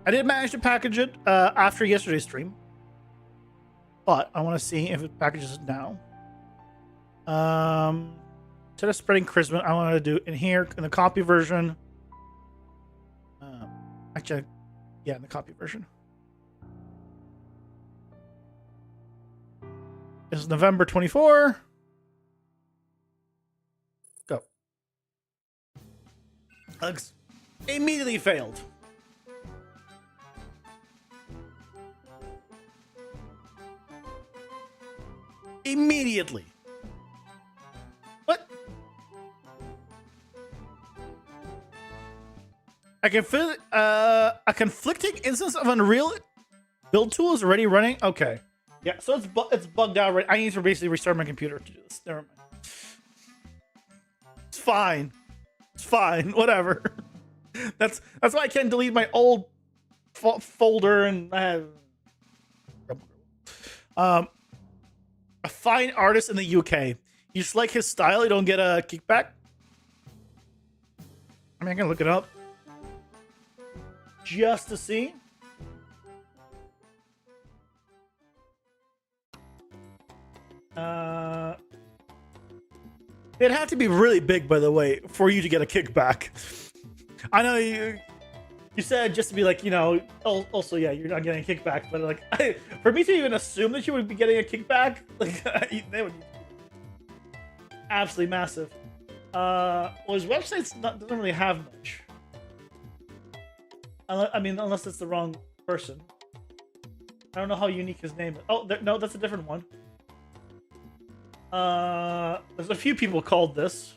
I did manage to package it after yesterday's stream, but I want to see if it packages it now. Instead of spreading charisma, I want to do in here in the copy version. Actually, yeah, in the copy version. This is November 24. Go. Alex immediately failed. Immediately. What? I can feel a conflicting instance of Unreal build tool is already running. Okay. Yeah, so it's bugged out. Right, I need to basically restart my computer to do this. Never mind. It's fine. It's fine. Whatever. That's why I can't delete my old folder and I have a fine artist in the UK. You just like his style, you don't get a kickback. I mean, I can look it up just to see. It'd have to be really big, by the way, for you to get a kickback. I know you said just to be like, you know, also, yeah, you're not getting a kickback, but like, for me to even assume that you would be getting a kickback, like, they would be absolutely massive. Well, his website doesn't really have much. I mean, unless it's the wrong person. I don't know how unique his name is. Oh, no, that's a different one. There's a few people called this.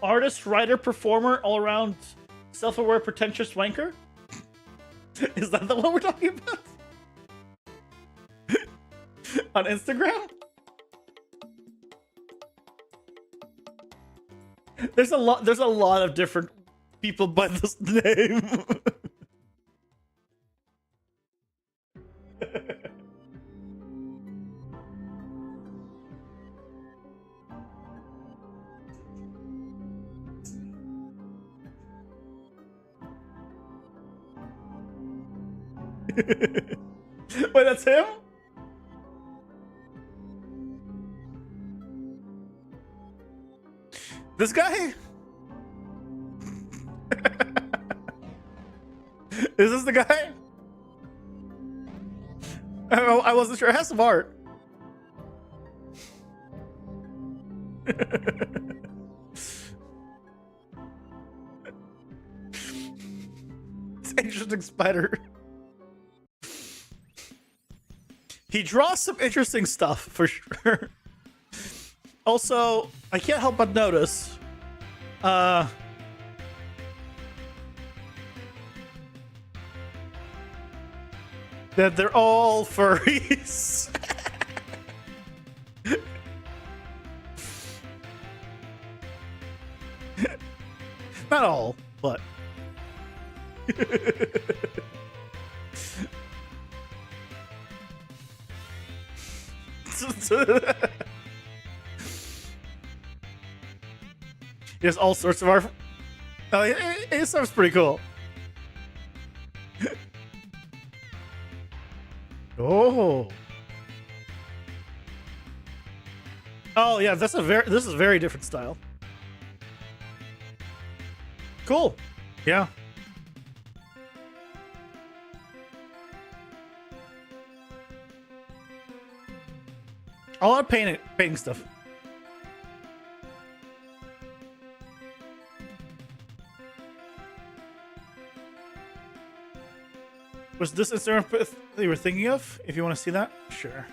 Artist, writer, performer, all-around self-aware, pretentious wanker? Is that the one we're talking about? On Instagram? There's a lot of different people by this name. Wait, that's him? This guy? Is this the guy? I wasn't sure. It has some art. It's interesting spider. He draws some interesting stuff for sure. Also, I can't help but notice that they're all furries. Not all, but there's all sorts of art. Oh, it sounds pretty cool. Oh, Oh yeah, this is a very different style. Cool. Yeah. A lot of painting stuff. Was this Instagram that you were thinking of? If you want to see that, sure.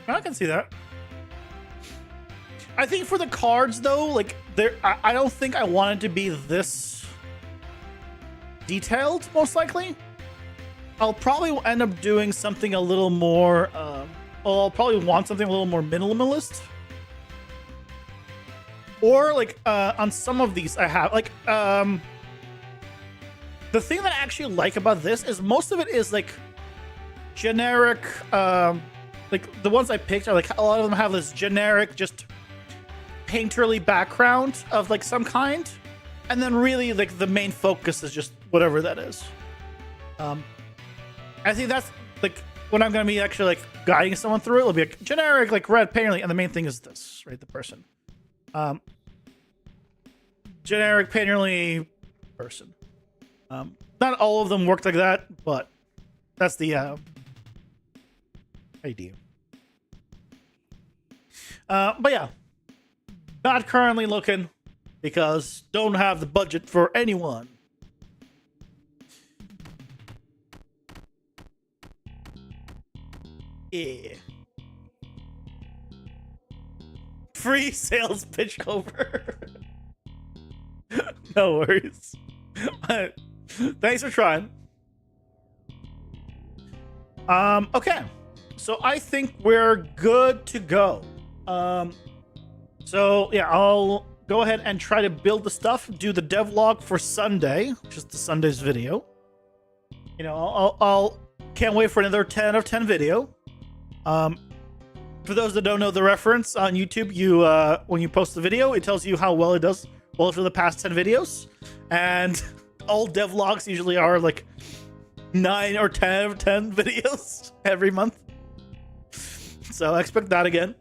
I can see that. I think for the cards though, like I don't think I want it to be this detailed. Most likely, I'll probably end up doing something a little more. I'll probably want something a little more minimalist. Or like on some of these, I have like the thing that I actually like about this is most of it is like generic. Like the ones I picked are like a lot of them have this generic, just painterly background of like some kind, and then really like the main focus is just whatever that is. I think that's like when I'm gonna be actually like guiding someone through it. It'll be like generic, like red painterly, and the main thing is this, right? The person. Generic painterly person. Not all of them worked like that, but that's the idea. But yeah, not currently looking because don't have the budget for anyone. Yeah. Free sales pitch over. No worries. Thanks for trying. Okay. So I think we're good to go. So yeah, I'll go ahead and try to build the stuff, do the devlog for Sunday, which is the Sunday's video. You know, I'll can't wait for another 10 out of 10 video. For those that don't know the reference on YouTube, you when you post the video, it tells you how well it does for the past 10 videos, and all devlogs usually are like 9 or 10 out of 10 videos every month. So I expect that again,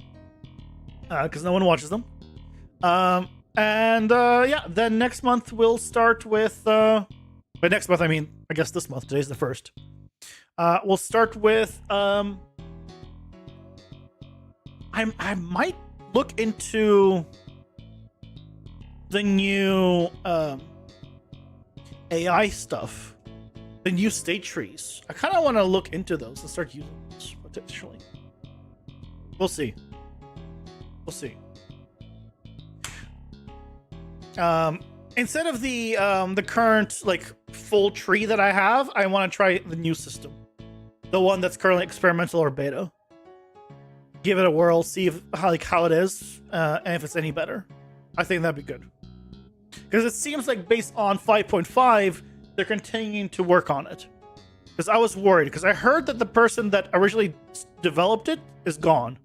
because no one watches them. Yeah, then next month we'll start with. By next month, I mean, I guess this month. Today's the 1st. We'll start with. I might look into the new AI stuff, the new state trees. I kind of want to look into those and start using those potentially. We'll see. We'll see. Instead of the current like full tree that I have, I want to try the new system, the one that's currently experimental or beta. Give it a whirl, see if how it is, and if it's any better. I think that'd be good. Because it seems like based on 5.5, they're continuing to work on it. Because I was worried, because I heard that the person that originally developed it is gone.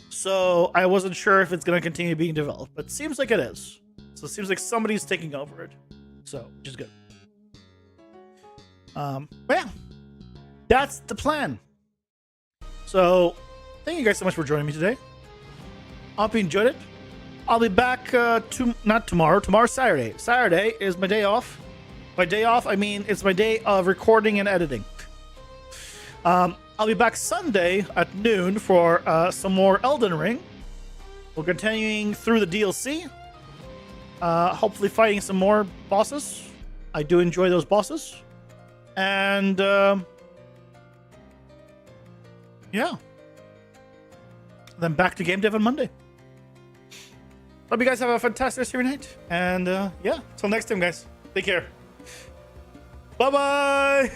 So I wasn't sure if it's going to continue being developed, but it seems like it is. So it seems like somebody's taking over it. So, which is good. But yeah, that's the plan. So, thank you guys so much for joining me today. I hope you enjoyed it. I'll be back not tomorrow. Tomorrow's Saturday. Saturday is my day off. By day off, I mean it's my day of recording and editing. I'll be back Sunday at noon for some more Elden Ring. We're continuing through the DLC. Hopefully fighting some more bosses. I do enjoy those bosses. And yeah. Then back to game dev on Monday. Hope you guys have a fantastic rest of your night. And yeah, till next time, guys. Take care. Bye-bye.